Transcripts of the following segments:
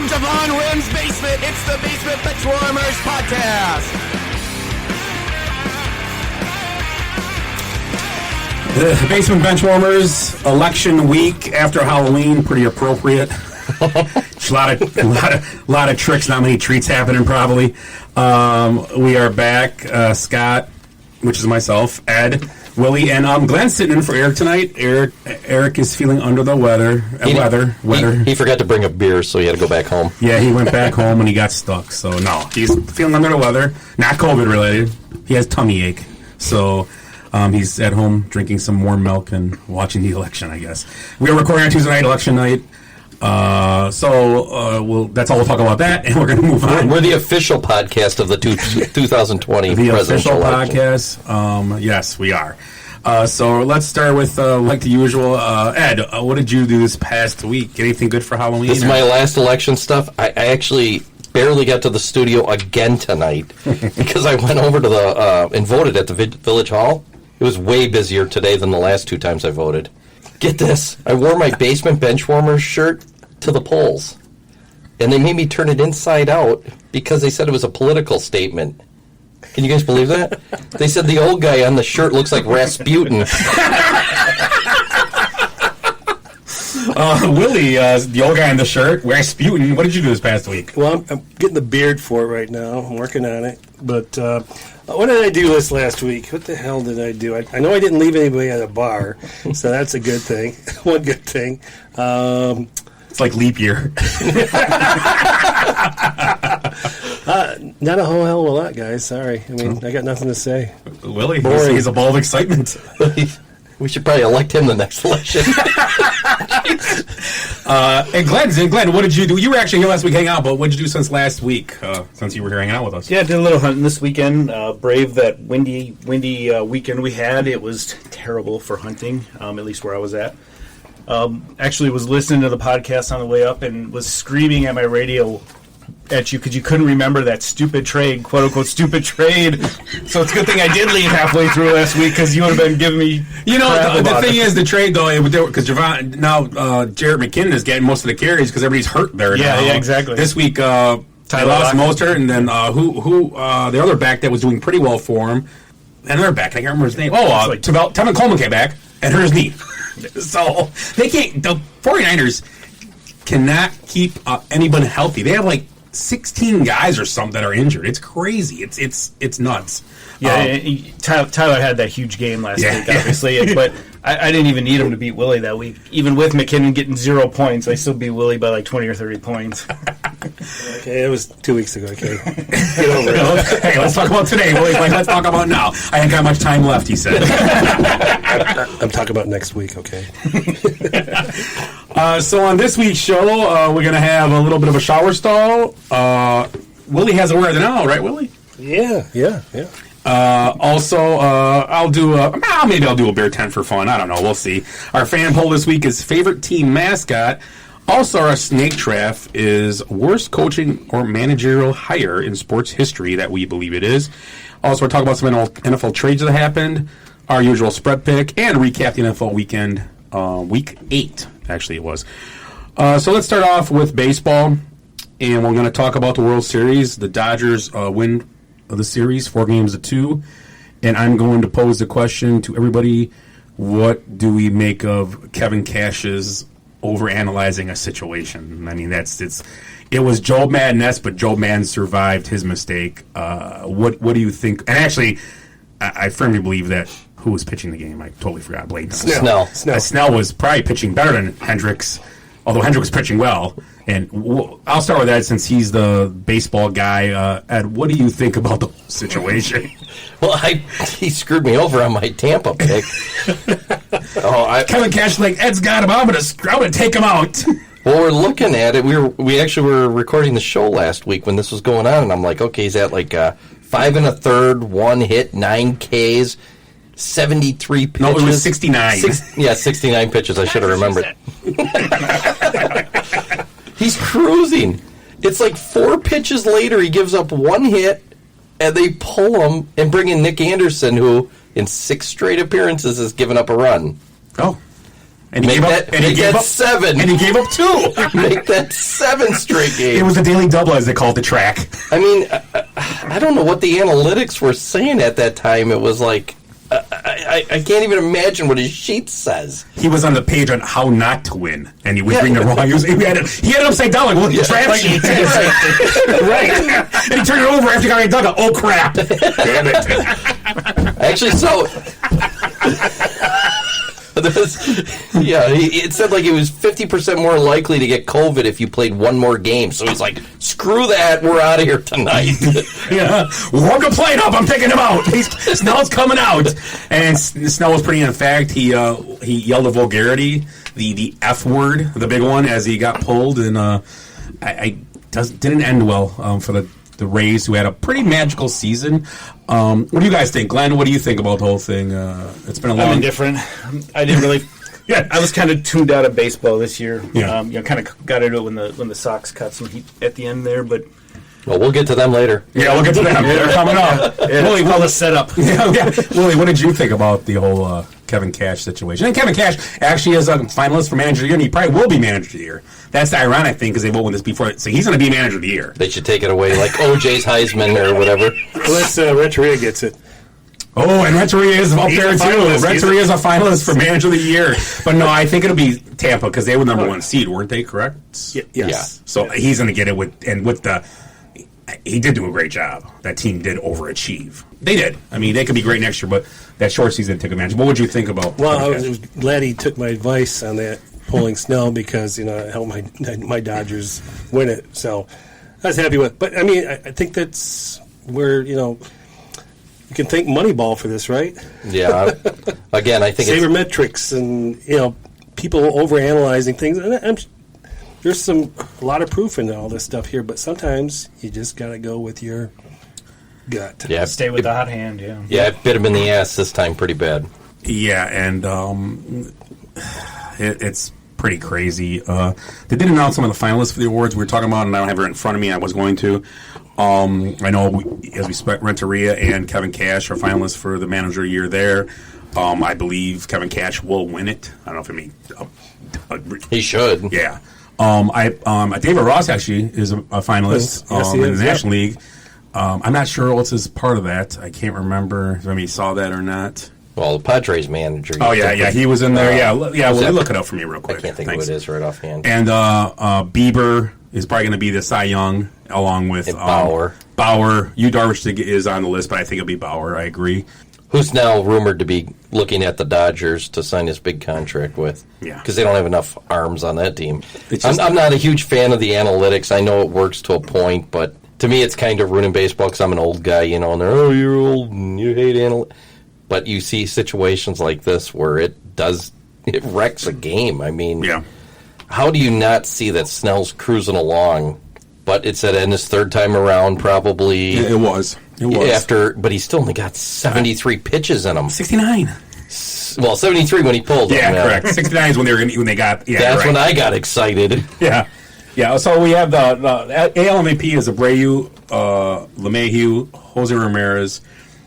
Welcome to Von Rim's Basement. It's the Basement Benchwarmers Podcast. The Basement Benchwarmers, election week after Halloween, pretty appropriate. A lot of tricks, not many treats happening probably. We are back. Scott, which is myself, Ed, Willie, and Glenn's sitting in for Eric tonight. Eric is feeling under the weather. He forgot to bring a beer, so he had to go back home. Yeah, he went back home and he got stuck. So no, he's feeling under the weather. Not COVID related. He has tummy ache. So he's at home drinking some warm milk and watching the election, I guess. We are recording on Tuesday night, election night. That's all we'll talk about that, and we're going to move on. We're the official podcast of the 2020 the presidential official election. Podcast. Yes, we are. So let's start with, like the usual, Ed, what did you do this past week? Anything good for Halloween? This is my last election stuff. I actually barely got to the studio again tonight because I went over to and voted at the Village Hall. It was way busier today than the last two times I voted. Get this. I wore my Basement Benchwarmers shirt to the polls. And they made me turn it inside out because they said it was a political statement. Can you guys believe that? They said the old guy on the shirt looks like Rasputin. Willie, the old guy in the shirt, Rasputin, what did you do this past week? Well, I'm getting the beard for it right now. I'm working on it. But what did I do this last week? What the hell did I do? I know I didn't leave anybody at a bar, so that's a good thing. One good thing. It's like leap year. Not a whole hell of a lot, guys. Sorry. I mean, I got nothing to say. Willie, he's a ball of excitement. We should probably elect him the next election. And Glenn, what did you do? You were actually here last week hanging out, but what did you do since last week, since you were here hanging out with us? Yeah, I did a little hunting this weekend. Brave that windy weekend we had. It was terrible for hunting, at least where I was at. Actually was listening to the podcast on the way up and was screaming at my radio at you because you couldn't remember that stupid trade, quote unquote stupid trade. So it's a good thing I did leave halfway through last week because you would have been giving me. You know, the thing is the trade though, because Jarrett McKinnon is getting most of the carries because everybody's hurt there. Yeah, now. yeah, exactly. This week, they lost Mostert, and then the other back that was doing pretty well for him, another back, I can't remember his name. Tevin Coleman came back and hurt his knee. So they can't. The 49ers cannot keep anyone healthy. They have like 16 guys or something that are injured. It's crazy. It's nuts. Yeah, Tyler had that huge game last week, obviously, but I didn't even need him to beat Willie that week. Even with McKinnon getting 0 points, I still beat Willie by like 20 or 30 points. Okay, it was 2 weeks ago. Okay, get over it. Hey, let's talk about today. Willie's like, let's talk about now. I ain't got much time left, he said. I'm talking about next week. Okay. So on this week's show, we're going to have a little bit of a shower stall. Willie has a word now, right, Willie? Yeah. I'll do a beer tent for fun. I don't know. We'll see. Our fan poll this week is favorite team mascot. Also, our snake draft is worst coaching or managerial hire in sports history that we believe it is. Also, we're talking about some NFL trades that happened, our usual spread pick, and recap the NFL weekend, week 8, actually it was. So let's start off with baseball, and we're going to talk about the World Series. The Dodgers win the series 4-2, and I'm going to pose the question to everybody: what do we make of Kevin Cash's overanalyzing a situation? I mean, it was Joe Madden-esque, but Joe Madden survived his mistake. What do you think? And actually, I firmly believe that who was pitching the game? I totally forgot. Snell. Snell was probably pitching better than Hendricks, although Hendricks was pitching well. And I'll start with Ed since he's the baseball guy. Ed, what do you think about the whole situation? Well, he screwed me over on my Tampa pick. Kevin Cash like, Ed's got him. I'm gonna take him out. Well, we're looking at it. We actually were recording the show last week when this was going on, and I'm like, okay, he's at like 5 1/3, 1 hit, 9 Ks, 73 pitches. No, it was 69. 69 pitches. I should have remembered. He's cruising. It's like 4 pitches later, he gives up 1 hit, and they pull him and bring in Nick Anderson, who in 6 straight appearances has given up a run. Oh. And he gave up 7. And he gave up 2. Make that 7 straight games. It was the daily double, as they called the track. I mean, I don't know what the analytics were saying at that time. It was like, I can't even imagine what his sheet says. He was on the page on how not to win, and he was reading it wrong. He had it upside down, like the draft sheet. Right. And he turned it over after he got a dugout. Oh, crap. Damn it. Actually, so... it said like it was 50% more likely to get COVID if you played one more game. So he's like, screw that, we're out of here tonight. Yeah, work a plate up, I'm taking him out. Snell's coming out. And Snell was pretty, in fact, he yelled a vulgarity, the F word, the big one, as he got pulled. And didn't end well for the Rays, who had a pretty magical season. What do you guys think? Glenn, what do you think about the whole thing? It's been a long... I'm indifferent. I didn't really... Yeah, I was kind of tuned out of baseball this year. Yeah. Kind of got into it when the Sox cut some heat at the end there, but... Well, we'll get to them later. Yeah, we'll get to them. They're coming up. Willie, well, the setup. Yeah. Willie, what did you think about the whole Kevin Cash situation? And Kevin Cash actually is a finalist for Manager of the Year, and he probably will be Manager of the Year. That's the ironic thing, because they won't win this before. So he's going to be Manager of the Year. They should take it away like OJ's Heisman or whatever. Unless Renteria gets it. Oh, and Renteria is up there, too. Renteria is a finalist for Manager of the Year. But no, I think it'll be Tampa, because they were the number 1 seed, weren't they, correct? Yes. Yeah. So he's going to get it with the... He did do a great job. That team did overachieve. They did. I mean, they could be great next year, but that short season took advantage. What would you think about? Well, I was glad he took my advice on that, pulling Snell, because it helped my Dodgers win it. So I was happy with it. But I mean, I think that's where you can thank Moneyball for this, right? Yeah. Again, I think Sabermetrics and people overanalyzing things. And there's a lot of proof in all this stuff here, but sometimes you just got to go with your gut. Yeah, Stay with the hot hand, yeah. Yeah, it bit him in the ass this time pretty bad. Yeah, and it's pretty crazy. They did announce some of the finalists for the awards we were talking about, and I don't have it in front of me. I was going to. I know, as we expect, Renteria and Kevin Cash are finalists for the Manager of the Year there. I believe Kevin Cash will win it. I don't know if He should. Yeah. David Ross actually is a finalist Yes, he in is, the National League. I'm not sure what's his part of that. I can't remember if anybody saw that or not. Well, the Padres manager. Oh, yeah, he was in there. Well, look it up for me real quick. I can't think Thanks. of who it is right offhand. And Bieber is probably going to be the Cy Young, along with Bauer. Yu Darvish is on the list, but I think it'll be Bauer. I agree. Who's now rumored to be looking at the Dodgers to sign his big contract with. Yeah. Because they don't have enough arms on that team. Just, I'm not a huge fan of the analytics. I know it works to a point, but to me it's kind of ruining baseball because I'm an old guy, and they're, you're old and you hate analytics. But you see situations like this where it wrecks a game. I mean, how do you not see that Snell's cruising along? But it's in his third time around, probably. It was. But he still only got 73 pitches in him. 69. Well, 73 when he pulled him. Yeah, correct. 69 is when they got. Yeah, that's when I got excited. Yeah. So we have the AL MVP is Abreu, LeMahieu, Jose Ramirez,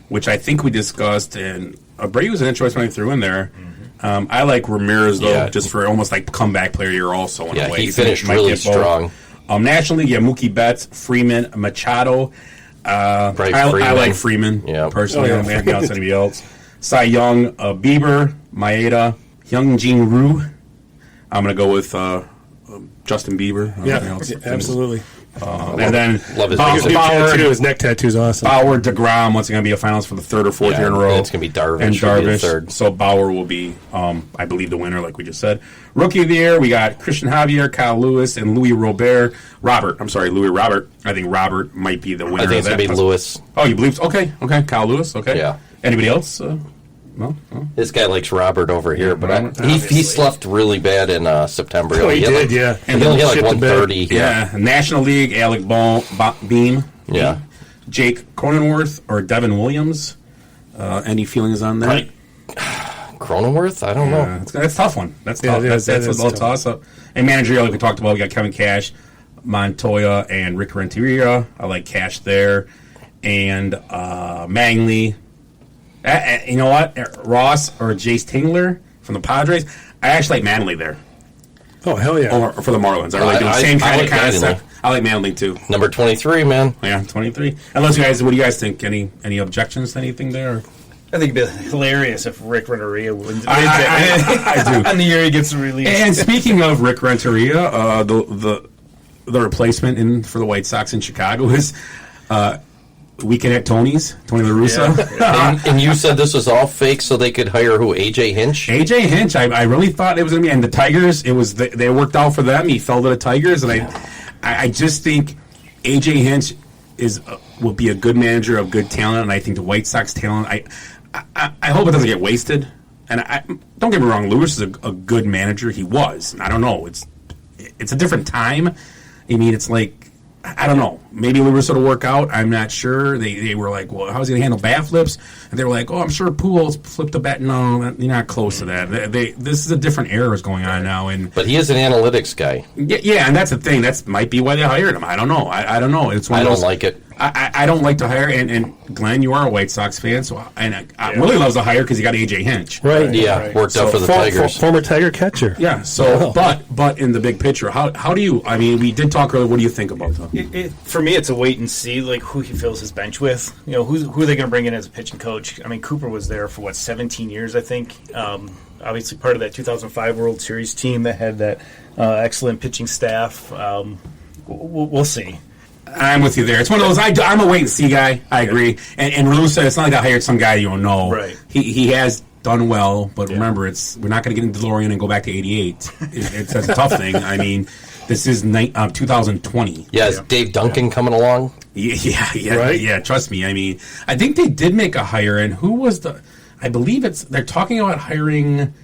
which I think we discussed, and Abreu was an interesting one he threw in there. I like Ramirez though, just for almost like comeback player year also in a way. He finished really strong. National League, Mookie Betts, Freeman, Machado. I like Freeman personally. I don't think else anybody else. Cy Young, Bieber, Maeda, Hyunjin Ryu. I'm going to go with Justin Bieber. Absolutely. And then love his Bauer, his neck tattoo is awesome. Bauer, DeGrom, once going to be a finalist for the third or fourth year in a row. It's going to be Darvish. And Darvish. Third. So Bauer will be, I believe, the winner, like we just said. Rookie of the year, we got Christian Javier, Kyle Lewis, and Louis Robert. Louis Robert. I think Robert might be the winner. I think it's going to be Lewis. Oh, you believe? Okay. Kyle Lewis. Okay. Yeah. Anybody else? No. This guy likes Robert over here, but he slept really bad in September. He did. And he only had like 130. Yeah. National League, Alec Beam. Yeah. Jake Cronenworth or Devin Williams. Any feelings on that? Right. Cronenworth? I don't know. That's a tough one. That's tough. That's a little toss-up. And managerial, like we talked about, we got Kevin Cash, Montoya, and Rick Renteria. I like Cash there. And Mangley. You know what? Ross or Jace Tingler from the Padres. I actually like Manley there. Oh, hell yeah. Or for the Marlins. I really do. Same kind of concept. I like Manley, too. Number 23, man. Yeah, 23. Unless you guys, what do you guys think? Any objections to anything there? I think it'd be hilarious if Rick Renteria wins it. I do. And the year he gets released. And speaking of Rick Renteria, the replacement for the White Sox in Chicago is Weekend at Tony La Russa. Yeah. And you said this was all fake so they could hire who? AJ Hinch? AJ Hinch, I really thought it was going to be. And the Tigers, they worked out for them. He fell to the Tigers. And I just think AJ Hinch will be a good manager of good talent. And I think the White Sox talent, I hope it doesn't get wasted. And don't get me wrong, Lewis is a good manager. He was. I don't know. It's a different time. I mean, it's like, I don't know. Maybe Lewis will work out. I'm not sure. They were like, well, how's he going to handle bat flips? And they were like, oh, I'm sure Pujols flipped the bat. No, you're not close to that. This is a different era is going on now. But he is an analytics guy. Yeah, and that's the thing. That might be why they hired him. I don't know. I don't know. It's one of those, don't like it. I don't like to hire. And Glenn, you are a White Sox fan, so I really loves the hire because he got AJ Hinch. Right. Yeah, right. worked out for the Tigers. Former Tiger catcher. Yeah. So, but in the big picture, how do you? I mean, we did talk earlier. What do you think about them? For me, it's a wait and see, like who he fills his bench with. You know, who are they going to bring in as a pitching coach? I mean, Cooper was there for 17 years, I think. Obviously, part of that 2005 World Series team that had that excellent pitching staff. We'll see. I'm with you there. It's one of those. I'm a wait and see guy. I agree. And Russa, it's not like I hired some guy you don't know. Right. He has done well, but remember, we're not going to get in DeLorean and go back to '88. It's a tough thing. I mean, this is 2020. Yeah, is Dave Duncan coming along? Yeah. Right? Yeah, trust me. I mean, I think they did make a hire, and who was I believe they're talking about hiring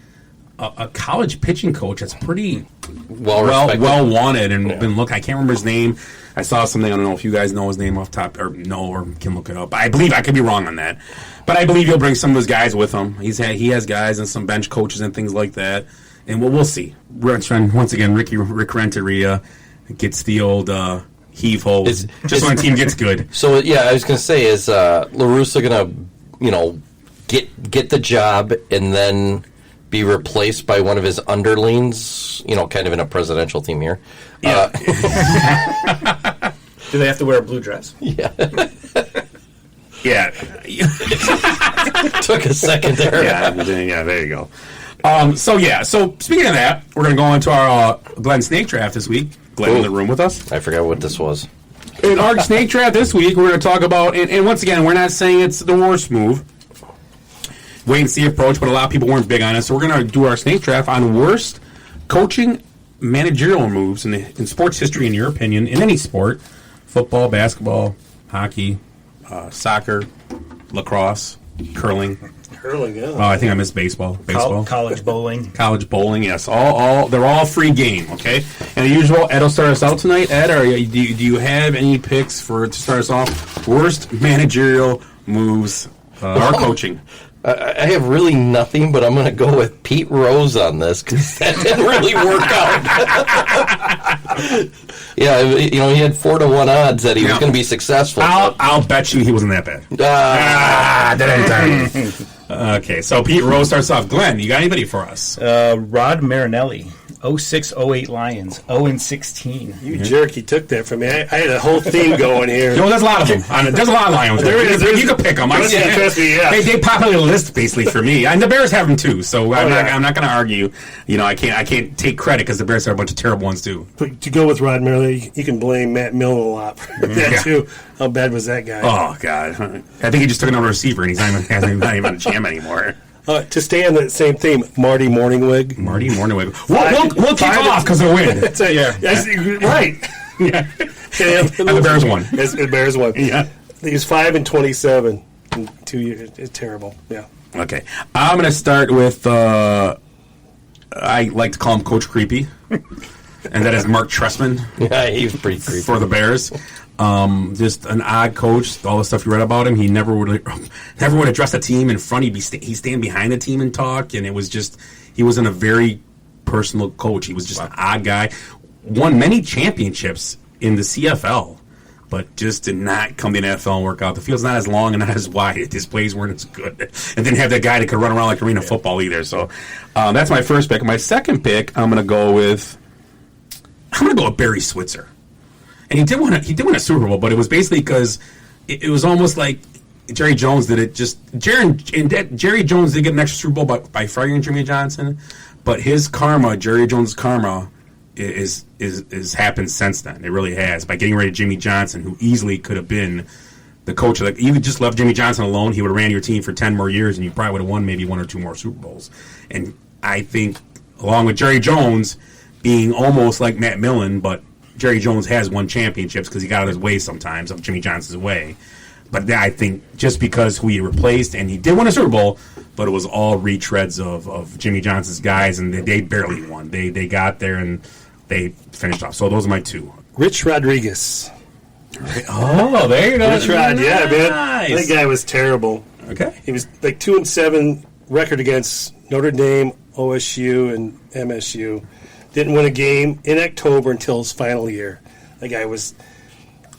a college pitching coach that's pretty well wanted and been look. I can't remember his name. I saw something. I don't know if you guys know his name off top or can look it up. I believe I could be wrong on that, but I believe he'll bring some of those guys with him. He has guys and some bench coaches and things like that, and we'll see. Once again, Rick Renteria gets the old heave ho just when a team gets good. So I was going to say, is La Russa going to get the job and then be replaced by one of his underlings, kind of in a presidential team here. Yeah. Do they have to wear a blue dress? Yeah. Yeah. Took a second there. Yeah, there you go. So speaking of that, we're going to go into our Glen Snake Draft this week. Glen in the room with us. I forgot what this was. In our Snake Draft this week, we're going to talk about, and once again, we're not saying it's the worst move. Wait and see approach, but a lot of people weren't big on it. So we're going to do our Snake Draft on worst coaching managerial moves in sports history, in your opinion, in any sport: football, basketball, hockey, soccer, lacrosse, curling. Curling, yeah. Oh, I think I missed baseball. College bowling. College bowling, yes. They're all free game, okay? And the usual, Ed will start us out tonight. Ed, do you have any picks to start us off? Worst managerial moves or coaching? I have really nothing, but I'm going to go with Pete Rose on this because that didn't really work out. Yeah, he had 4-1 odds that he was going to be successful. I'll bet you he wasn't that bad. Okay, so Pete Rose starts off. Glenn, you got anybody for us? Rod Marinelli. 06-08 Lions, 0-16. You jerk! You took that from me. I had a whole theme going here. There's a lot of them. There's a lot of Lions. There is. You can pick them. Trust me, yeah. They populate a list basically for me, and the Bears have them too. So I'm not going to argue. I can't take credit because the Bears have a bunch of terrible ones too. But to go with Rod Marinelli, you can blame Matt Millen a lot for that too. How bad was that guy? Oh God! I think he just took another receiver, and he's not even a jam anymore. To stay on the same theme, Marty Morningwig. We'll kick off because of the win. Right. Yeah. And the Bears won. The Bears won. Yeah. He was 5-27 in 2 years. It's terrible. Yeah. Okay. I'm going to start with, I like to call him Coach Creepy. And that is Mark Trestman. Yeah, he was pretty creepy. For the Bears. Just an odd coach. All the stuff you read about him, he never would address the team in front. He'd stand behind the team and talk, and it was just he wasn't a very personal coach. He was just an odd guy. Won many championships in the CFL, but just did not come to the NFL and work out. The field's not as long and not as wide. His plays weren't as good. And didn't have that guy that could run around like arena football either. So that's my first pick. My second pick, I'm going to go with Barry Switzer. And he did win a Super Bowl, but it was basically because it was almost like Jerry Jones did it. Jerry Jones did get an extra Super Bowl by firing Jimmy Johnson, but his karma, Jerry Jones' karma, is happened since then. It really has, by getting rid of Jimmy Johnson, who easily could have been the coach. Like, you would just left Jimmy Johnson alone, he would have ran your team for 10 more years, and you probably would have won maybe 1 or 2 more Super Bowls. And I think, along with Jerry Jones being almost like Matt Millen, but Jerry Jones has won championships because he got out of his way sometimes, of Jimmy Johnson's way. But I think just because who he replaced, and he did win a Super Bowl, but it was all retreads of Jimmy Johnson's guys, and they barely won. They got there and they finished off. So those are my 2. Rich Rodriguez. Oh, there you go. Rich Rod, yeah, man. Nice. That guy was terrible. Okay. He was like 2-7 record against Notre Dame, OSU, and MSU. Didn't win a game in October until his final year. That guy was.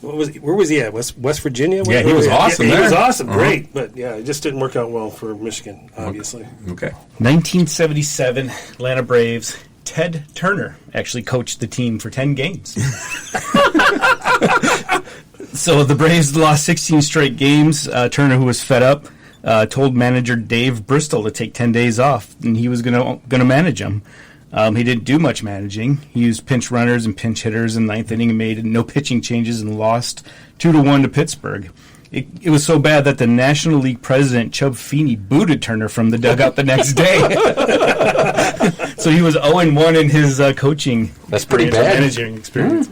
Where was he at? West Virginia? Yeah, he was awesome. He there. was awesome, Uh-huh. great, but yeah, it just didn't work out well for Michigan, obviously. Okay. 1977, Atlanta Braves. Ted Turner actually coached the team for 10 games. So the Braves lost 16 straight games. Turner, who was fed up, told manager Dave Bristol to take 10 days off, and he was going to manage them. He didn't do much managing. He used pinch runners and pinch hitters in the 9th inning and made no pitching changes and lost 2-1 to Pittsburgh. It was so bad that the National League president, Chub Feeney, booted Turner from the dugout the next day. So he was 0-1 in his coaching. That's pretty bad. Managing experience.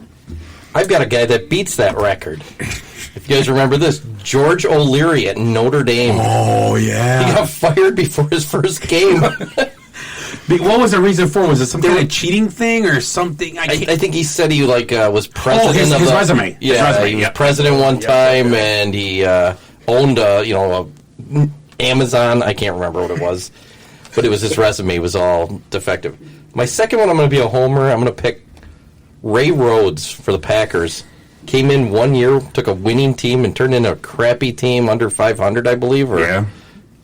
I've got a guy that beats that record. If you guys remember this, George O'Leary at Notre Dame. Oh, He yeah. got fired before his first game. What was the reason for? Was it some kind of cheating thing or something? I think he said he was president his of the resume. His Yeah, resume, he was yeah. president one time, and he owned Amazon. I can't remember what it was, but it was his resume was all defective. My second one, I'm going to be a homer. I'm going to pick Ray Rhodes for the Packers. Came in 1 year, took a winning team, and turned into a crappy team under 500, I believe. Yeah.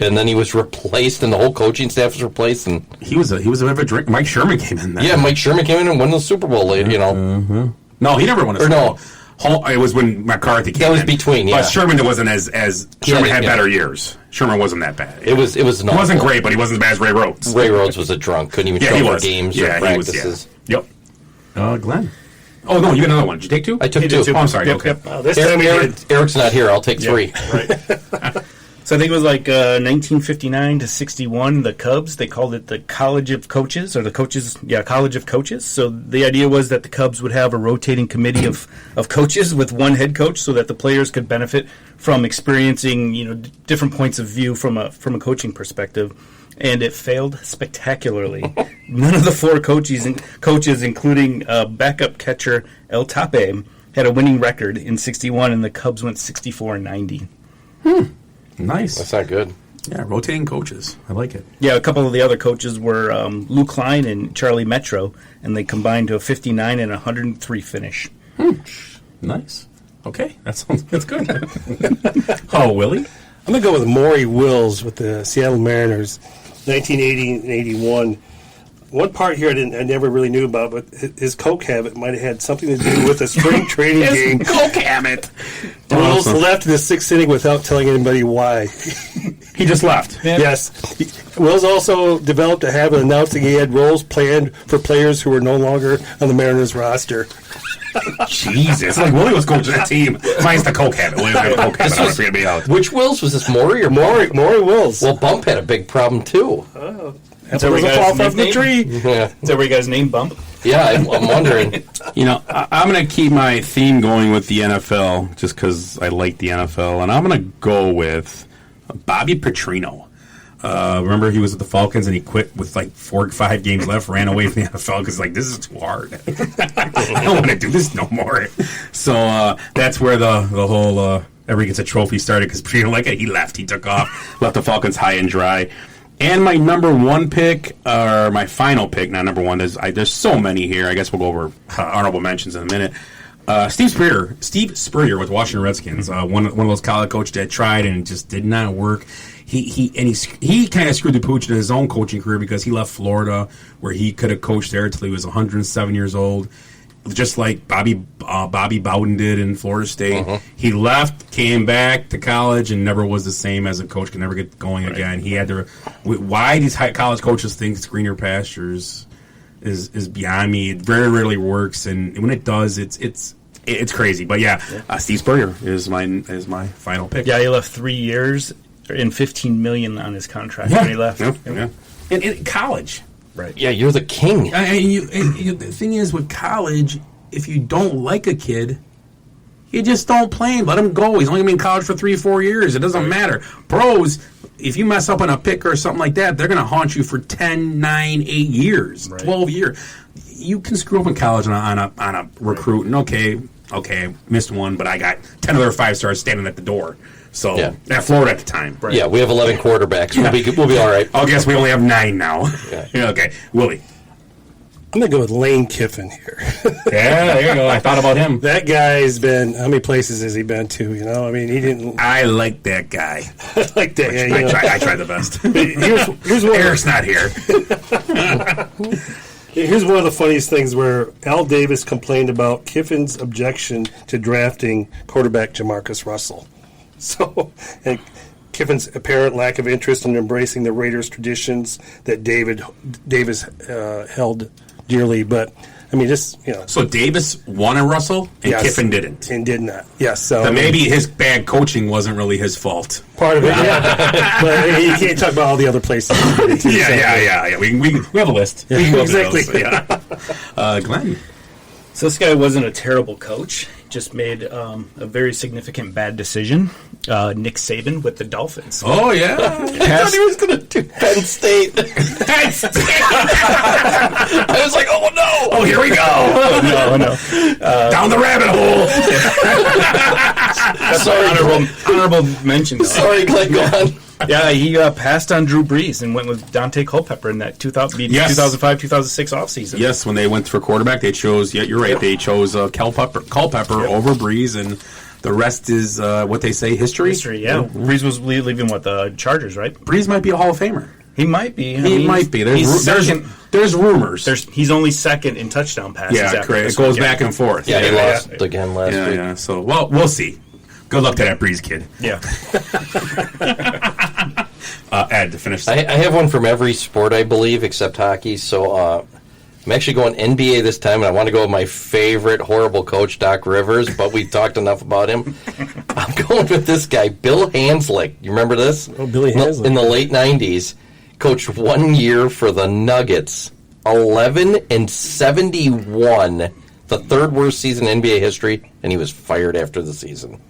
And then he was replaced, and the whole coaching staff was replaced. And He was a bit of a drink. Mike Sherman came in there. yeah, Mike Sherman came in and won the Super Bowl. No, he never won a Super no. Bowl. It was when McCarthy came in. That was between, yeah. But Sherman wasn't as Sherman had yeah. better years. Sherman wasn't that bad. It was. He wasn't great, but he wasn't as bad as Ray Rhodes. Ray Rhodes was a drunk. Couldn't even Yeah, show he up for was. games Yeah, or he was. practices. Yeah. Yep. Glenn. Oh no, you got another one. Did you take 2? I took He two. did two. Oh, I'm sorry. Yep, Okay. yep. Wow, this time he did. Eric's not here. I'll take 3. Right. So I think it was like 1959 to 61. The Cubs, they called it the College of Coaches, or the coaches, College of Coaches. So the idea was that the Cubs would have a rotating committee of coaches with one head coach, so that the players could benefit from experiencing different points of view from a coaching perspective. And it failed spectacularly. None of the 4 coaches, including backup catcher El Tape, had a winning record in 61, and the Cubs went 64-90. Nice. That's not good. Yeah, rotating coaches. I like it. Yeah, a couple of the other coaches were Lou Klein and Charlie Metro, and they combined to a 59 and 103 finish. Nice. Okay, that's good. Oh, Willie? I'm going to go with Maury Wills with the Seattle Mariners, 1980 and 81. One part here I never really knew about, but his coke habit might have had something to do with a spring training game. Coke habit. Wills Awesome. left in the 6th inning without telling anybody why. He just left. Yes. Wills also developed a habit of announcing he had roles planned for players who were no longer on the Mariners roster. Jesus. Like Willie was coaching that team. Mine's the Coke habit. Willie's got a Coke habit. That's going to be out. Which Wills was this? Maury or Maury Wills. Well, Bump had a big problem too. That where was we a got fall his from the nickname? tree. Yeah, Is that where you guys name Bump? yeah. I'm wondering. I'm going to keep my theme going with the NFL just because I like the NFL, and I'm going to go with Bobby Petrino. Remember, he was at the Falcons and he quit with like 4 or 5 games left, ran away from the NFL because this is too hard. I don't want to do this no more. So that's where the whole everybody gets a trophy started because Petrino he left. He took off, left the Falcons high and dry. And my number 1 pick, or my final pick, not number 1, there's so many here. I guess we'll go over honorable mentions in a minute. Steve Spurrier with Washington Redskins, one of those college coaches that tried and just did not work. He kind of screwed the pooch in his own coaching career because he left Florida, where he could have coached there until he was 107 years old, just like Bobby Bowden did in Florida State. He left, came back to college, and never was the same as a coach. Could never get going again. He had to. Why these college coaches think greener pastures is beyond me. It very rarely works, and when it does, it's crazy. But Steve Spurrier is my final pick. Yeah, he left 3 years and $15 million on his contract when he left. Yeah. In college. Right. Yeah, you're the king. The thing is, with college, if you don't like a kid, you just don't play him. Let him go. He's only been in college for 3 or 4 years. It doesn't matter. Pros, if you mess up on a pick or something like that, they're going to haunt you for 10, 9, 8 years, 12 years. You can screw up in college on a recruit, and okay, missed one, but I got 10 other 5-stars standing at the door. So at Florida at the time. Right. Yeah, we have 11 quarterbacks. We'll be all right. I guess we only have 9 now. Yeah. Okay, Willie. I'm going to go with Lane Kiffin here. Yeah, there you go. I thought about him. That guy's been, how many places has he been to, you know? I mean, he didn't... I like that guy. like that guy. I tried the best. Here's one Eric's not here. Here's one of the funniest things where Al Davis complained about Kiffin's objection to drafting quarterback Jamarcus Russell. So, and Kiffin's apparent lack of interest in embracing the Raiders' traditions that Davis held dearly. But, I mean, just, you know. So Davis wanted Russell, and Kiffin didn't. And did not. Yes. So but maybe his bad coaching wasn't really his fault. Part of it, yeah. But you can't talk about all the other places. Yeah. We have a list. Yeah, we can go exactly. Those, Glenn. So this guy wasn't a terrible coach. Just made a very significant bad decision. Nick Saban with the Dolphins. Oh, yeah. I thought he was going to do Penn State. Penn State. I was like, oh, no. Oh, here we go. No. Down the rabbit hole. That's my honorable mention. Though. Sorry, Glenn, go on. Yeah, he passed on Drew Brees and went with Dante Culpepper in that 2005-2006 offseason. Yes, when they went for quarterback, they chose, you're right, they chose Culpepper over Brees, and the rest is, what they say, history? History, yeah. Brees was leaving, the Chargers, right? Brees might be a Hall of Famer. He might be. He might be. There's rumors. He's only second in touchdown passes. Yeah, correct. It goes back and forth. Yeah, he lost again last week. Yeah, so, well, we'll see. Good luck to that Breeze kid. Yeah. Ed, to finish. I have one from every sport, I believe, except hockey. So I'm actually going NBA this time, and I want to go with my favorite horrible coach, Doc Rivers, but we talked enough about him. I'm going with this guy, Bill Hanslick. You remember this? Oh, Billy Hanslick. In the late 90s, coached 1 year for the Nuggets, 11-71, the third worst season in NBA history, and he was fired after the season.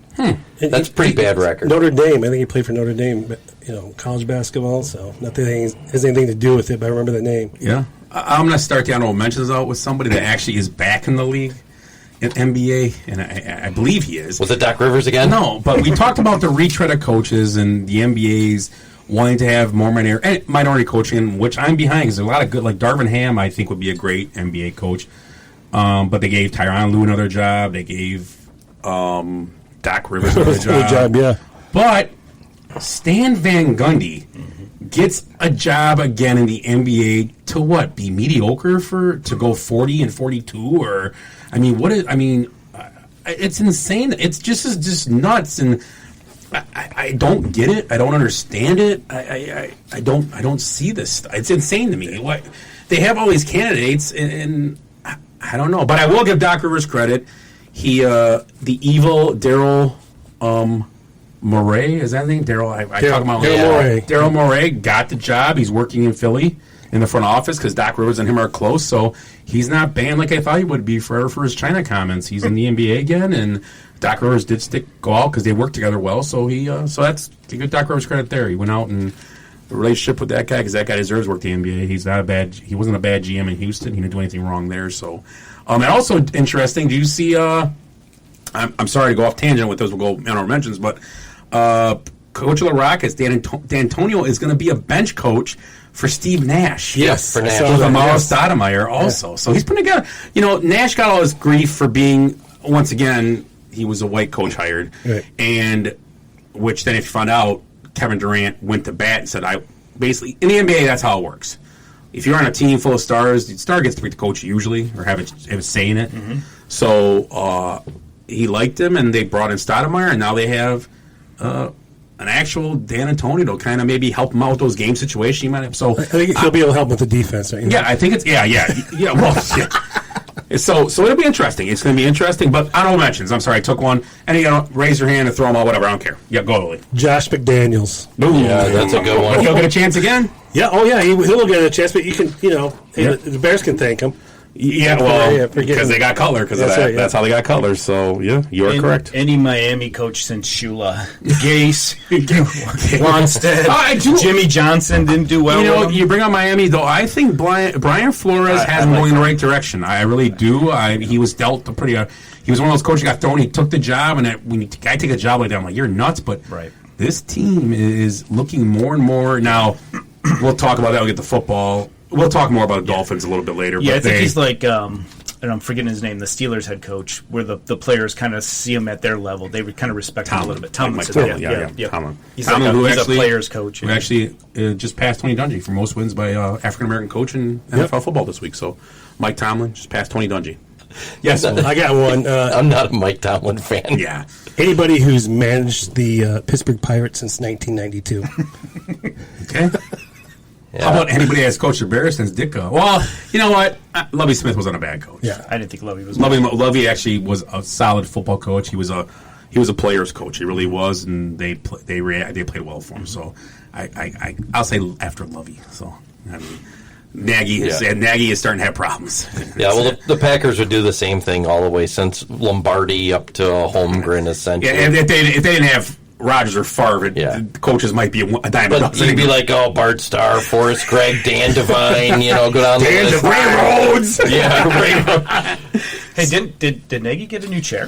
That's a pretty bad record. Notre Dame. I think he played for Notre Dame, college basketball, so nothing has anything to do with it, but I remember the name. Yeah. I'm going to start the honorable mentions out with somebody that actually is back in the league in NBA, and I believe he is. Was it Doc Rivers again? No, but we talked about the retread of coaches and the NBA's wanting to have more minority coaching, which I'm behind because there's a lot of good, like Darvin Ham, I think would be a great NBA coach. But they gave Tyronn Lue another job. They gave Doc Rivers another job. Yeah. But Stan Van Gundy gets a job again in the NBA to what? Be mediocre to go 40-42 or it's insane. It's just nuts, and I don't get it. I don't understand it. I don't see this. It's insane to me. What they have all these candidates, and I don't know. But I will give Doc Rivers credit. He the evil Daryl Morey, is that his name? Daryl Morey. Daryl Morey got the job. He's working in Philly in the front office because Doc Rivers and him are close, so he's not banned like I thought he would be for his China comments. He's in the NBA again, and Doc Rivers did go out because they worked together well. So that's to give Doc Rivers credit there. He went out and the relationship with that guy because that guy deserves work in the NBA. He wasn't a bad GM in Houston. He didn't do anything wrong there. So, and also interesting. Do you see? I'm sorry to go off tangent with those. We'll go in our mentions, but coach of the Rockets, D'Antonio, is going to be a bench coach for Steve Nash. Yes, for Nash. With Amaro Stoudemire also. Yeah. So he's putting together. Nash got all his grief for being once again, he was a white coach hired, Right. and which then if you found out, Kevin Durant went to bat and said, "I basically in the NBA that's how it works. If you're on a team full of stars, the star gets to pick the coach usually or have a say in it." Mm-hmm. So he liked him, and they brought in Stoudemire, and now they have an actual Dan Antonio to kind of maybe help him out with those game situations he might have. So I think he'll be able to help with the defense. Right? yeah, I think it's yeah. Well, yeah. So it'll be interesting. It's going to be interesting. But honorable mentions. I'm sorry, I took one. And raise your hand and throw them all. Whatever. I don't care. Yeah, go Lily. Josh McDaniels. Boom. Yeah, that's a good one. He'll get a chance again. Yeah. Oh yeah. He'll get a chance, but you can the Bears can thank him. Yeah, because they got Cutler. Because of that. Right, yeah. That's how they got Cutler. So yeah, you are correct. Any Miami coach since Shula, Gase, Wanstead, Jimmy Johnson didn't do well. You bring up Miami though. I think Brian Flores has him going in the right direction. I really do. He was dealt a pretty. He was one of those coaches who got thrown. He took the job, and when I take a job like that, I'm like, you're nuts. But this team is looking more and more now. We'll talk about that. We'll get to football. We'll talk more about the Dolphins a little bit later. Yeah, I think he's like, and I'm forgetting his name, the Steelers head coach, where the players kind of see him at their level. They kind of respect him a little bit. Tomlin. Tomlin. He's Tomlin, he's a player's coach. Who actually just passed Tony Dungy for most wins by African-American coach in NFL football this week. So Mike Tomlin just passed Tony Dungy. Yes, I got one. I'm not a Mike Tomlin fan. Yeah. Anybody who's managed the Pittsburgh Pirates since 1992. Okay. Yeah. How about anybody that's coached the Bears since Ditka? Well, you know what? Lovie Smith wasn't a bad coach. Yeah, I didn't think Lovie was. Lovie actually was a solid football coach. He was a player's coach. He really was, and they played well for him. So I'll say after Lovie. So I mean, Nagy is starting to have problems. Yeah, well, the Packers would do the same thing all the way since Lombardi up to Holmgren, essentially. Yeah, if they didn't have Rodgers or Favre, the coaches might be a dime a dozen. You'd be like, Bart Starr, Forrest Gregg, Dan Devine, go down the list. Dan Rhodes. Yeah, Hey, did Nagy get a new chair?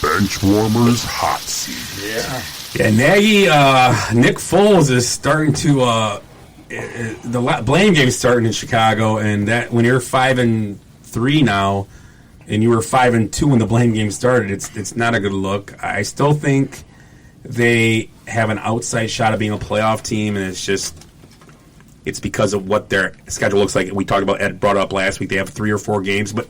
Benchwarmers hot seat. Yeah, Nagy, Nick Foles is starting to the blame game starting in Chicago, and that when you're 5-3 now, and you were 5-2 when the blame game started, it's not a good look. I still think they have an outside shot of being a playoff team, and it's because of what their schedule looks like. We talked about, Ed brought up last week, they have 3 or 4 games, but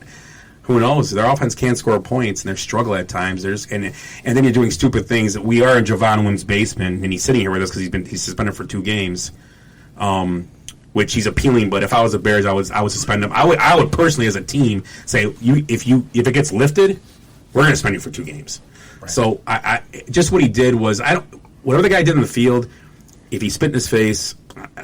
who knows? Their offense can't score points, and they struggle at times. And then you're doing stupid things. We are in Javon Wim's basement, and he's sitting here with us because he's suspended for 2 games. Which he's appealing, but if I was the Bears, I would suspend him. I would personally, as a team, say if it gets lifted, we're going to suspend you for 2 games. Right. So I just what he did was whatever the guy did in the field. If he spit in his face,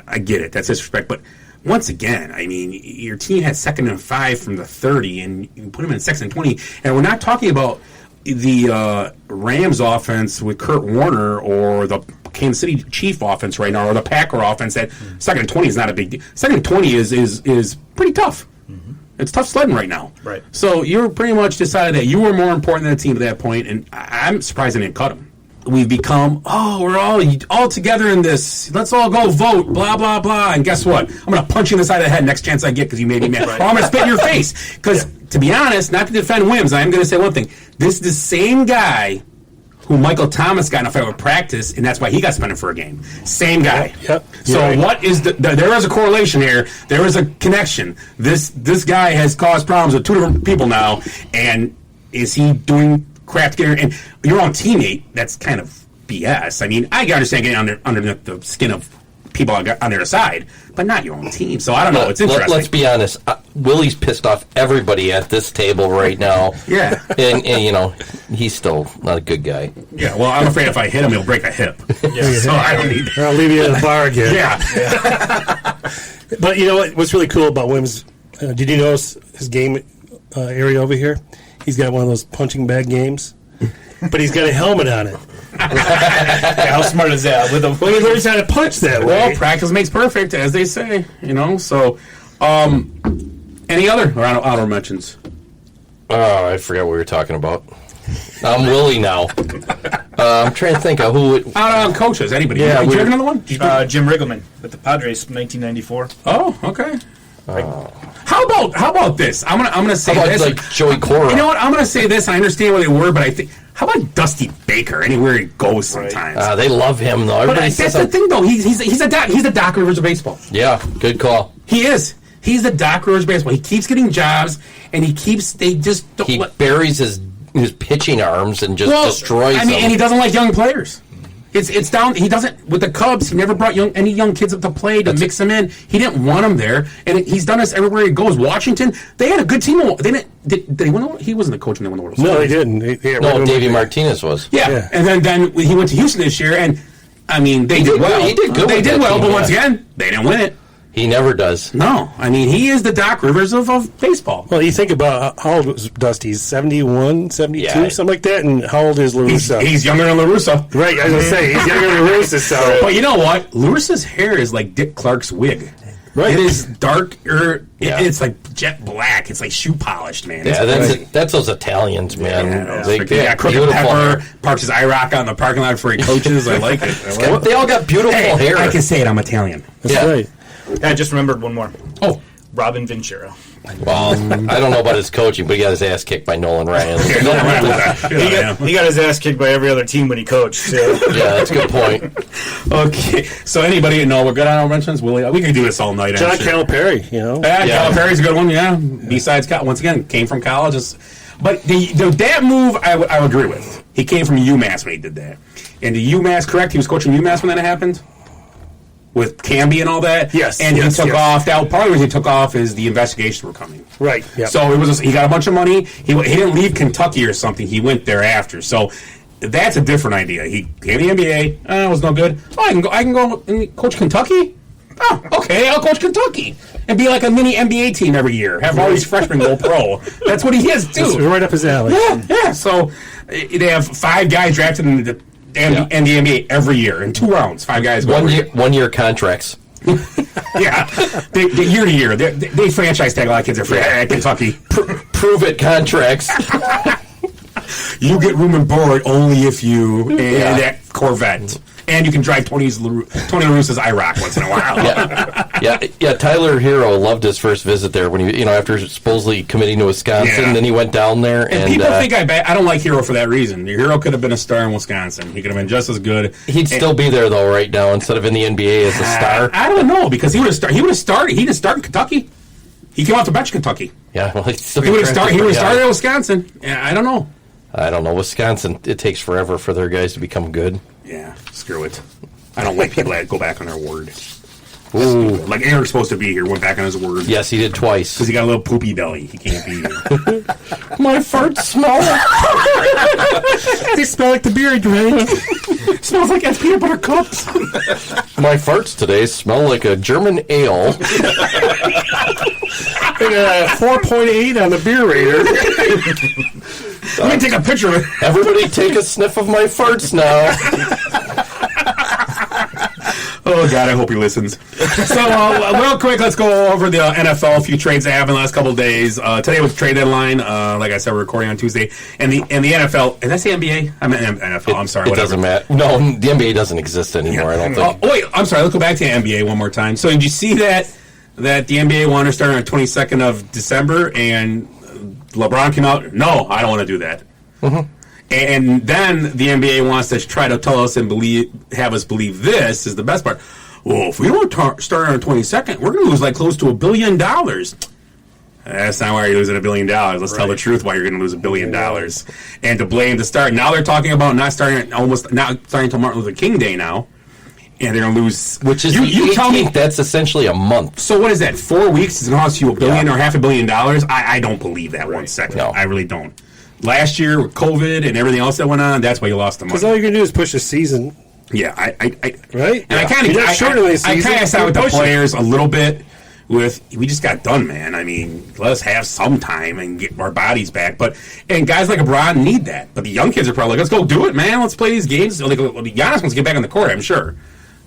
I get it. That's disrespect. But once again, I mean, your team had 2nd and 5 from the 30, and you put him in 2nd and 20, and we're not talking about the Rams offense with Kurt Warner or the Kansas City Chief offense right now or the Packer offense. That 2nd and 20 is not a big deal. 2nd and 20 is pretty tough. Mm-hmm. It's tough sledding right now. Right. So you're pretty much decided that you were more important than the team at that point, and I'm surprised they didn't cut him. We've become, we're all together in this. Let's all go vote, blah, blah, blah. And guess what? I'm going to punch you in the side of the head next chance I get because you made me mad. Right. Or I'm going to spit in your face. Because, to be honest, not to defend Wims, I am going to say one thing. This is the same guy who Michael Thomas got in a fight with practice, and that's why he got suspended for a game. Same guy. Yep. So what is there is a correlation here. There is a connection. This guy has caused problems with 2 different people now, and is he doing crap together? And your own teammate, that's kind of BS. I mean, I can understand getting under the skin of people on their side, but not your own team. So I don't know. It's interesting. Let's be honest. Willie's pissed off everybody at this table right now. Yeah. And he's still not a good guy. Yeah, well, I'm afraid if I hit him, he'll break a hip. Yeah. So I don't need that. I'll leave you at the bar again. Yeah. But you know what's really cool about Wims, did you notice his game area over here? He's got one of those punching bag games, but he's got a helmet on it. How smart is that? Well, he learns how to punch that way. Well, practice makes perfect, as they say. So any other honorable mentions? Oh, I forgot what we were talking about. I'm Willie now. I'm trying to think of who would... coaches, anybody. Yeah, you have another one? Jim Riggleman with the Padres, 1994. Oh, okay. How How about this? I'm gonna say How about this. like Joey Cora? You know what? I'm gonna say this. I understand where they were, but I think. How about Dusty Baker? Anywhere he goes, sometimes They love him though. But Everybody that's says the thing, though. He's a Doc Rivers of baseball. Yeah, good call. He is. He's the Doc Rivers of baseball. He keeps getting jobs, and they just don't. He buries his pitching arms and just destroys them. And he doesn't like young players. It's down. He doesn't with the Cubs. He never brought any young kids up to play to mix them in. He didn't want them there, and he's done this everywhere he goes. Washington, they had a good team. They didn't. Did they win? He wasn't the coach when they won the World Series. No, they didn't. No, Davey Martinez was. Yeah, and then he went to Houston this year, and I mean they did well. He did good. They with did that well, team, but once again, they didn't win it. He never does. No, I mean he is the Doc Rivers of baseball. Well, you think about how old was Dusty? 71, 72, Yeah. something like that. And how old is LaRussa? He's younger than LaRussa. Right, I was going to say, he's younger than LaRussa. So. But you know what? LaRussa's hair is like Dick Clark's wig. Right. It is darker. Yeah. It's like jet black. It's like shoe polished, man. Yeah, It's that's those Italians, man. Yeah, They got Crooked beautiful Pepper, hair. parks his IROC out in the parking lot before he coaches. I like it. They all got beautiful hair. I can say it. I'm Italian. That's Yeah. right. I just remembered one more. Oh, Robin Vincero. Well, I don't know about his coaching, but he got his ass kicked by Nolan Ryan. He got his ass kicked by every other team when he coached. So. Yeah, that's a good point. okay. So anybody know we're good on our mentions? We can do this all night. John actually. Calipari, you know. Yeah, Calipari's a good one. Yeah. Besides, once again, came from college. But that move, I would agree with. He came from UMass when he did that. And the UMass, correct? He was coaching UMass when that happened. With Camby and all that, yes, and yes, he took yes. off. That part of the reason he took off is the investigations were coming. Right. Yep. So it was. He got a bunch of money. He didn't leave Kentucky or something. He went there after. So that's a different idea. He came to the NBA. It was no good. Oh, I can go and coach Kentucky. Oh, okay. I'll coach Kentucky and be like a mini NBA team every year. Have all these freshmen go pro. That's what he is too. It's right up his alley. Yeah. So they have 5 guys drafted in the NBA every year in 2 rounds. 5 guys go every year. 1 year contracts. Yeah, they year to year. They franchise tag a lot of kids at Kentucky. Prove it contracts. You get room and board only if you and that Corvette. And you can drive Tony LaRussa's IROC once in a while. Yeah. Tyler Hero loved his first visit there when he, after supposedly committing to Wisconsin, Yeah. then he went down there. And people think I don't like Hero for that reason. Hero could have been a star in Wisconsin. He could have been just as good. He'd still be there though right now instead of in the NBA as a star. I don't know because he would have started. He didn't start in Kentucky. He came off the bench in Kentucky. Yeah, well, He would have started at Wisconsin. Yeah, I don't know. I don't know. Wisconsin, it takes forever for their guys to become good. Yeah, screw it. I don't like people that go back on their word. Ooh. Like Eric's supposed to be here, went back on his word. Yes, he did twice. Because he got a little poopy belly. He can't be here. My farts smell. They smell like the beer he drank. Smells like that's peanut butter cups. My farts today smell like a German ale. And 4.8 on the beer rater. Let me take a picture of it. Everybody take a sniff of my farts now. Oh, God, I hope he listens. So, real quick, let's go over the NFL, a few trades they have in the last couple of days. Today was trade deadline. Like I said, we're recording on Tuesday. And the NFL, and that's the NBA? I meant NFL, I'm sorry. It whatever. doesn't matter. No, the NBA doesn't exist anymore, I don't think. Wait, I'm sorry. Let's go back to the NBA one more time. So, did you see that the NBA wanted to start on the 22nd of December, and LeBron came out? No, I don't want to do that. Mm-hmm. And then the NBA wants to try to tell us and have us believe this is the best part. Well, if we don't start on the 22nd, we're going to lose like close to $1 billion. That's not why you're losing $1 billion. Let's tell the truth why you're going to lose $1 billion. And to blame the start. Now they're talking about not starting until Martin Luther King Day now. And they're going to lose. Which is you tell me that's essentially a month. So what is that? 4 weeks is going to cost you $1 billion or $500 million? I don't believe that 1 second. No. I really don't. Last year with COVID and everything else that went on, that's why you lost the money. Because all you're going to do is push the season. Yeah, right? And I kind of side with the players a little bit. We just got done, man. I mean, let us have some time and get our bodies back. And guys like LeBron need that. But the young kids are probably like, let's go do it, man. Let's play these games. Like Giannis wants to get back on the court, I'm sure.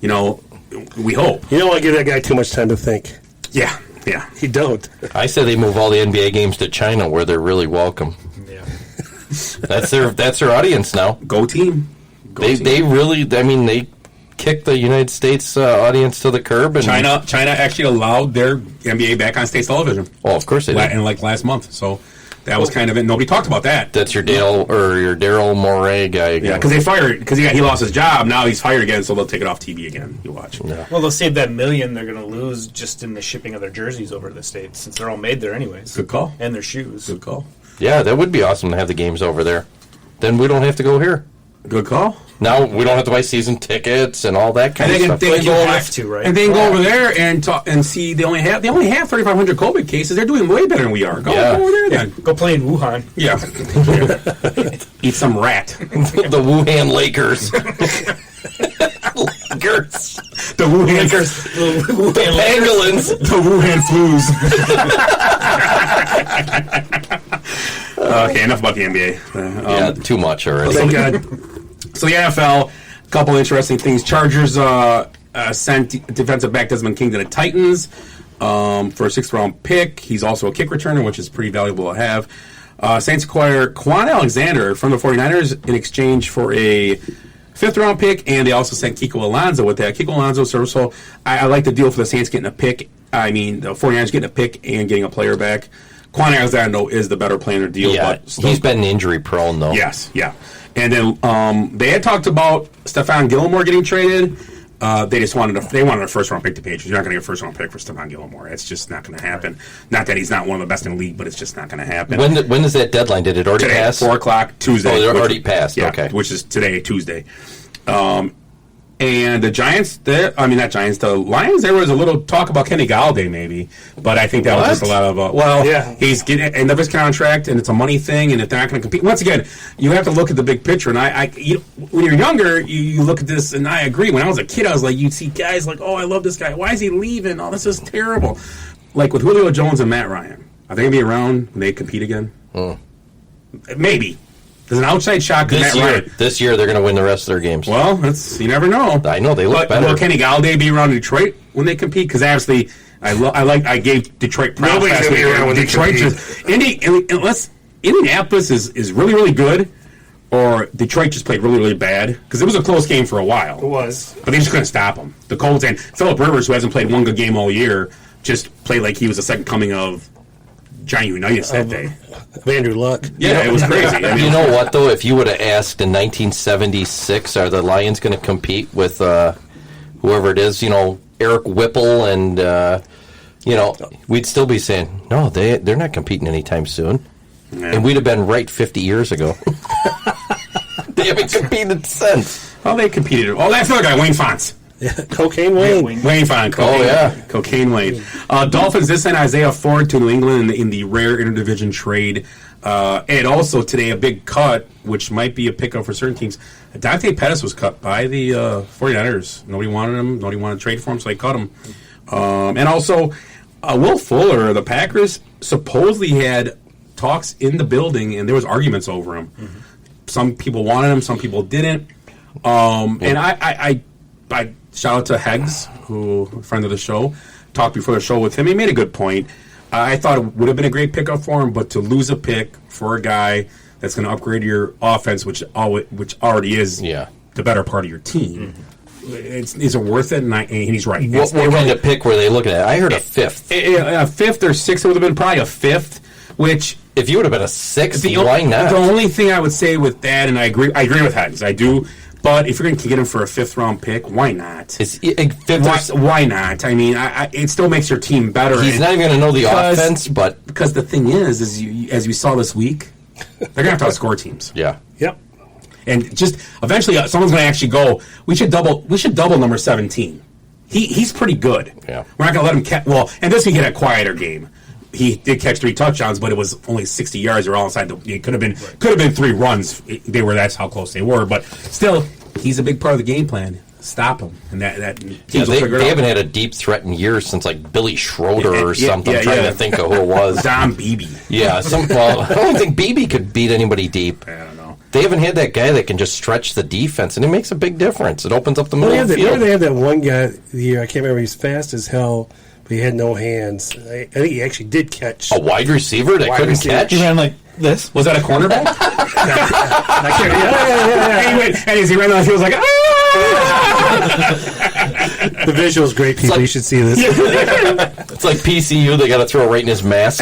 We hope. You don't want to give that guy too much time to think. Yeah. You don't. I say they move all the NBA games to China where they're really welcome. Yeah. That's their audience now. Go team. They really, I mean, kick the United States audience to the curb. And China actually allowed their NBA back on state television. Oh, of course they did. And like last month. So that was kind of it. Nobody talked about that. That's your Daryl Morey guy again. Yeah, because they fired, because he lost his job. Now he's fired again, so they'll take it off TV again. You watch. Yeah. Well, they'll save that $1 million they're going to lose just in the shipping of their jerseys over to the States, since they're all made there anyways. Good call. And their shoes. Good call. Yeah, that would be awesome to have the games over there. Then we don't have to go here. Good call. Now we don't have to buy season tickets and all that kind of stuff. They You have to, right? And they can go over there and talk and see. They only have 3,500 COVID cases. They're doing way better than we are. Go over there then. Go play in Wuhan. Yeah. Eat some rat. The Wuhan Lakers. Lakers. The Wuhan Lakers. The Wuhan Pangolins. The Wuhan flus. Okay, enough about the NBA. Yeah, too much already. Thank God. So the NFL, a couple interesting things. Chargers sent defensive back Desmond King to the Titans for a sixth-round pick. He's also a kick returner, which is pretty valuable to have. Saints acquire Quan Alexander from the 49ers in exchange for a fifth-round pick, and they also sent Kiko Alonso with that. Kiko Alonso, so I like the deal for the Saints getting a pick. I mean, the 49ers getting a pick and getting a player back. Quan Alexander is the better player in the deal. Yeah, but still, he's been injury-prone, though. Yes, yeah. And then they had talked about Stephon Gilmore getting traded. They just wanted a first-round pick to Patriots. You're not going to get a first-round pick for Stephon Gilmore. It's just not going to happen. Not that he's not one of the best in the league, but it's just not going to happen. When is that deadline? Did it already Today, pass? 4 o'clock, Tuesday. Oh, it already passed. Yeah, Okay. which is today, Tuesday. And the Giants, the Lions, there was a little talk about Kenny Galladay maybe, but I think that was just a lot of, he's getting end of his contract, and it's a money thing, and if they're not going to compete, once again, you have to look at the big picture, and when you're younger, you look at this, and I agree. When I was a kid, I was like, you'd see guys like, oh, I love this guy. Why is he leaving? Oh, this is terrible. Like with Julio Jones and Matt Ryan, are they going to be around when they compete again? Maybe. There's an outside shot. This year, they're going to win the rest of their games. Well, you never know. I know they look better. Will Kenny Galladay be around Detroit when they compete? Because obviously, I gave Detroit props. Nobody's last gonna be week. around when they Detroit compete. Unless Indianapolis is really, really good, or Detroit just played really, really bad, because it was a close game for a while. It was. But they just couldn't stop them. The Colts and Phillip Rivers, who hasn't played one good game all year, just played like he was the second coming of Johnny Unitas that day. Andrew Luck. Yeah, it was crazy. I mean, You know what, though? If you would have asked in 1976, are the Lions going to compete with whoever it is, Eric Whipple, and, we'd still be saying, no, they're not competing anytime soon. Yeah. And we'd have been right 50 years ago. They haven't competed since. Well, they competed. Oh, that's another guy, Wayne Fonts. Cocaine Wayne. Wayne Fonts. Cocaine Wayne. Dolphins this sent Isaiah Ford to New England in the rare interdivision trade. And also today a big cut, which might be a pickup for certain teams. Dante Pettis was cut by the 49ers. Nobody wanted him. Nobody wanted to trade for him, so they cut him. And also, Will Fuller, the Packers, supposedly had talks in the building, and there was arguments over him. Mm-hmm. Some people wanted him, some people didn't. And I shout out to Heggs, who a friend of the show, talked before the show with him. He made a good point. I thought it would have been a great pickup for him, but to lose a pick for a guy that's going to upgrade your offense, which already is the better part of your team, is it worth it? And he's right. What kind of pick were they looking at? I heard a fifth. A fifth or sixth. It would have been probably a fifth, which... If you would have been a sixth, why not? The only thing I would say with that, and I agree with Heggs, I do... But if you're going to get him for a fifth-round pick, why not? Why not? I mean, it still makes your team better. He's not even going to know the offense, but... Because the thing is as we saw this week, they're going to have to outscore teams. Yeah. Yep. And just eventually someone's going to actually go, we should double number 17. He's pretty good. Yeah. We're not going to let him catch... Well, and this week he had a quieter game. He did catch 3 touchdowns, but it was only 60 yards. They're all inside. It could have been 3 runs. That's how close they were. But still, he's a big part of the game plan. Stop him, and they haven't had a deep threat in years since like Billy Schroeder or something. I'm trying to think of who it was. Don Beebe. Yeah. I don't think Beebe could beat anybody deep. I don't know. They haven't had that guy that can just stretch the defense, and it makes a big difference. It opens up the middle of the field. They had that one guy here. I can't remember. He's fast as hell. But he had no hands. I think he actually did catch. A wide receiver that couldn't catch? He ran like this. Was that a cornerback? Yeah. And as he ran on, he was like, ah! The visual's great, people. You should see this. It's like PCU. They got to throw it right in his mask.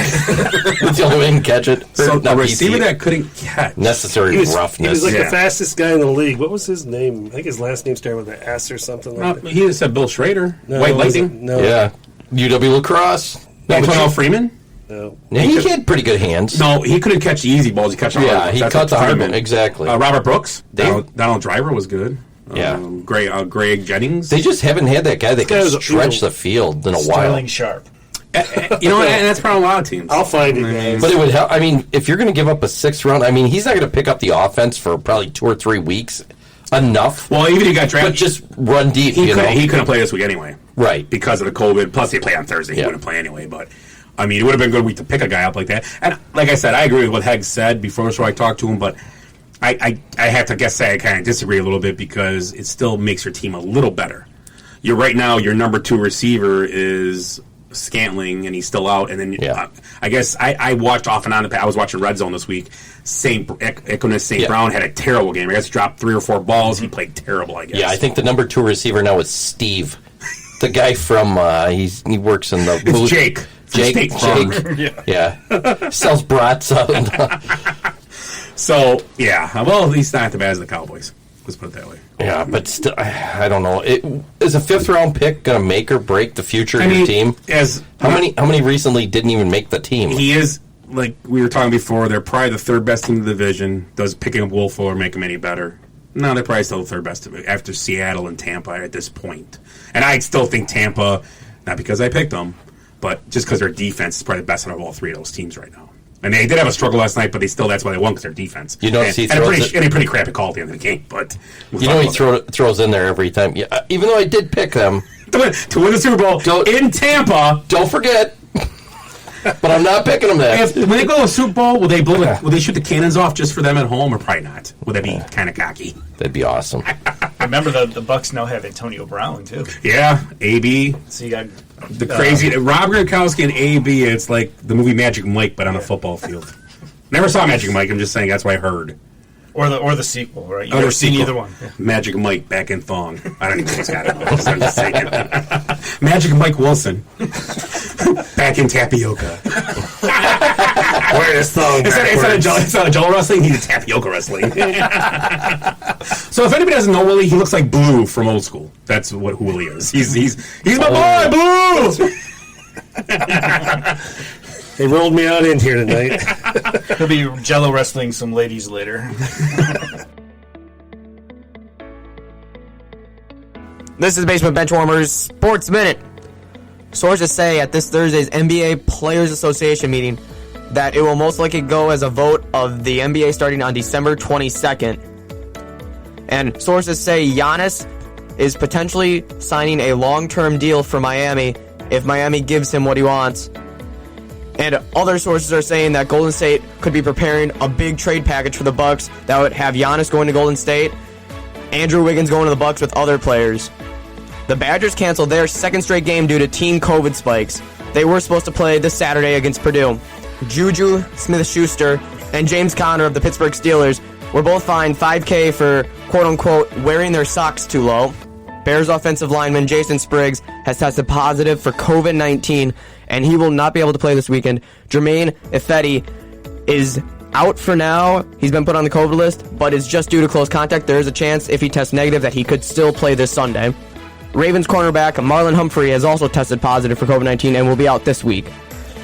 That's the only way he can catch it. So Not a receiver PCU. that couldn't catch. Necessary He was roughness. like Yeah. the fastest guy in the league. What was his name? I think his last name started with an S or something like that. He just said Bill Schrader. No, White it wasn't. Lightning. No. Yeah. UW Lacrosse. Antonio Freeman. No. Yeah, he had pretty good hands. No, he couldn't catch the easy balls. He catch the hard Yeah, balls. he That's caught what the hard Freeman. one. Exactly. Robert Brooks. They- Donald Driver was good. Yeah. Greg Jennings. They just haven't had that guy that guy can was a- stretch the field in a while. Sterling Sharp. You know, and that's probably a lot of teams. I'll find it, guys. But it would help. I mean, if you're going to give up a 6th round, I mean, he's not going to pick up the offense for probably 2 or 3 weeks. Enough. Well, even if he got drafted, But just run deep, he you know? couldn't play this week anyway. Right. Because of the COVID. Plus, they play on Thursday. He Yeah. wouldn't play anyway. But, I mean, it would have been a good week to pick a guy up like that. And, like I said, I agree with what Hegg said before the show. I talked to him, but I have to say I kind of disagree a little bit because it still makes your team a little better. Right now, your number 2 receiver is Scantling, and he's still out. And then I guess I watched off and on. I was watching Red Zone this week. Equinus St. Brown had a terrible game. I guess he dropped 3 or 4 balls. He played terrible, I guess. Yeah, I think the number 2 receiver now is Steve. The guy from, he works in the It's booth. Jake. Jake. Yeah. Sells brats out. So, yeah. Well, at least not as bad as the Cowboys. Let's put it that way. Yeah, but still, I don't know. Is a 5th round pick going to make or break the future of your team? How many recently didn't even make the team? He is, like we were talking before, they're probably the 3rd best team in the division. Does picking up Wolf or make them any better? No, they're probably still the 3rd best after Seattle and Tampa at this point. And I still think Tampa, not because I picked them, but just because their defense is probably the best out of all 3 of those teams right now. And they did have a struggle last night, but that's why they won, because their defense. You notice and a pretty crappy call at the end of the game. But you know he throws in there every time. Yeah, even though I did pick them to win the Super Bowl in Tampa. Don't forget. But I'm not picking them there. When they go to a Super Bowl, will they will they shoot the cannons off just for them at home, or probably not? Would that be kind of cocky? That'd be awesome. Remember, the Bucks now have Antonio Brown, too. Yeah, AB. So you got The crazy Rob Gronkowski and AB. It's like the movie Magic Mike, but on a football field. Never saw Magic Mike. I'm just saying that's what I heard. Or the sequel, right? You've never seen either one. Yeah. Magic Mike back in thong. I don't even know what's got it. I'm just saying. Magic Mike Wilson back in tapioca. Wear his thong It's not a Joel wrestling. He's a tapioca wrestling. So if anybody doesn't know Willie, he looks like Blue from Old School. That's what who Willie is. He's my boy, Blue. They rolled me out in here tonight. He'll be Jello wrestling some ladies later. This is Basement Benchwarmers Sports Minute. Sources say at this Thursday's NBA Players Association meeting that it will most likely go as a vote of the NBA starting on December 22nd. And sources say Giannis is potentially signing a long-term deal for Miami if Miami gives him what he wants. And other sources are saying that Golden State could be preparing a big trade package for the Bucks that would have Giannis going to Golden State, Andrew Wiggins going to the Bucks with other players. The Badgers canceled their 2nd straight game due to team COVID spikes. They were supposed to play this Saturday against Purdue. Juju Smith-Schuster and James Conner of the Pittsburgh Steelers were both fined $5,000 for quote-unquote wearing their socks too low. Bears offensive lineman Jason Spriggs has tested positive for COVID-19, and he will not be able to play this weekend. Jermaine Ifedi is out for now. He's been put on the COVID list, but is just due to close contact. There is a chance, if he tests negative, that he could still play this Sunday. Ravens cornerback Marlon Humphrey has also tested positive for COVID-19 and will be out this week.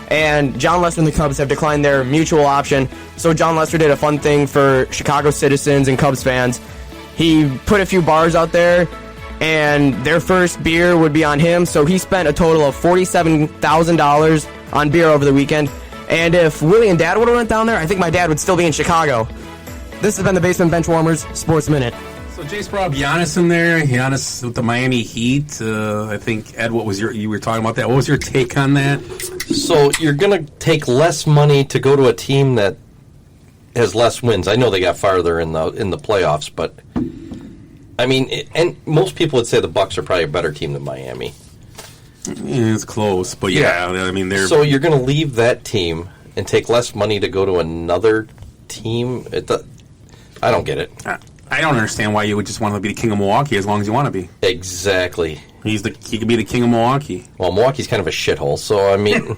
And John Lester and the Cubs have declined their mutual option. So John Lester did a fun thing for Chicago citizens and Cubs fans. He put a few bars out there, and their first beer would be on him. So he spent a total of $47,000 on beer over the weekend. And if Willie and Dad would have went down there, I think my dad would still be in Chicago. This has been the Basement Benchwarmers Sports Minute. So Jace brought up Giannis in there. Giannis with the Miami Heat. I think, Ed, you were talking about that. What was your take on that? So you're going to take less money to go to a team that has less wins. I know they got farther in the playoffs, but I mean, and most people would say the Bucks are probably a better team than Miami. Yeah, it's close, but yeah, I mean they're. So you're going to leave that team and take less money to go to another team? I don't get it. I don't understand why you would just want to be the king of Milwaukee as long as you want to be. Exactly. He could be the king of Milwaukee. Well, Milwaukee's kind of a shithole, so I mean,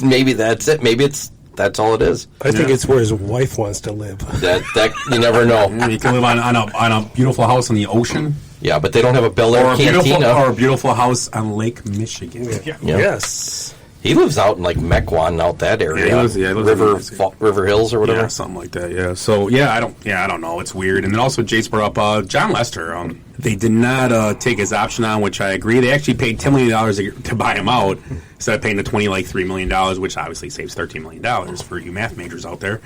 maybe that's it. Maybe that's all it is. I think it's where his wife wants to live. That you never know. You can live on a beautiful house on the ocean. Yeah, but they don't have a Bel Air cantina. Or a beautiful house on Lake Michigan. Yeah. Yes. He lives out in like Mequon, out that area. Yeah, he lives River Hills or whatever. Yeah, something like that. Yeah. So I don't know. It's weird. And then also Jace brought up John Lester. They did not take his option on, which I agree. They actually paid $10 million to buy him out instead of paying the $3 million, which obviously saves $13 million for you math majors out there.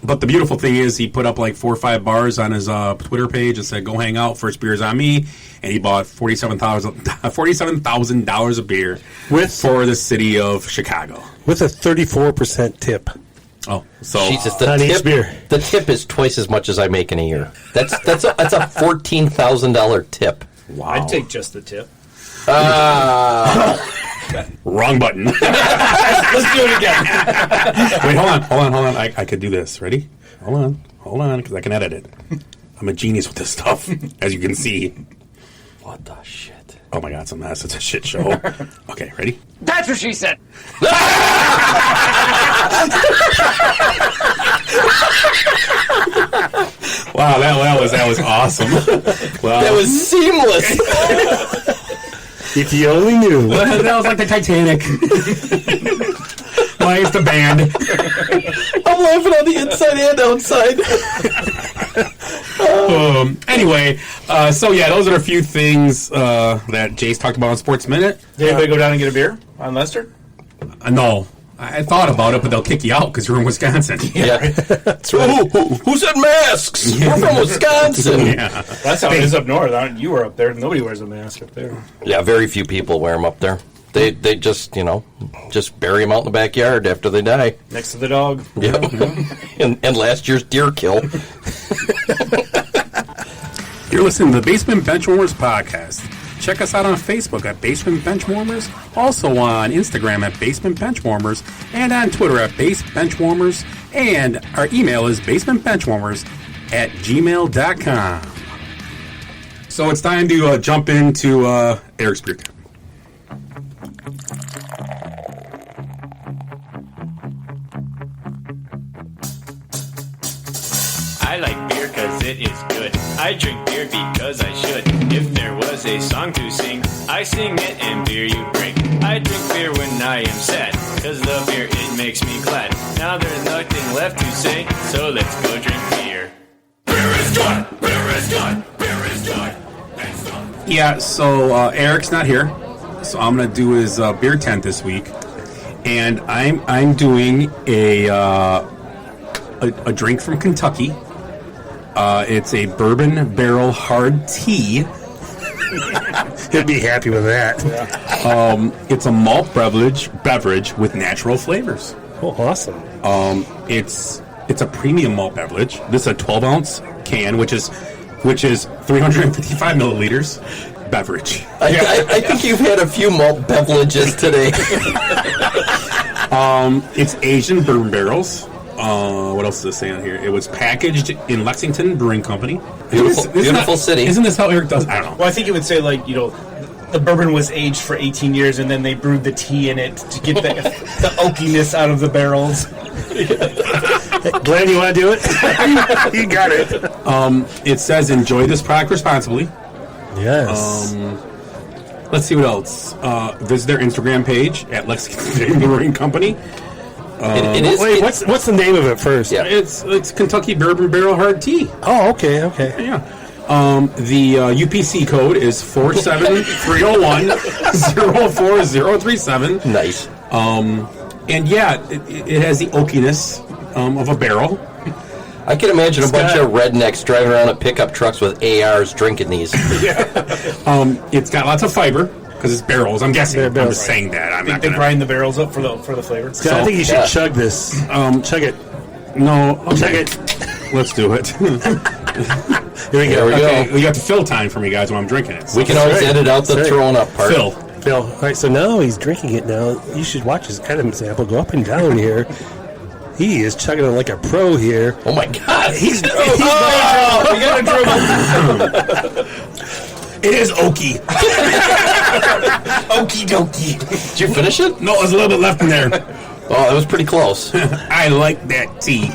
But the beautiful thing is he put up like 4 or 5 bars on his Twitter page and said, "Go hang out. First beer's on me." And he bought $47,000 of beer for the city of Chicago with a 34% tip. Oh, so Jesus, on each beer. The tip is twice as much as I make in a year. That's a $14,000 tip. wow. I'd take just the tip. Wrong button. Let's do it again. Wait, hold on. I could do this. Ready? Hold on, because I can edit it. I'm a genius with this stuff, as you can see. What the shit? Oh my God, it's a mess. It's a shit show. Okay, ready? That's what she said. Wow, that was awesome. Wow. That was seamless. If you only knew. That was like the Titanic. Why is the band? I'm laughing on the inside and outside. Anyway, those are a few things that Jace talked about on Sports Minute. Did anybody go down and get a beer on Lester? No. I thought about it, but they'll kick you out because you're in Wisconsin. Yeah. That's right. Who said masks? We're from Wisconsin. Yeah. That's how it is up north. You were up there. Nobody wears a mask up there. Yeah, very few people wear them up there. They just, just bury them out in the backyard after they die. Next to the dog. Yeah. and last year's deer kill. You're listening to the Basement Benchwarmers podcast. Check us out on Facebook at Basement Benchwarmers, also on Instagram at Basement Benchwarmers, and on Twitter at Base Benchwarmers, and our email is basementbenchwarmers@gmail.com. So it's time to jump into Eric's beer time. I like beer cause it is good. I drink beer because I should. If there was a song to sing, I sing it and beer you bring. I drink beer when I am sad, cause the beer it makes me glad. Now there's nothing left to say, so let's go drink beer. Beer is good! Beer is good! Beer is good! Yeah, so Eric's not here, so I'm gonna do his beer tent this week, and I'm doing a drink from Kentucky. It's a bourbon barrel hard tea. He'd be happy with that. It's a malt beverage with natural flavors. Oh, awesome. It's a premium malt beverage. This is a 12-ounce can, which is 355 milliliters beverage. I think you've had a few malt beverages today. It's Asian bourbon barrels. What else does it say on here? It was packaged in Lexington Brewing Company. Beautiful city. Isn't this how Eric does? I don't know. Well, I think it would say, the bourbon was aged for 18 years, and then they brewed the tea in it to get the oakiness out of the barrels. Glenn, you want to do it? You got it. It says, enjoy this product responsibly. Yes. Let's see what else. Visit their Instagram page at Lexington Brewing Company. It is. Wait, what's the name of it first? Yeah. It's Kentucky Bourbon Barrel Hard Tea. Oh, okay. Yeah. The UPC code is 47301-04037. Nice. And yeah, it has the oakiness of a barrel. I can imagine a bunch of rednecks driving around in pickup trucks with ARs drinking these. It's got lots of fiber because it's barrels. I'm guessing. I'm just saying that. I'm not They gonna grind the barrels up for the flavor. I think you should chug this. Chug it. No, Chug it. Let's do it. Here we go. There we go. Okay, we got the fill time for me guys when I'm drinking it. So We can always right. edit out the That's right. throwing up part. Phil. All right, so now he's drinking it now. You should watch his Adam sample go up and down here. He is chugging it like a pro here. Oh my God! He's We got a dribble. It is Okie. Okie dokie. Did you finish it? No, there's a little bit left in there. Oh, that was pretty close. I like that tea.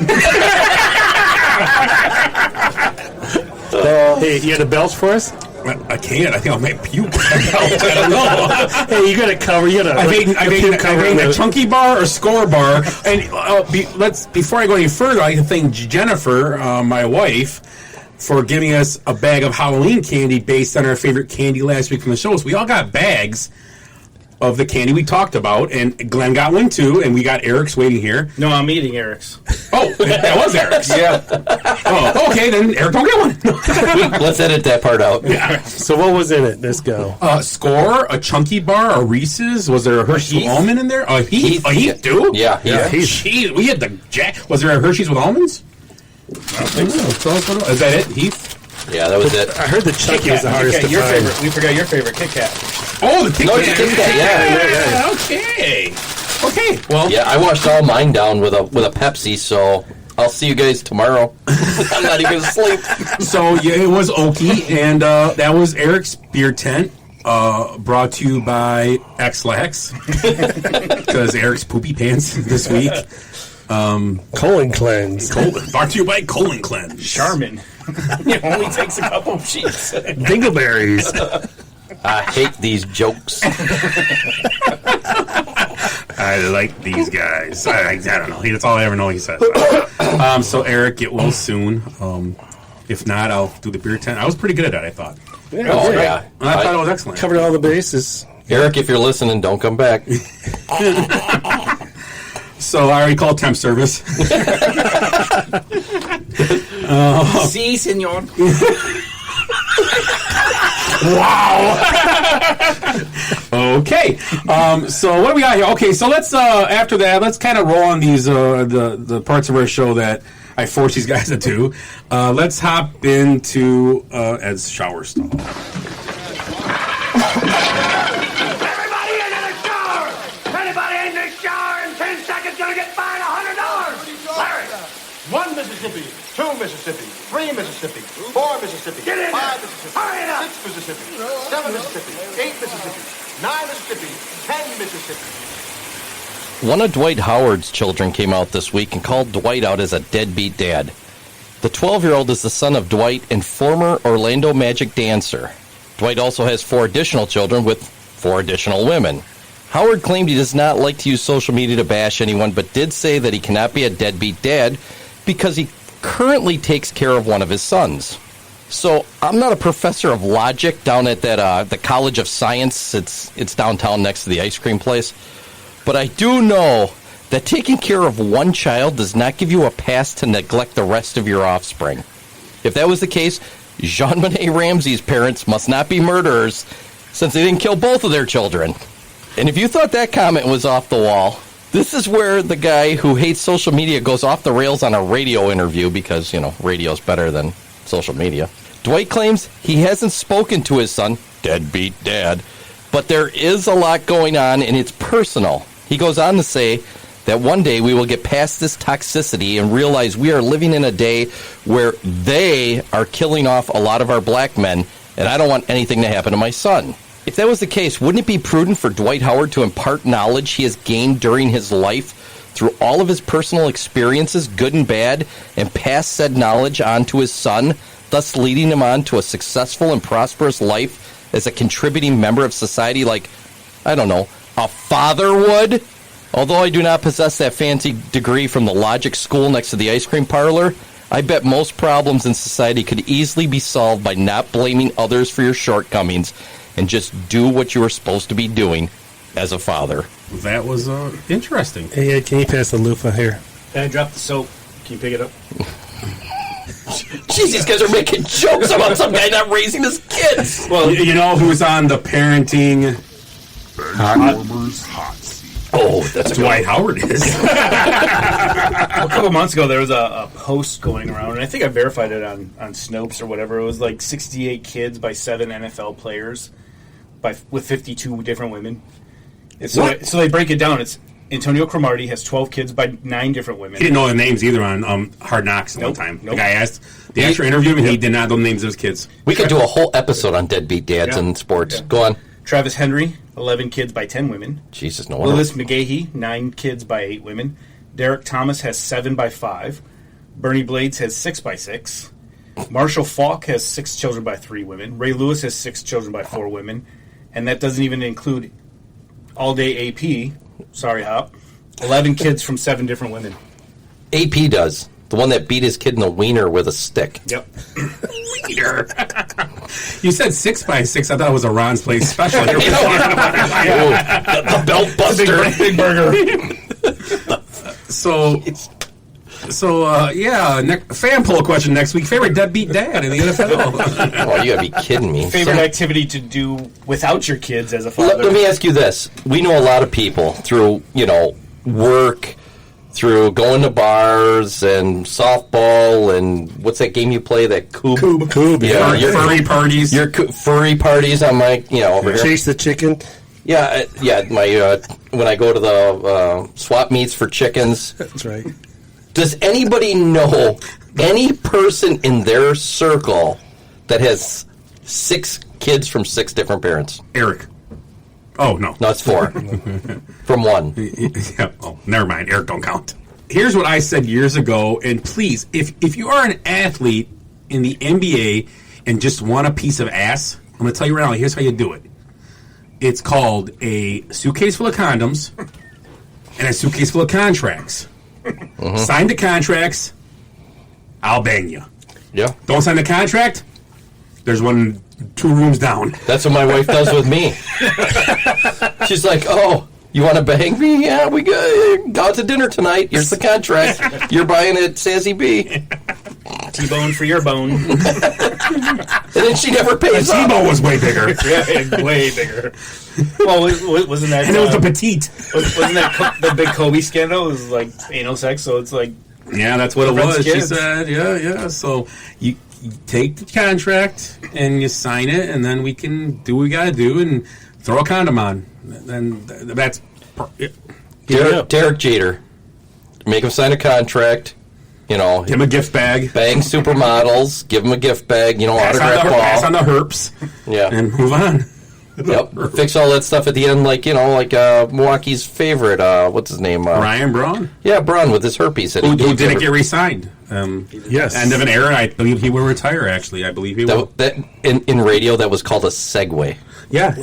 Hey, you got a belch for us? I can't. I think I might puke. I don't know. Hey, you got to cover. You got to. I made a chunky bar or score bar. And before I go any further, I can thank Jennifer, my wife, for giving us a bag of Halloween candy based on our favorite candy last week from the show. So we all got bags of the candy we talked about, and Glenn got one too, and we got Eric's waiting here. No, I'm eating Eric's. Oh, that was Eric's. Yeah. Oh, okay, then Eric don't get one. Let's edit that part out. Yeah. So what was in it? Let's go. Score, a chunky bar, a Reese's. Was there a Hershey's with almond in there? A Heath. A Heath too? Yeah. Jeez, we had the Jack. Was there a Hershey's with almonds? I don't think so. Is that it, Heath? Yeah, that was it. I heard the chunky was the hardest to Your find. favorite. We forgot your favorite Kit Kat. Oh, the Kit No, Kat. it's a Kit Kat, yeah. Okay. Okay. Well, Yeah, I washed all mine down with a Pepsi, so I'll see you guys tomorrow. I'm not even asleep. so yeah, it was Okie, and that was Eric's beer tent. Brought to you by X-Lax because Eric's poopy pants this week. Colon cleanse. Brought to you by Colon Cleanse. Charmin. It only takes a couple of sheets. Dingleberries. I hate these jokes. I like these guys. I don't know. That's all I ever know he says. So Eric, get well soon. If not, I'll do the beer tent. I was pretty good at that, I thought. Oh, yeah. I thought it was excellent. Covered all the bases. Eric, if you're listening, don't come back. So I already called temp service. Si, senor. Wow. Okay. So what do we got here? Okay, so let's after that, let's kind of roll on these the parts of our show that I force these guys to do. Let's hop into Ed's shower stall. Everybody into the shower! Anybody in the shower in 10 seconds gonna get fined $100! Larry! 1 Mississippi, 2 Mississippi, 3 Mississippi, 4 Mississippi, Get in 5 there. Mississippi, Hurry it up. 6 Mississippi, 7 Mississippi, 8 Mississippi, 9 Mississippi, 10 Mississippi. One of Dwight Howard's children came out this week and called Dwight out as a deadbeat dad. The 12-year-old is the son of Dwight and former Orlando Magic dancer. Dwight also has 4 additional children with 4 additional women. Howard claimed he does not like to use social media to bash anyone, but did say that he cannot be a deadbeat dad because he currently takes care of one of his sons. So I'm not a professor of logic down at that the College of Science. It's downtown next to the ice cream place. But I do know that taking care of one child does not give you a pass to neglect the rest of your offspring. If that was the case, Jean-Benet Ramsey's parents must not be murderers since they didn't kill both of their children. And if you thought that comment was off the wall, this is where the guy who hates social media goes off the rails on a radio interview because, radio's better than social media. Dwight claims he hasn't spoken to his son, deadbeat dad, but there is a lot going on and it's personal. He goes on to say that one day we will get past this toxicity and realize we are living in a day where they are killing off a lot of our black men, and I don't want anything to happen to my son. If that was the case, wouldn't it be prudent for Dwight Howard to impart knowledge he has gained during his life through all of his personal experiences, good and bad, and pass said knowledge on to his son, thus leading him on to a successful and prosperous life as a contributing member of society like, I don't know, a father would? Although I do not possess that fancy degree from the logic school next to the ice cream parlor, I bet most problems in society could easily be solved by not blaming others for your shortcomings and just do what you were supposed to be doing as a father. That was interesting. Hey, Ed, can you pass the loofah here? I dropped the soap. Can you pick it up? Jeez, these guys are making jokes about some guy not raising his kids. Well, you know who's on the parenting Hot seat. Oh, that's Dwight Howard is. A couple months ago, there was a post going around, and I think I verified it on Snopes or whatever. It was like 68 kids by 7 NFL players with 52 different women. And so they break it down. It's Antonio Cromartie has 12 kids by 9 different women. He didn't know the names either on Hard Knocks one Nope, time. nope. The guy asked the actor interviewed him, and he did not know the names of his kids. We could do a whole episode on deadbeat dads Yeah. in sports. Yeah. Go on. Travis Henry, 11 kids by 10 women. Jesus, no wonder. Willis McGahee, 9 kids by 8 women. Derek Thomas has 7 by 5. Bernie Blades has 6 by 6. Marshall Falk has 6 children by 3 women. Ray Lewis has 6 children by 4 women. And that doesn't even include all-day AP. Sorry, Hop. 11 kids from 7 different women. AP does. The one that beat his kid in the wiener with a stick. Yep. Wiener. You said 6 by 6. I thought it was a Ron's Place special. The belt buster. Big burger. Fan poll question next week. Favorite deadbeat dad in the NFL? Oh, you gotta be kidding me. Favorite activity to do without your kids as a father? Let me ask you this. We know a lot of people through, work, through going to bars and softball and what's that game you play? That Coob. Yeah, your furry parties. Your furry parties on my, over here. Chase the chicken. Yeah, my when I go to the swap meets for chickens. That's right. Does anybody know any person in their circle that has 6 kids from 6 different parents? Eric. Oh, no. No, it's 4. From 1. Yeah. Oh, never mind. Eric don't count. Here's what I said years ago, and please, if you are an athlete in the NBA and just want a piece of ass, I'm going to tell you right now, here's how you do it. It's called a suitcase full of condoms and a suitcase full of contracts. Mm-hmm. Sign the contracts, I'll bang you. Yeah. Don't sign the contract, there's one 2 rooms down. That's what my wife does with me. She's like, "Oh, you want to bang me? Yeah, we go out to dinner tonight. Here's the contract. You're buying it at Sassy B." T-bone for your bone. And then she never pays up. T-bone was way bigger. Yeah, way bigger. Well, wasn't that... And it was the petite. Wasn't that the big Kobe scandal? It was like anal sex, so it's like... Yeah, that's what it Friends was. She kids. said, yeah. So you take the contract and you sign it, and then we can do what we got to do and throw a condom on. And that's... Derek Jeter. Make him sign a contract. Give him a gift bag. Bang supermodels. Give him a gift bag. Autograph Pass on ball. the herps. Yeah. And move on. Yep. Fix all that stuff at the end, like Milwaukee's favorite. What's his name? Ryan Braun. Yeah, Braun with his herpes. Who didn't get re-signed. Yes. End of an era. I believe he will retire, actually. I believe he will. That in radio, that was called a segue. Yeah.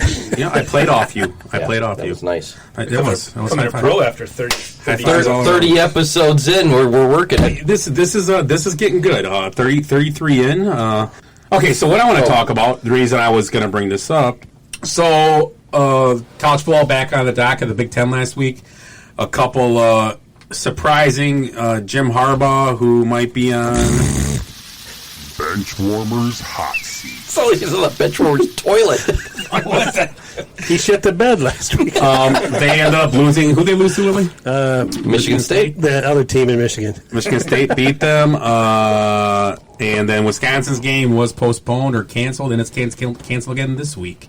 I played off you. That was nice. It was. Coming to pro after 30 fives all 30 episodes in, we're working it. This is getting good. 33 in. Okay, so what I want to talk about, the reason I was going to bring this up. So, college football back on the dock of the Big Ten last week. A couple surprising Jim Harbaugh, who might be on Benchwarmers Hot Seat. So he's on the Benchwarmers toilet. He shit the bed last week. They ended up losing. Who they lose to, Willie? Michigan State. The other team in Michigan. Michigan State beat them. And then Wisconsin's game was postponed or canceled, and it's canceled again this week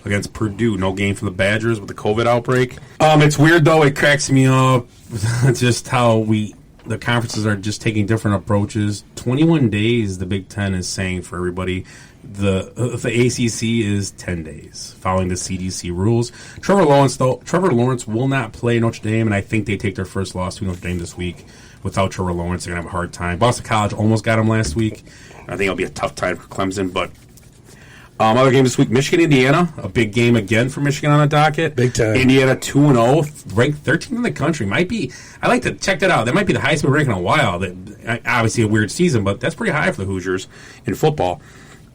against Purdue. No game for the Badgers with the COVID outbreak. It's weird, though. It cracks me up just how the conferences are just taking different approaches. 21 days, the Big Ten is saying for everybody. The ACC is 10 days, following the CDC rules. Trevor Lawrence will not play Notre Dame, and I think they take their first loss to Notre Dame this week. Without Trevor Lawrence, they're going to have a hard time. Boston College almost got him last week. I think it'll be a tough time for Clemson, but other game this week, Michigan-Indiana, a big game again for Michigan on the docket. Big time. Indiana 2-0, ranked 13th in the country. Might be. I like to check that out. That might be the highest ranking in a while. Obviously a weird season, but that's pretty high for the Hoosiers in football.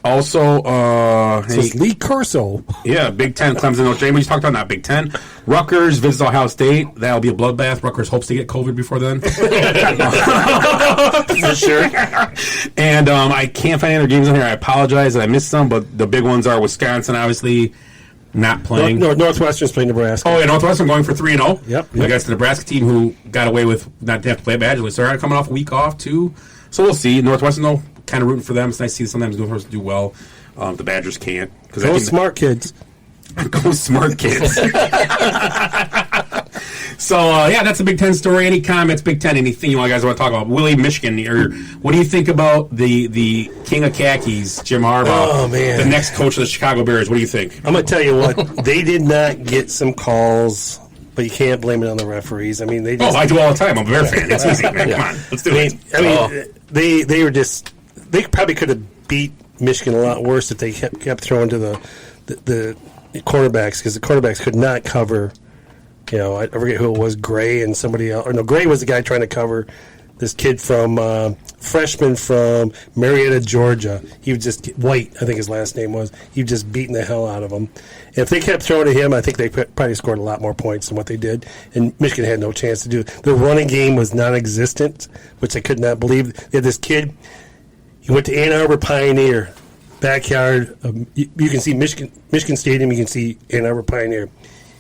Also, So it's Lee Corso. yeah, Big Ten, Clemson, Notre Dame. We just talked about not Big Ten. Rutgers visits Ohio State. That'll be a bloodbath. Rutgers hopes to get COVID before then. For sure. And I can't find any other games on here. I apologize that I missed some, but the big ones are Wisconsin, obviously, not playing. Northwestern's playing Nebraska. Oh, yeah, Northwestern going for 3-0. Yep. Against the Nebraska team who got away with not to have to play badly. So they're coming off a week off, too. So we'll see. Northwestern, though, kind of rooting for them. It's nice to see sometimes Northwestern do well. The Badgers can't. Go smart kids. Go smart kids. So, that's a Big Ten story. Any comments, Big Ten, anything you guys want to talk about? Willie, Michigan, or what do you think about the King of Khakis, Jim Harbaugh? Oh, man. The next coach of the Chicago Bears. What do you think? I'm going to tell you what. They did not get some calls, but you can't blame it on the referees. I mean, they just... I do all the time. I'm a Bear fan. It's easy, man. Come on. Let's do it. They were just... They probably could have beat Michigan a lot worse if they kept throwing to the quarterbacks, because the quarterbacks could not cover... I forget who it was, Gray and somebody else. Or no, Gray was the guy trying to cover this kid freshman from Marietta, Georgia. He was just, White, I think his last name was. He was just beating the hell out of him. If they kept throwing to him, I think they probably scored a lot more points than what they did. And Michigan had no chance to do it. The running game was non-existent, which I could not believe. They had this kid, he went to Ann Arbor Pioneer, backyard. You can see Michigan Stadium, you can see Ann Arbor Pioneer.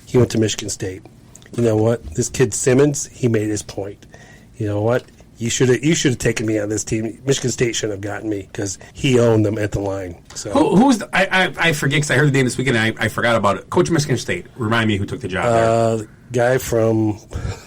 He went to Michigan State. You know what? This kid Simmons, he made his point. You know what? You should have taken me on this team. Michigan State should have gotten me because he owned them at the line. So who's I forget because I heard the name this weekend and I forgot about it. Coach of Michigan State. Remind me who took the job there. Guy from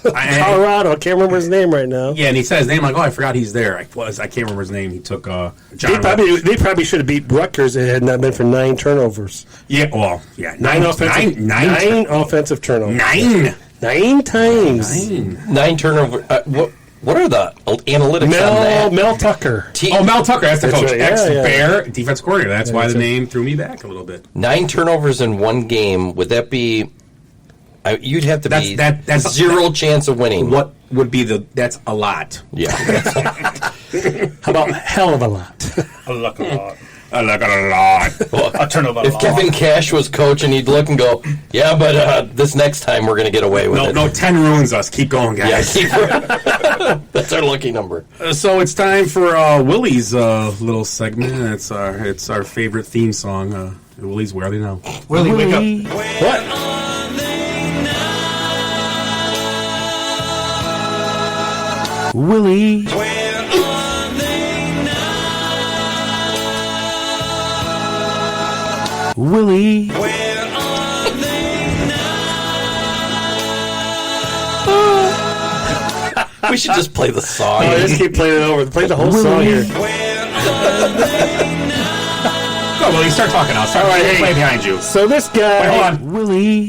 Colorado. I can't remember his name right now. Yeah, and he said his name. Like, I forgot he's there. I can't remember his name. He took John. They probably should have beat Rutgers if it had not been for 9 turnovers. Yeah, well, yeah, nine offensive turnovers. 9 times. 9 turnovers. What are the analytics on that? Mel Tucker. Mel Tucker. That's the coach. Right, Ex-Bear defense coordinator. That's why the name threw me back a little bit. 9 turnovers in one game. Would that be... you'd have to be that's zero chance of winning. What would be that's a lot. Yeah. How about hell of a lot? I like a lot. I like it a lot. Well, I turn over a if lot. Kevin Cash was coaching, he'd look and go, yeah, but this next time we're going to get away with it. No, 10 ruins us. Keep going, guys. Yeah, that's our lucky number. So it's time for Willie's little segment. It's our favorite theme song. Willie's Where Are They Now? Willie, wake up. What? Willie. Willie. We should just play the song. Just keep playing it over. Play the whole song here. Go, Willie, start talking now. Start play behind you. So this guy... Wait, hold on. Willie.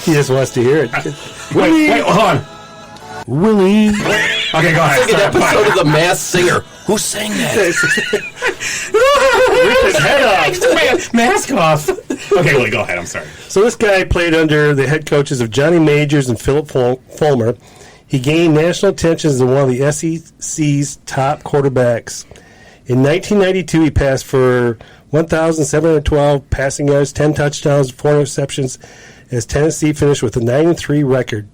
He just wants to hear it. Wait, hold on. Willie. Okay, go ahead. It's like an episode of The Masked Singer. Who sang that? Rip his head off. Mask off. Okay, Willie, go ahead. I'm sorry. So this guy played under the head coaches of Johnny Majors and Philip Fulmer. He gained national attention as one of the SEC's top quarterbacks. In 1992, he passed for 1,712 passing yards, 10 touchdowns, 4 interceptions, as Tennessee finished with a 9-3 record.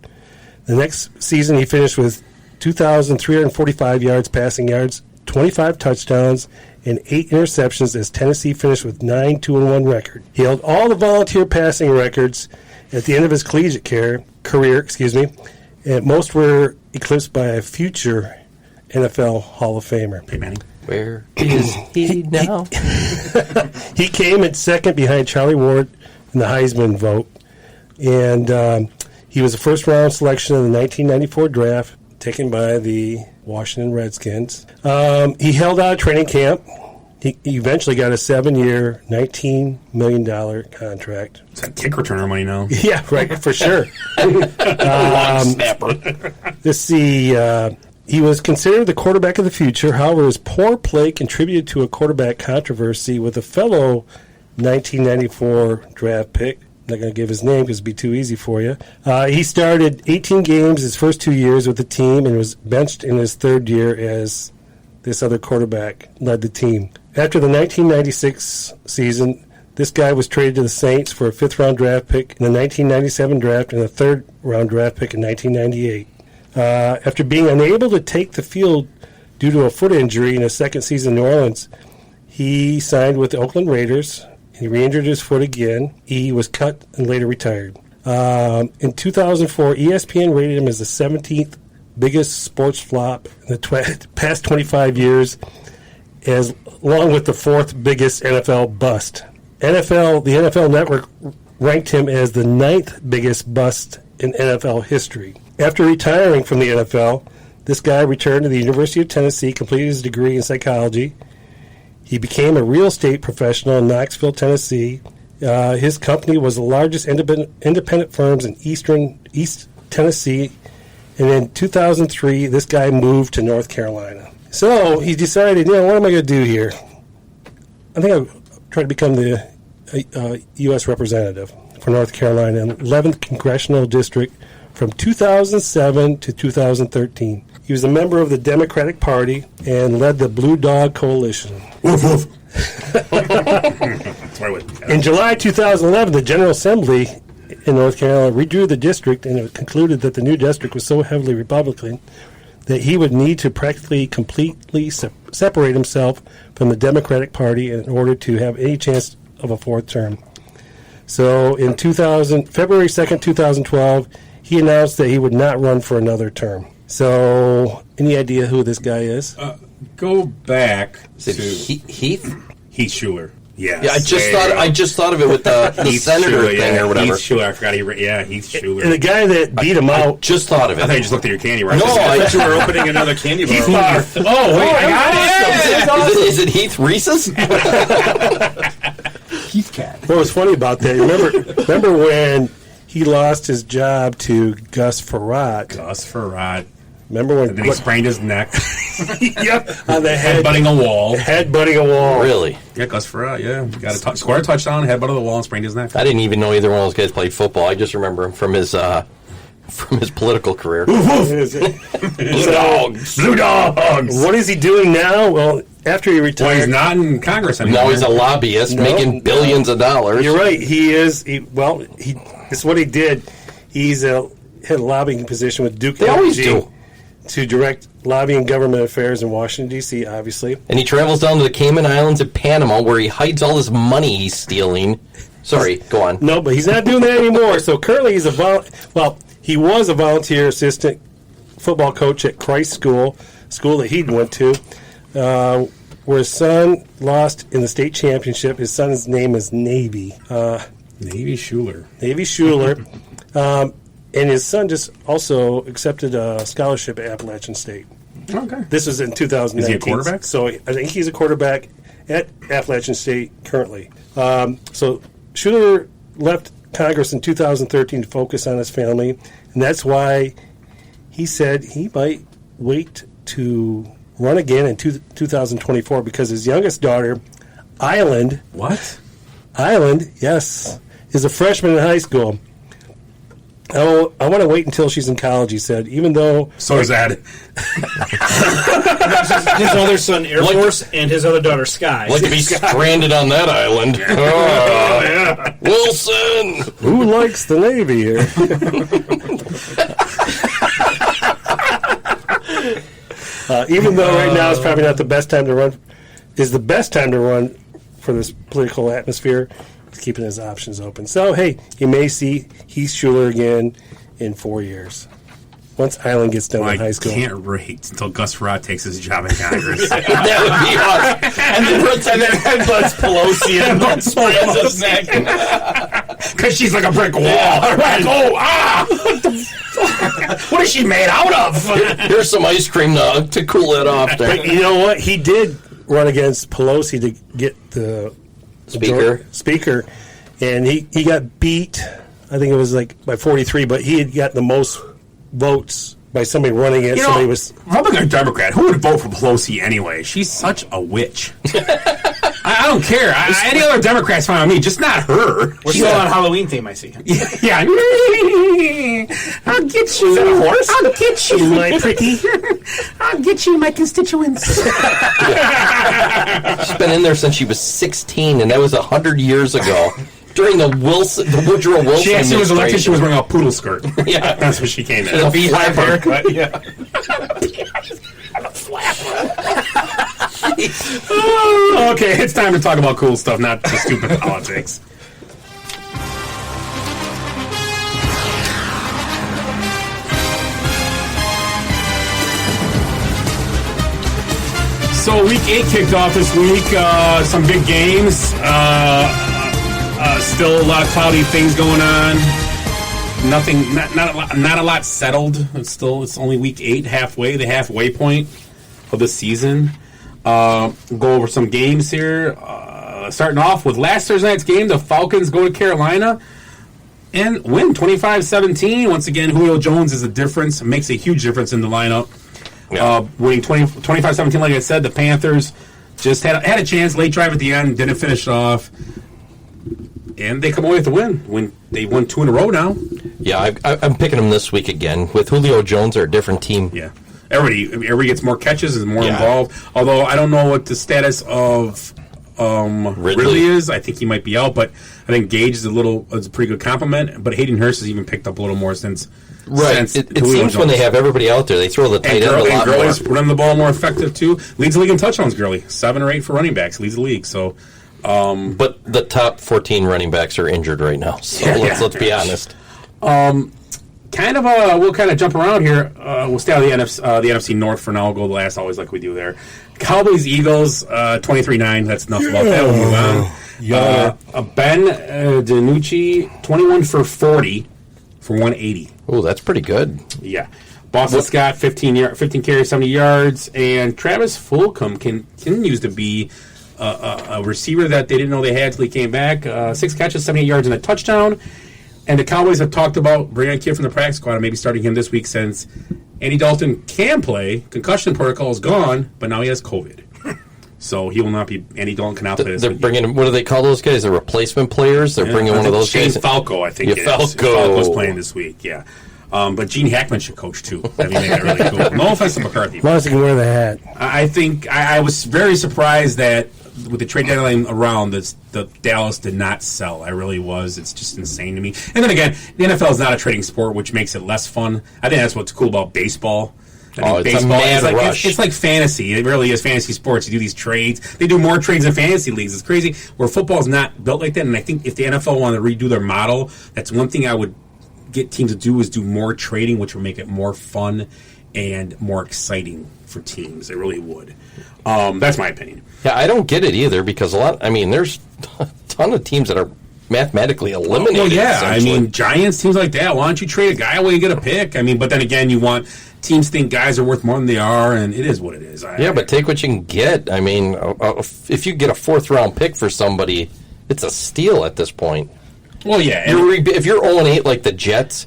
The next season, he finished with 2,345 yards, passing yards, 25 touchdowns, and 8 interceptions as Tennessee finished with 9-2-1 record. He held all the volunteer passing records at the end of his collegiate career, and most were eclipsed by a future NFL Hall of Famer. Hey, Manny. Where is he now? He came in second behind Charlie Ward in the Heisman vote, and he was a first-round selection in the 1994 draft, taken by the Washington Redskins. He held out of training camp. He eventually got a 7-year, $19 million contract. It's like kick returner money now. Yeah, right, for sure. Long snapper. Let's see. He was considered the quarterback of the future. However, his poor play contributed to a quarterback controversy with a fellow 1994 draft pick. I'm not going to give his name because it'd be too easy for you. He started 18 games his first 2 years with the team and was benched in his third year as this other quarterback led the team. After the 1996 season, this guy was traded to the Saints for a 5th-round draft pick in the 1997 draft and a 3rd-round draft pick in 1998. After being unable to take the field due to a foot injury in his second season in New Orleans, he signed with the Oakland Raiders. He re-injured his foot again. He was cut and later retired. In 2004, ESPN rated him as the 17th biggest sports flop in the past 25 years, along with the 4th biggest NFL bust. The NFL Network ranked him as the 9th biggest bust in NFL history. After retiring from the NFL, this guy returned to the University of Tennessee, completed his degree in psychology. He became a real estate professional in Knoxville, Tennessee. His company was the largest independent firms in East Tennessee. And in 2003, this guy moved to North Carolina. So he decided, what am I going to do here? I think I'll try to become the U.S. representative for North Carolina in 11th Congressional District from 2007 to 2013. He was a member of the Democratic Party and led the Blue Dog Coalition. Woof, woof. In July 2011, the General Assembly in North Carolina redrew the district, and it concluded that the new district was so heavily Republican that he would need to practically completely separate himself from the Democratic Party in order to have any chance of a fourth term. So in February 2nd, 2012, he announced that he would not run for another term. So, any idea who this guy is? Go back Is it to Heath? Heath Schuler. Yes. Yeah, I just thought of it with the senator Schuler, thing or whatever. Heath Schuler. I forgot Heath Schuler. And the guy that beat him out. Just thought of I thought you it. just looked at your candy right No, I You were opening another candy bar. Oh, wait, I got it. Is it Heath Reese's? Heath Cat. What was funny about that? Remember when he lost his job to Gus Frerotte? Gus Frerotte. Remember when? And then he sprained his neck. Yep, on the head, Headbutting a wall. headbutting a wall. Really? Yeah, Gus Frerotte, yeah. Scored a touchdown, headbutted the wall, and sprained his neck. I didn't even know either one of those guys played football. I just remember him from his political career. Blue Dogs. Blue Dogs. What is he doing now? Well, after he Well, retired, he's not in Congress anymore. Now he's a lobbyist making billions of dollars. You're right. He is. It's what he did. He's had a lobbying position with Duke They always Energy do. to direct lobbying government affairs in Washington, D.C., obviously. And he travels down to the Cayman Islands and Panama where he hides all this money he's stealing. Sorry, go on. No, but he's not doing that anymore. So currently he's he was a volunteer assistant football coach at Christ school that he went to, where his son lost in the state championship. His son's name is Navy. Navy Schuler. Navy Schuler. And his son just also accepted a scholarship at Appalachian State. Okay. This was in 2019. Is he a quarterback? So I think he's a quarterback at Appalachian State currently. So Schuler left Congress in 2013 to focus on his family, and that's why he said he might wait to run again in 2024 because his youngest daughter, Island, What? yes, is a freshman in high school. Oh, I want to wait until she's in college, he said, even though... So is that. His other son, Air Force, and his other daughter, Sky. Like to be stranded on that island. Wilson! Who likes the Navy here? Even though right now is probably not the best time to run, is the best time to run for this political atmosphere, he's keeping his options open. So, hey, you may see Heath Schuler again in 4 years. Once Island gets done with high school. I can't wait until Gus Frerotte takes his job in Congress. That would be awesome. And then headbutts Pelosi and sprains his neck. Because she's like a brick wall. Like, what is she made out of? Here's some ice cream to cool it off there. But you know what? He did run against Pelosi to get the speaker, and he got beat. I think it was like by 43, but he had gotten the most votes by somebody running it. Somebody was Republican or Democrat. Who would vote for Pelosi anyway? She's such a witch. I don't care. Any other Democrat's fine with me, just not her. We're still on Halloween theme, I see. Yeah. I'll get you. Is that a horse? I'll get you, my pretty. I'll get you, my constituents. She's been in there since she was 16, and that was 100 years ago. During the Woodrow Wilson She actually was elected. She was administration. wearing a poodle skirt. Yeah. That's what she came in. A beehive haircut. Yeah. Okay, it's time to talk about cool stuff, not the stupid politics. So week 8 kicked off this week. Some big games. Still a lot of cloudy things going on. Nothing, not a lot settled. It's only week 8, the halfway point of the season. Go over some games here. Starting off with last Thursday night's game, the Falcons go to Carolina and win 25-17. Once again, Julio Jones is a difference, makes a huge difference in the lineup. Yeah. Winning 25-17, like I said, the Panthers just had a chance, late drive at the end, didn't finish it off. And they come away with the win. They won 2 in a row now. Yeah, I'm picking them this week again. With Julio Jones, they're a different team. Yeah. Everybody gets more catches, is more involved. Although I don't know what the status of Ridley is. I think he might be out, but I think Gage is a pretty good compliment. But Hayden Hurst has even picked up a little more since. Right. It seems Jones. when they have everybody out there, they throw the tight end a lot more. Gurley's running the ball more effective too. Leads the league in touchdowns. Gurley 7 or 8 for running backs. Leads the league. So. But the top 14 running backs are injured right now. So let's be honest. We'll kind of jump around here. We'll stay on the NFC North for now. We'll go last, always like we do there. Cowboys, Eagles, 23-9. That's enough about that. We'll move on. Ben DiNucci, 21 for 40 for 180. Oh, that's pretty good. Yeah. Boston Scott, 15 carries, 70 yards. And Travis Fulgham continues to be a receiver that they didn't know they had until he came back. 6 catches, 78 yards, and a touchdown. And the Cowboys have talked about bringing a kid from the practice squad and maybe starting him this week since Andy Dalton can play. Concussion protocol is gone, but now he has COVID. So he will not be. Andy Dalton cannot play this They're week. bringing, what do they call those guys? The replacement players? They're bringing one of those Shane guys. Falco, I think. Falco's playing this week, yeah. But Gene Hackman should coach too. I mean, they're really cool. No offense to McCarthy. As long as he can wear the hat. I think I was very surprised that with the trade deadline around, the Dallas did not sell. I really was. It's just insane to me. And then again, the NFL is not a trading sport, which makes it less fun. I think that's what's cool about baseball. It's a mad rush. It's like fantasy. It really is fantasy sports. You do these trades. They do more trades in fantasy leagues. It's crazy. Where football's not built like that. And I think if the NFL wanted to redo their model, that's one thing I would get teams to do is do more trading, which would make it more fun and more exciting for teams. It really would. That's my opinion. Yeah, I don't get it either because there's a ton of teams that are mathematically eliminated. Well, yeah. I mean, Giants, teams like that. Why don't you trade a guy away and get a pick? I mean, but then again, you want teams think guys are worth more than they are, and it is what it is. But take what you can get. I mean, if you get a 4th-round pick for somebody, it's a steal at this point. Well, yeah. If you're 0-8 like the Jets,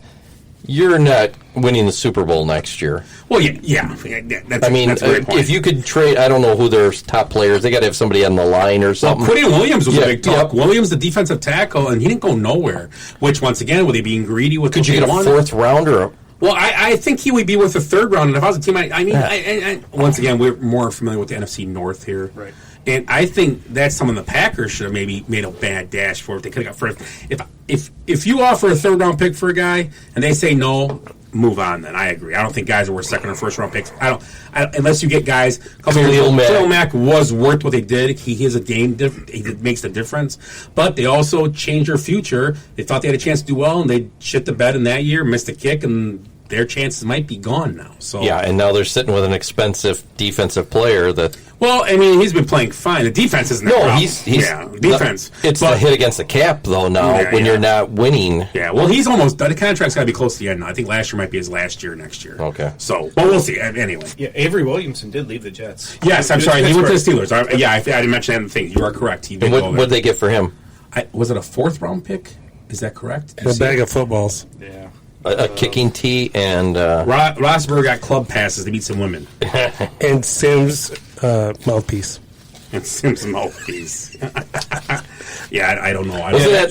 you're not winning the Super Bowl next year. Well, yeah. That's a great point. If you could trade, I don't know who their top players. They got to have somebody on the line or something. Well, Quentin Williams was a big talk. Williams, the defensive tackle, and he didn't go nowhere. Which, once again, were they being greedy with? Could you get a 4th rounder? Well, I think he would be worth a 3rd round. And if I was a team, I once again, we're more familiar with the NFC North here. Right. And I think that's something the Packers should have maybe made a bad dash for if they could have got first. If you offer a 3rd round pick for a guy and they say no, move on. Then I agree. I don't think guys are worth 2nd or 1st round picks. I don't unless you get guys. Khalil Mack was worth what they did. He is a game. He makes the difference. But they also changed their future. They thought they had a chance to do well, and they shit the bed in that year, missed a kick, and their chances might be gone now. So yeah, and now they're sitting with an expensive defensive player that. Well, I mean, he's been playing fine. The defense isn't. He's defense. It's a hit against the cap though. Now when you're not winning. Yeah, well, he's almost. The contract's got to be close to the end now. I think last year might be his last year next year. Okay. So, but we'll see. Anyway. Yeah, Avery Williamson did leave the Jets. Yes, I'm sorry. He went to the Steelers. I didn't mention that in the thing. You are correct. He did. What did they get for him? Was it a 4th round pick? Is that correct? A bag of footballs. Yeah. A kicking tee and Rosberg got club passes to meet some women. And Sims' mouthpiece. And Sims' mouthpiece. Yeah, I don't know. I was going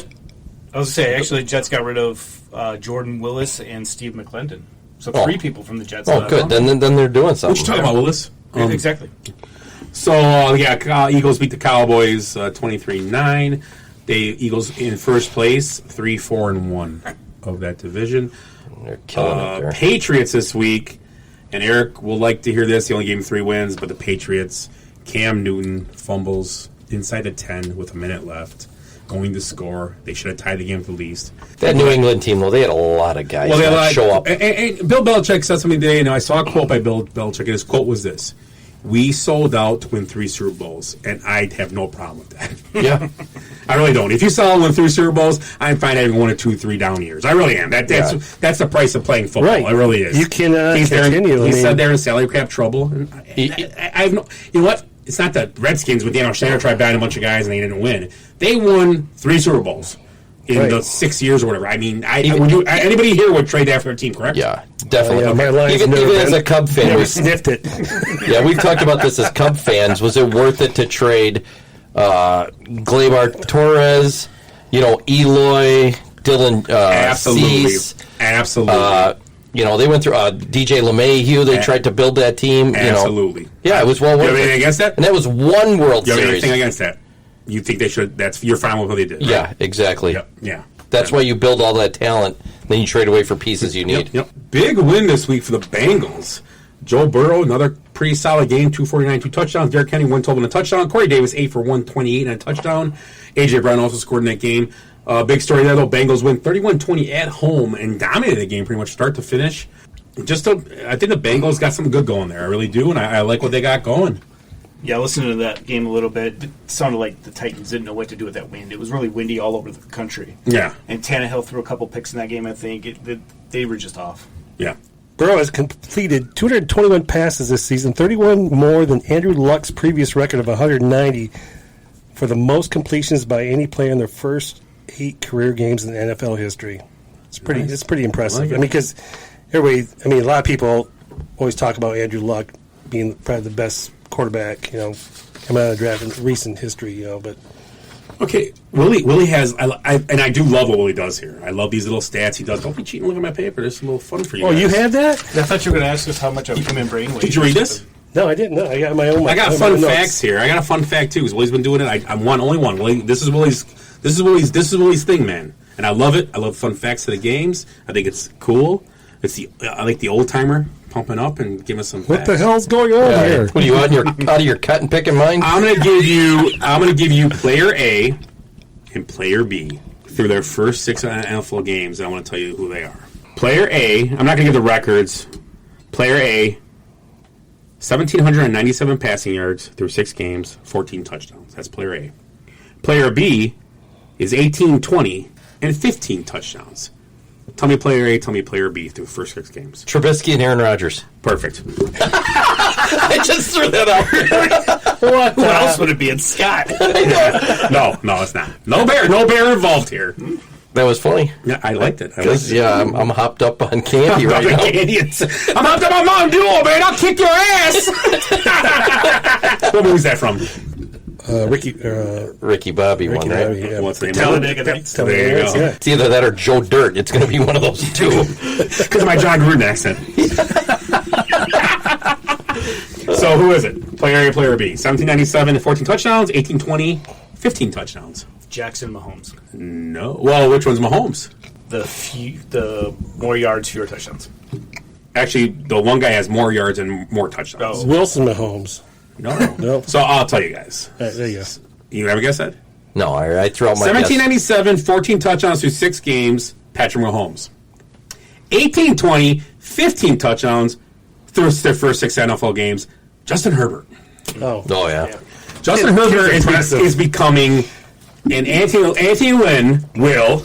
to say, actually, the Jets got rid of Jordan Willis and Steve McClendon. So 3 people from the Jets. Oh, good. Then they're doing something. What you talking about, Willis? Exactly. So, Eagles beat the Cowboys 23-9. Eagles in first place, 3-4-1 of that division. They're killing it there. Patriots this week, and Eric will like to hear this. He only gave him 3 wins, but the Patriots, Cam Newton fumbles inside the 10 with a minute left, going to score. They should have tied the game at the least. That New England team, though, they had a lot of guys show up. And Bill Belichick said something today, and I saw a quote by Bill Belichick, and his quote was this: We sold out to win 3 Super Bowls, and I'd have no problem with that. Yeah. I really don't. If you sell out to win 3 Super Bowls, I'm fine having 1 or 2, 3 down years. I really am. That's the price of playing football. Right. It really is. You cannot He's continue. He said they're in salary cap trouble. And I have no. You know what? It's not the Redskins with Daniel Snyder tried buying a bunch of guys and they didn't win. They won 3 Super Bowls in the 6 years or whatever. I mean, anybody here would trade after a team, correct? Yeah, definitely. Yeah, my line's Even as a Cub fan, never sniffed it. yeah, we've talked about this as Cub fans. Was it worth it to trade Gleyber Torres, Eloy, Dylan Absolutely. Cease? Absolutely. They went through DJ LeMahieu. They tried to build that team. Absolutely. Yeah, it was well worth You have it. anything against that? And that was one World You have Series. anything against that? You think they should? You're fine with what they did. Right? Yeah, exactly. Yep. Yeah. That's why you build all that talent. Then you trade away for pieces you need. Yep. Big win this week for the Bengals. Joe Burrow, another pretty solid game, 249, 2 touchdowns. Derrick Henry, 112 and a touchdown. Corey Davis, 8 for 128 and a touchdown. A.J. Brown also scored in that game. Big story there, though. Bengals win 31-20 at home and dominated the game pretty much start to finish. I think the Bengals got something good going there. I really do, and I like what they got going. Yeah, listening to that game a little bit, it sounded like the Titans didn't know what to do with that wind. It was really windy all over the country. Yeah. And Tannehill threw a couple picks in that game, I think. They were just off. Yeah. Burrow has completed 221 passes this season, 31 more than Andrew Luck's previous record of 190 for the most completions by any player in their first 8 career games in NFL history. It's pretty impressive. Like it. I mean, because a lot of people always talk about Andrew Luck being probably the best quarterback, coming out of the draft in recent history, but. Okay, Willie has, and I do love what Willie does here. I love these little stats he does. Don't be cheating. Look at my paper. There's some little fun for you. Oh, guys. you have that? I thought you were going to ask us how much of human brain weight. Did you read this? No, I didn't. No, I got my own. I got fun facts here. I got a fun fact too, because Willie's been doing it. I'm only one. Willie, this is Willie's thing, man. And I love it. I love fun facts to the games. I think it's cool. I like the old timer pumping up and giving us some facts. What the hell's going on here? What are you out of your cut and picking mind? I'm gonna give you player A and player B through their first 6 NFL games. I want to tell you who they are. Player A, I'm not gonna give the records. Player A, 1,797 passing yards through 6 games, 14 touchdowns. That's player A. Player B is 1,820 and 15 touchdowns. Tell me player A, tell me player B through the first 6 games. Trubisky and Aaron Rodgers. Perfect. I just threw that out there. What else would it be? It's Scott. No, it's not. No bear involved here. That was funny. Yeah, I liked it. I'm hopped up on candy right now. I'm hopped up on Mountain Dew, man. I'll kick your ass. What movie is that from? Ricky Bobby one, right? Bobby, yeah. What's the name? Talladega Nights. There you go. Yeah. It's either that or Joe Dirt. It's going to be one of those two. Because of my John Gruden accent. So who is it? Player A, player B. 1797, 14 touchdowns. 1820, 15 touchdowns. Jackson Mahomes. No. Well, which one's Mahomes? The more yards, fewer touchdowns. Actually, the one guy has more yards and more touchdowns. Oh. Wilson Mahomes. No. So I'll tell you guys. All right, there you go. You ever guess that? No, I threw out my guess. 1797, 14 touchdowns through 6 games, Patrick Mahomes. 1820, 15 touchdowns through their first 6 NFL games, Justin Herbert. Oh, yeah. Justin Herbert is becoming an Anthony Lynn will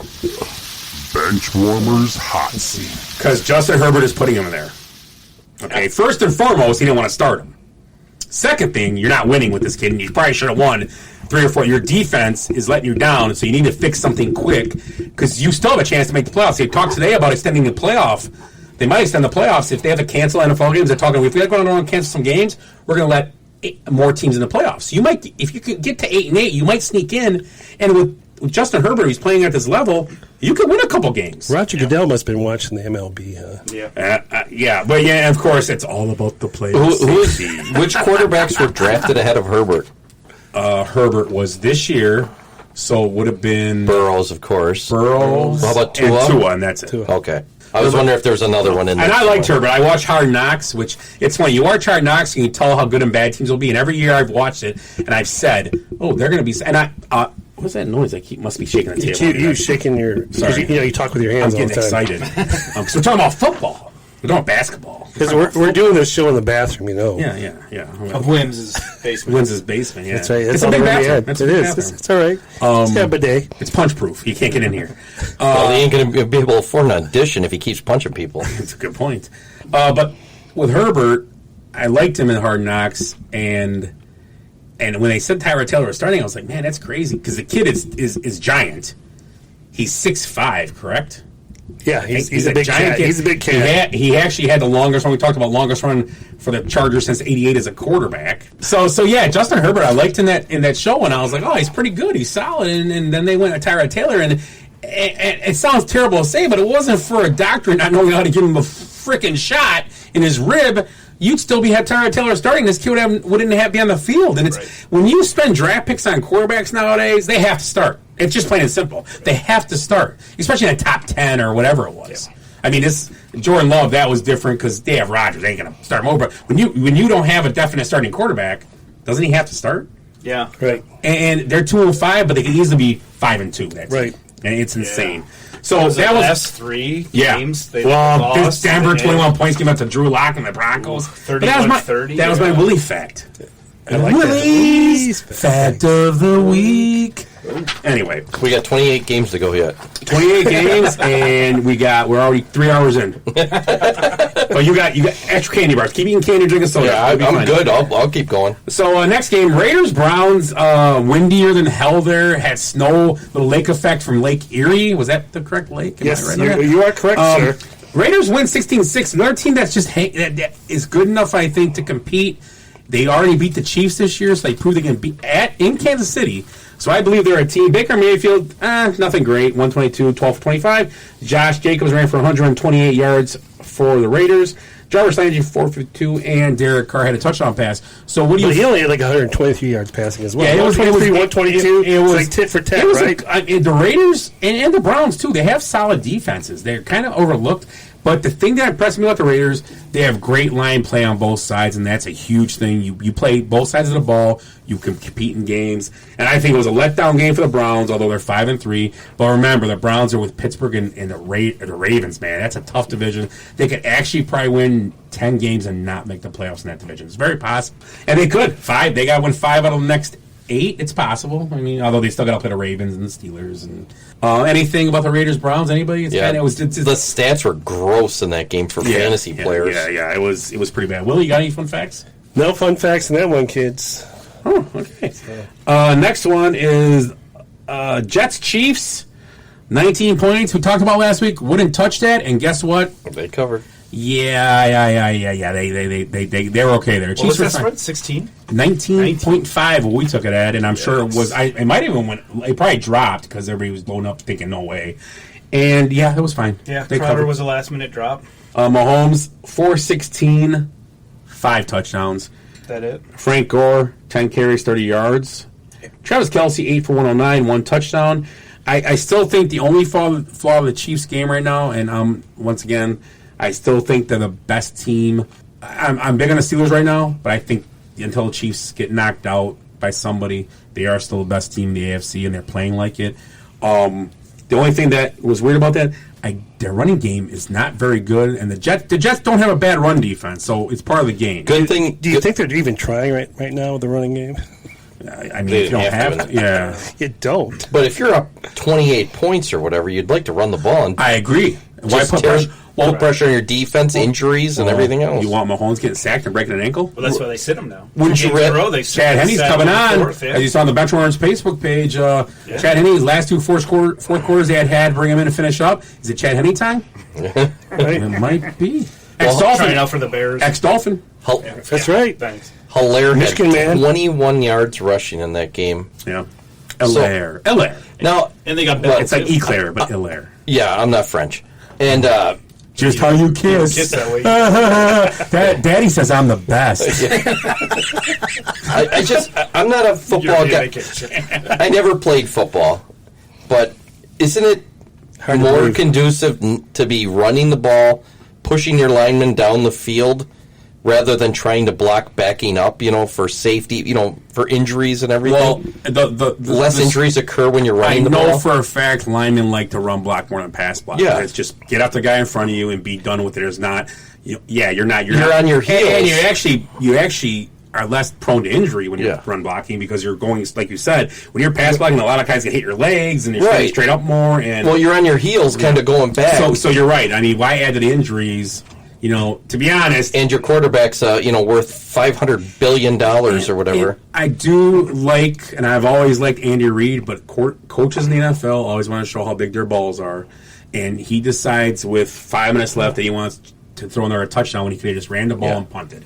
Benchwarmers Hot Seat. because Justin Herbert is putting him in there. Okay, first and foremost, he didn't want to start him. Second thing, you're not winning with this kid, and you probably should have won 3 or 4. Your defense is letting you down, so you need to fix something quick because you still have a chance to make the playoffs. They talked today about extending the playoff. They might extend the playoffs if they have to cancel NFL games. They're talking, if we have to go around and cancel some games, we're going to let more teams in the playoffs. You might, if you could get to 8-8, you might sneak in, and with Justin Herbert, who's playing at this level, you could win a couple games. Roger Goodell must have been watching the MLB, huh? Yeah. But of course, it's all about the players. Which quarterbacks were drafted ahead of Herbert? Herbert was this year, so it would have been Burrows, of course. Burrows. How about and Tua? Tua, and that's it. Tua. Okay. I was wondering if there was another one in there. And I liked Herbert. I watched Hard Knocks, which it's funny. You watch Hard Knocks, and you tell how good and bad teams will be. And every year I've watched it, and I've said, "Oh, they're going to be." And what's that noise? I must be shaking the table. You shaking your... Sorry. You talk with your hands I'm all the getting time. excited because we're talking about football. We're doing basketball. Because we're doing this show in the bathroom, you know. Yeah. Of Wynn's basement. Wynn's basement, yeah. That's right. It's a big bathroom. It is. It's all right. It's got a bidet. It's punch proof. You can't get in here. Well, he ain't going to be able to afford an audition if he keeps punching people. That's a good point. But with Herbert, I liked him in Hard Knocks, and when they said Tyrod Taylor was starting, I was like, man, that's crazy because the kid is giant. He's 6'5", correct? Yeah, he's a big giant cat. He's a big cat. He actually had the longest run. We talked about longest run for the Chargers since '88 as a quarterback. So yeah, Justin Herbert, I liked in that show, and I was like, oh, he's pretty good. He's solid. And then they went to Tyrod Taylor, and it sounds terrible to say, but it wasn't for a doctor not knowing how to give him a freaking shot in his rib. You'd still have Tyrod Taylor starting. This kid wouldn't have to be on the field. And it's when you spend draft picks on quarterbacks nowadays, they have to start. It's just plain and simple. They have to start, especially in the top 10 or whatever it was. Yeah. I mean, this Jordan Love, that was different because they have Rodgers. They ain't going to start him over. But when you don't have a definite starting quarterback, doesn't he have to start? Yeah. Right. And they're 2-5, but they can easily be 5-2. That's right. And it's insane. Yeah. So that was the last 3 games. They lost. Denver 21 points came out to Drew Lock and the Broncos. 31-30. That was my Willie fact. I like Willie's fact of the week. Anyway, we got 28 games to go yet. 28 games, and we're already 3 hours in. But you got extra candy bars. Keep eating candy, drinking soda. Yeah, I'm good. I'll keep going. So next game, Raiders Browns. Windier than hell. There had snow, little lake effect from Lake Erie. Was that the correct lake? Yes, you are correct, sir. Raiders win 16-6. Another team that's just that is good enough, I think, to compete. They already beat the Chiefs this year, so they proved they can beat in Kansas City. So I believe they're a team. Baker Mayfield, nothing great. 122, 12 for 25. Josh Jacobs ran for 128 yards for the Raiders. Jarvis Landry 452, and Derek Carr had a touchdown pass. So what do you? He only had like 123 yards passing as well. Yeah, it was 122. It was like tit for tat, right? The Raiders and the Browns too. They have solid defenses. They're kind of overlooked. But the thing that impressed me about the Raiders, they have great line play on both sides, and that's a huge thing. You play both sides of the ball, you can compete in games, and I think it was a letdown game for the Browns, although they're 5-3. But remember, the Browns are with Pittsburgh and the Ravens, man. That's a tough division. They could actually probably win 10 games and not make the playoffs in that division. It's very possible, and they could. They got to win 5 out of the next 8. It's possible. I mean, although they still got to play the Ravens and the Steelers. And anything about the Raiders Browns? Anybody? The stats were gross in that game for fantasy players. Yeah. It was pretty bad. Willie, you got any fun facts? No fun facts in that one, kids. Oh, okay. Next one is Jets Chiefs. 19 points. We talked about last week. Wouldn't touch that, and guess what? They covered. Yeah. They were okay there. What was that spread? 16? 19.5. We took it at, and I'm sure it was. It might even went. It probably dropped because everybody was blown up, thinking no way. And yeah, it was fine. Yeah, Crowder was a last minute drop. Mahomes 416, 5 touchdowns. That it? Frank Gore 10 carries, 30 yards. Travis Kelce 8 for 109, 1 touchdown. I still think the only flaw of the Chiefs game right now, and once again, I still think they're the best team. I'm big on the Steelers right now, but I think until the Chiefs get knocked out by somebody, they are still the best team in the AFC, and they're playing like it. The only thing that was weird about that, their running game is not very good, and the Jets don't have a bad run defense, so it's part of the game. Good thing. Do you think they're even trying right now with the running game? I mean, if you don't have to, yeah. You don't. But if you're up 28 points or whatever, you'd like to run the ball. And I agree. Why put pressure? Put pressure on your defense, injuries, and everything else. You want Mahomes getting sacked and breaking an ankle? Well, that's why they sit him now. Wouldn't you Chad Henne's coming on. As you saw on the Benchwarmers Facebook page, Chad Henne's last 2 fourth quarters they had bring him in to finish up. Is it Chad Henne time? It might be. Trying out for the Bears. Ex-Dolphin. That's right. Thanks. Hilaire Michigan had man. 21 yards rushing in that game. Yeah. Hilaire. Now, and they got it's like Eclair, but Hilaire. Yeah, I'm not French. And just how you kiss. That way. Daddy says I'm the best. I'm not a football guy. I never played football, but isn't it more conducive to be running the ball, pushing your linemen down the field, rather than trying to block backing up, for safety, for injuries and everything? Well, the less injuries occur when you're running the ball. I know for a fact linemen like to run block more than pass block. Yeah. It's just get out the guy in front of you and be done with it. There's not, you're not. You're on your heels. And you actually are less prone to injury when you're run blocking because you're going, like you said, when you're pass blocking, a lot of guys can hit your legs and you're standing straight up more. And well, you're on your heels, kind of going back. So you're right. I mean, why add to the injuries? To be honest, and your quarterback's worth $500 billion or whatever. I do like, and I've always liked Andy Reid, but coaches in the NFL always want to show how big their balls are, and he decides with 5 minutes left that he wants to throw another touchdown when he could have just ran the ball and punted.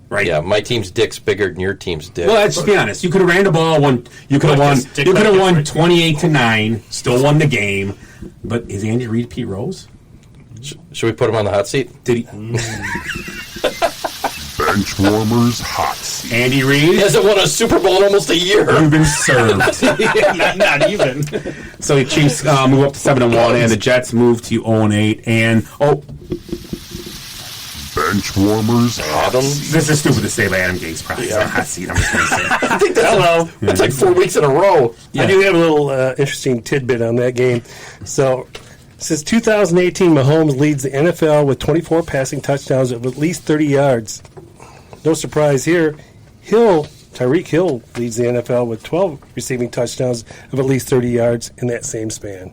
Right? Yeah, my team's dick's bigger than your team's dick. Well, let's just be honest. You could have ran the ball. You could have won. You could have won 28-9. Still won the game. But is Andy Reid Pete Rose? Should we put him on the hot seat? Did he? Benchwarmers hot seat. Andy Reid He hasn't won a Super Bowl in almost a year. You've been served. not even. So the Chiefs move up to 7-1, and the Jets move to 0-8. And Benchwarmers hot seat. This is stupid to say, but Adam Gase probably is on hot seat. I'm just going to say. I think that's like 4 weeks in a row. I do have a little interesting tidbit on that game. So, since 2018, Mahomes leads the NFL with 24 passing touchdowns of at least 30 yards. No surprise here. Tyreek Hill leads the NFL with 12 receiving touchdowns of at least 30 yards in that same span.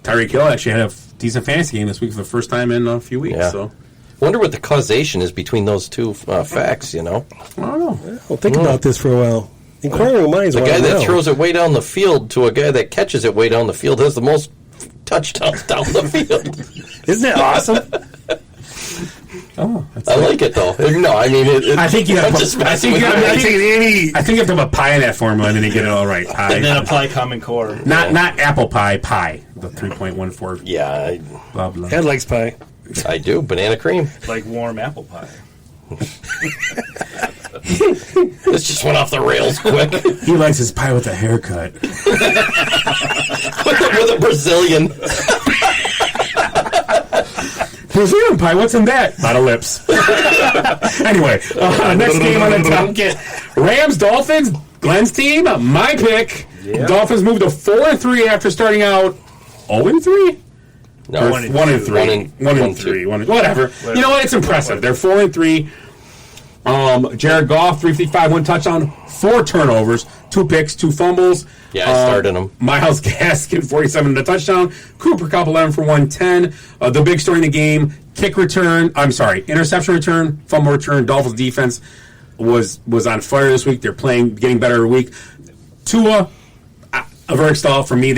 Tyreek Hill actually had a decent fantasy game this week for the first time in a few weeks. Yeah. So, wonder what the causation is between those two facts, I don't know. Well, think about this for a while. Inquiring minds The want guy to that know. throws it way down the field to a guy that catches it way down the field has the most touchdowns down the field. Isn't that awesome? I like it though. No, I mean, I think you have. I'm just I messing think with you you. have to have a pie in that formula, and then you get it all right. Pie. And then apply Common Core. Not apple pie. The 3.14. Yeah, Blah blah. Ed likes pie. I do. Banana cream. Like warm apple pie. This just went off the rails quick. He likes his pie with a haircut. with a Brazilian. Brazilian pie. What's in that? A lot of lips. Anyway, next game on the docket: Rams Dolphins. Glen's team. My pick. Yeah. Dolphins moved to 4-3 after starting out 0-3. No, 1-3. 1-3. Whatever. You know what? It's impressive. They're 4-3. Jared Goff, 355, 1 touchdown, 4 turnovers, 2 picks, 2 fumbles. Yeah, I started him. Myles Gaskin, 47 to touchdown. Cooper Kupp, 11 for 110. The big story in the game: interception return, fumble return. Dolphins defense was on fire this week. They're getting better every week. Tua, a Verkstall for me.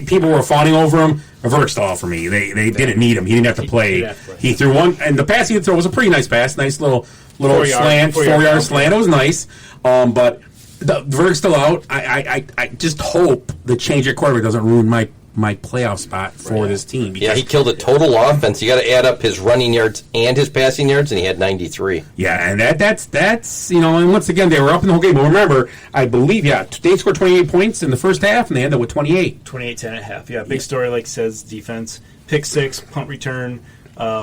People were fawning over him. A Verkstall for me. They didn't need him. He didn't have to play. He threw one, and the pass he threw was a pretty nice pass. Nice little slant, 4-yard slant. It was nice. But the Verk's still out. I just hope the change at quarterback doesn't ruin my playoff spot for this team. Yeah, he killed a total offense. You got to add up his running yards and his passing yards, and he had 93. Yeah, and that's and once again, they were up in the whole game. But remember, I believe, they scored 28 points in the first half, and they ended up with 28. 28-10.5. Yeah, big story, like says defense. Pick 6, punt return,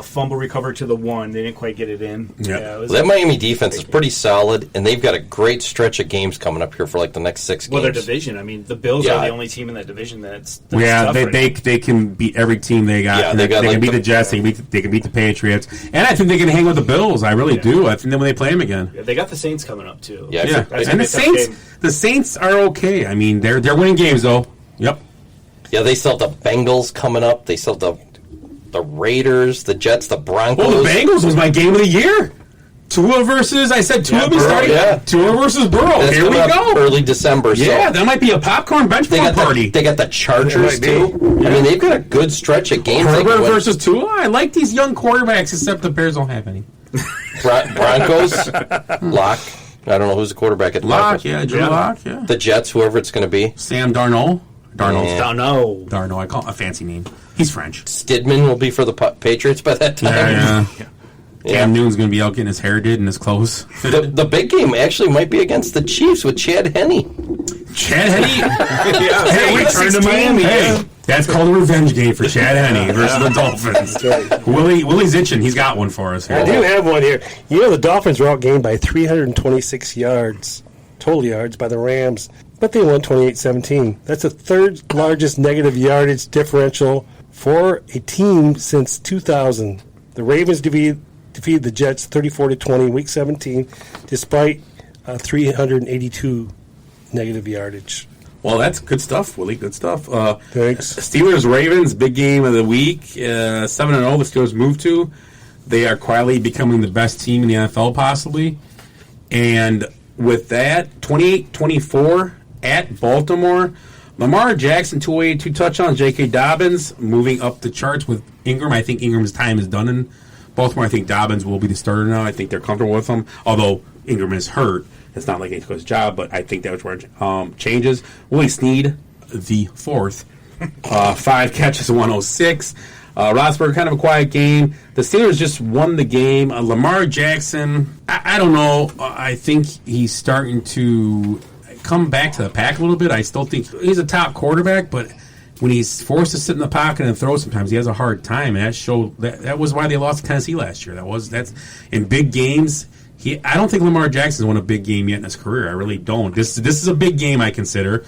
fumble recover to the 1. They didn't quite get it in. Yeah. That Miami defense is pretty solid, and they've got a great stretch of games coming up here for like the next 6 games. Well, their division. I mean, the Bills are the only team in that division that's tough right they can beat every team they got. Yeah, they can beat the Jets. They can beat the Patriots, and I think they can hang with the Bills. I really do. I think that when they play them again. Yeah, they got the Saints coming up too. Yeah. And the Saints are okay. I mean, they're winning games though. Yep. Yeah, they still have the Bengals coming up. They still have the Raiders, the Jets, the Broncos. Well, the Bengals was my game of the year. Tua versus Burrow. That's Here we go. Early December. Yeah, that might be a popcorn benchwarming party. They got the Chargers too. I mean, they've got a good stretch of games. Herbert versus Tua. I like these young quarterbacks, except the Bears don't have any. Broncos, Locke. I don't know who's the quarterback at the Locke. Broncos. Yeah, Drew Locke. Yeah. The Jets, whoever it's going to be. Sam Darnold. Darnold. I call him a fancy name. He's French. Stidman will be for the Patriots by that time. Yeah. Cam Newton's going to be out getting his hair did and his clothes. The big game actually might be against the Chiefs with Chad Henne. Chad Henne? Hey, we turned to Miami. Hey, that's called a revenge game for Chad Henne versus the Dolphins. Willie's itching. He's got one for us here. I do have one here. The Dolphins were outgained by 326 yards, total yards, by the Rams, but they won 28-17. That's the third largest negative yardage differential for a team since 2000. The Ravens defeated the Jets 34-20 in Week 17, despite 382 negative yardage. Well, that's good stuff, Willie. Good stuff. Thanks. Steelers-Ravens, big game of the week. 7-0, the Steelers moved to. They are quietly becoming the best team in the NFL, possibly. And with that, 28-24 at Baltimore. Lamar Jackson, 282 touchdowns. J.K. Dobbins moving up the charts with Ingram. I think Ingram's time is done in Baltimore. I think Dobbins will be the starter now. I think they're comfortable with him, although Ingram is hurt. It's not like he took his job, but I think that's where it changes. Willie Snead, the fourth. 5 catches, 106. Roethlisberger, kind of a quiet game. The Steelers just won the game. Lamar Jackson, I don't know. I think he's starting to come back to the pack a little bit. I still think he's a top quarterback, but when he's forced to sit in the pocket and throw sometimes, he has a hard time. And that was why they lost to Tennessee last year. That's in big games. I don't think Lamar Jackson's won a big game yet in his career. I really don't. This is a big game, I consider.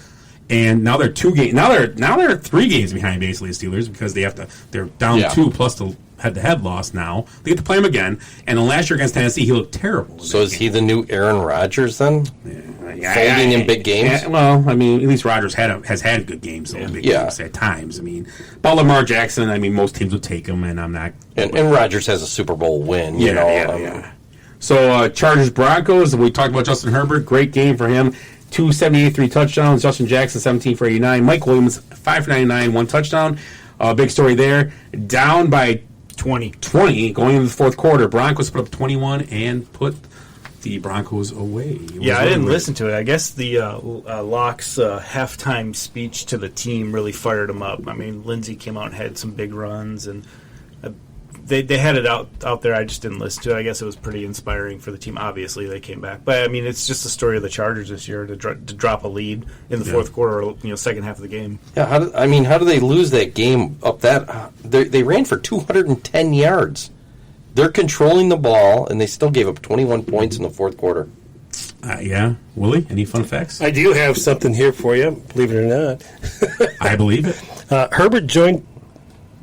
And now they're 2 games. Now they're 3 games behind basically the Steelers because they're down 2 plus the head-to-head loss now. They get to play him again. And then last year against Tennessee, he looked terrible. So is he the new Aaron Rodgers then? Folding in big games? Well, I mean, at least Rodgers has had good games in big games at times. I mean, but Lamar Jackson, I mean, most teams would take him, and I'm not. And Rodgers has a Super Bowl win. Yeah. So Chargers-Broncos, we talked about Justin Herbert. Great game for him. 278, 3 touchdowns. Justin Jackson, 17 for 89. Mike Williams, 5 for 99, 1 touchdown. Big story there. Down by 20 going into the fourth quarter. Broncos put up 21 and put the Broncos away. I didn't listen to it. I guess the Locke's halftime speech to the team really fired them up. I mean, Lindsey came out and had some big runs, and they had it out there. I just didn't listen to it. I guess it was pretty inspiring for the team. Obviously, they came back. But, I mean, it's just the story of the Chargers this year to drop a lead in the fourth quarter, second half of the game. Yeah, how do they lose that game up that? They ran for 210 yards. They're controlling the ball, and they still gave up 21 points in the fourth quarter. Willie, any fun facts? I do have something here for you, believe it or not. I believe it. Herbert joined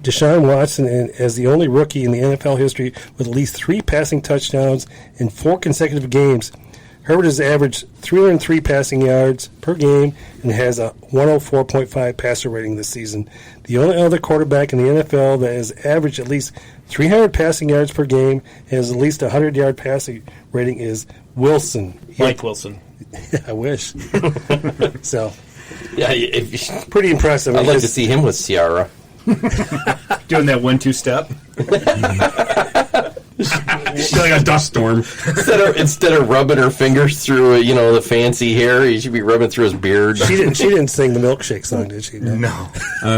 Deshaun Watson as the only rookie in the NFL history with at least 3 passing touchdowns in 4 consecutive games. Herbert has averaged 303 passing yards per game and has a 104.5 passer rating this season. The only other quarterback in the NFL that has averaged at least 300 passing yards per game and has at least a 100-yard passing rating is Wilson. Mike Wilson. I wish. So, pretty impressive. I'd like to see him with Ciara. Doing that 1-2 step. Like a dust storm. Instead of rubbing her fingers through, the fancy hair, he should be rubbing through his beard. She didn't sing the milkshake song, did she? No.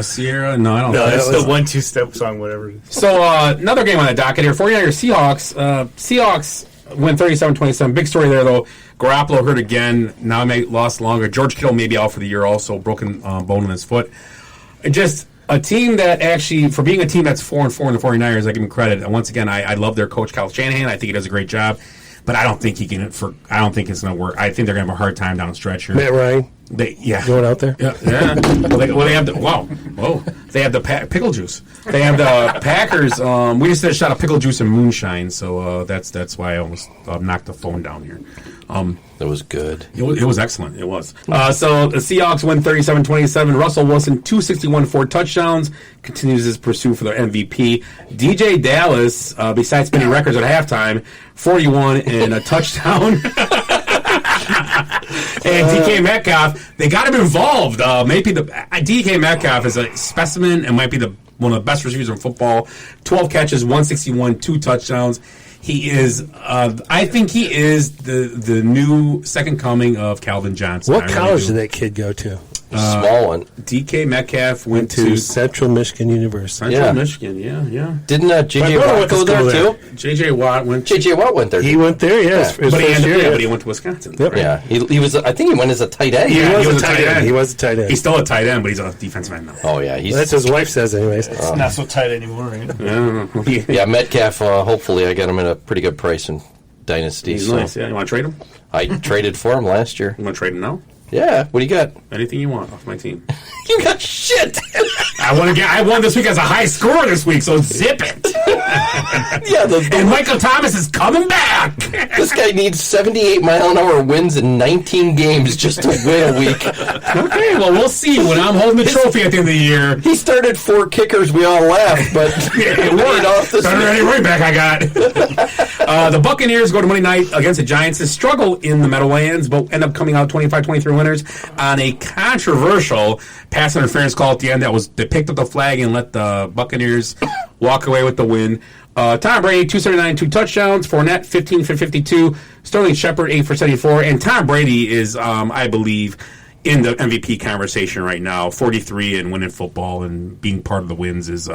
Sierra? No, I don't know. It's the 1-2 step song, whatever it is. So, another game on the docket here. 49ers Seahawks. Seahawks win 37-27. Big story there, though. Garoppolo hurt again. Now lost longer. George Kittle may be out for the year also. Broken bone in his foot. Just a team that actually, for being a team that's 4-4 in the 49ers, I give them credit. And once again, I love their coach, Kyle Shanahan. I think he does a great job. But I don't think I don't think it's going to work. I think they're going to have a hard time down the stretch here. Matt Ryan. Going out there? Yeah. They have They have the pickle juice. They have the Packers. We just did a shot of pickle juice and moonshine, so that's why I almost knocked the phone down here. That was good. It was excellent. It was. So the Seahawks win 37-27. Russell Wilson, 261, 4 touchdowns. Continues his pursuit for the MVP. DJ Dallas, besides spinning records at halftime, 41 and a touchdown. And DK Metcalf, they got him involved. Maybe DK Metcalf is a specimen and might be one of the best receivers in football. 12 catches, 161, 2 touchdowns. He is, I think he is the new second coming of Calvin Johnson. What college did that kid go to? Small one. DK Metcalf went to Central Michigan University. Central Michigan, yeah. Didn't J.J. Watt go there too? J.J. Watt went. J.J. Watt went there. He went there, yes. But he went to Wisconsin. Yep. Yeah, he was. I think he went as a tight end. Yeah, he was a tight end. He was a tight end. He's still a tight end, but he's a defensive end now. Oh yeah, that's what his wife says, anyways. It's not so tight anymore, right? Yeah, Metcalf. Hopefully, I got him at a pretty good price in Dynasty. He's nice. Yeah, you want to trade him? I traded for him last year. You want to trade him now? Yeah. What do you got? Anything you want off my team. You got shit. I won this week as a high scorer this week, so zip it. Yeah, And Michael Thomas is coming back. this guy needs 78-mile-an-hour wins in 19 games just to win a week. Okay, well, we'll see when I'm holding the trophy at the end of the year. He started 4 kickers. We all laughed, but It worked. off this Better than any running back I got. The Buccaneers go to Monday night against the Giants. They struggle in the Meadowlands, but end up coming out 25-23 winners on a controversial pass interference call at the end. They picked up the flag and let the Buccaneers walk away with the win. Tom Brady, 279, 2 touchdowns. Fournette, 15 for 52. Sterling Shepard, 8 for 74. And Tom Brady is, I believe, in the MVP conversation right now. 43 and winning football and being part of the wins is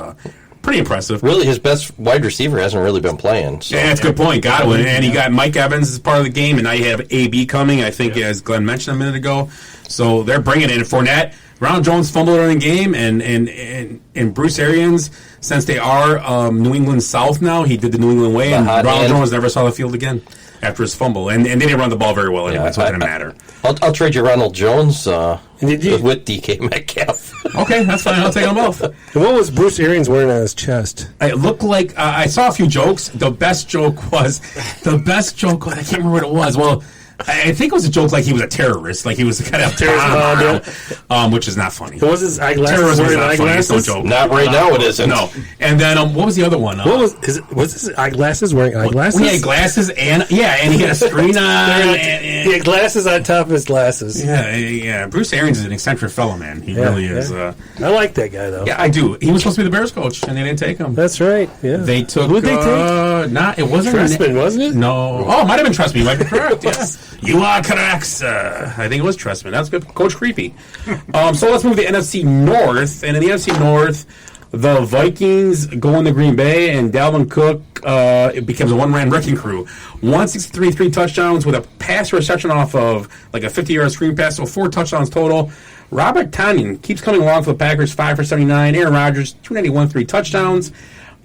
pretty impressive. Really, his best wide receiver hasn't really been playing. So. Yeah, that's a good point. Godwin. And he got Mike Evans as part of the game, and now you have AB coming, I think, as Glenn mentioned a minute ago. So they're bringing in Fournette. Ronald Jones fumbled during the game, and Bruce Arians, since they are New England South now, he did the New England way, and Ronald Jones never saw the field again after his fumble. And they didn't run the ball very well anyway, so it didn't matter. I'll trade you Ronald Jones with DK Metcalf. Okay, that's fine. I'll take them both. And what was Bruce Arians wearing on his chest? It looked like I saw a few jokes. The best joke was I can't remember what it was. Well, I think it was a joke like he was a terrorist, like he was kind of terrorist, which is not funny. So was his eyeglasses? Terrorism is not funny. It's no joke. Not right now. It isn't. No. And then what was the other one? Was his eyeglasses? Wearing eyeglasses? He had glasses and he had a screen on. He had glasses on top of his glasses. Yeah. Bruce Arians is an eccentric fellow, man. He really is. I like that guy though. Yeah, I do. He was supposed to be the Bears coach, and they didn't take him. That's right. Yeah. They took. Who did they take? It wasn't Trestman, wasn't it? No. Oh, it might have been Trestman. You might be correct. Yes. You are correct, sir. I think it was Trestman. That's good. Coach Creepy. So let's move to the NFC North. And in the NFC North, the Vikings go into Green Bay, and Dalvin Cook it becomes a one-man wrecking crew. 163, 3 touchdowns with a pass reception off of like a 50-yard screen pass, so 4 touchdowns total. Robert Tonyan keeps coming along for the Packers, 5 for 79. Aaron Rodgers, 291, 3 touchdowns.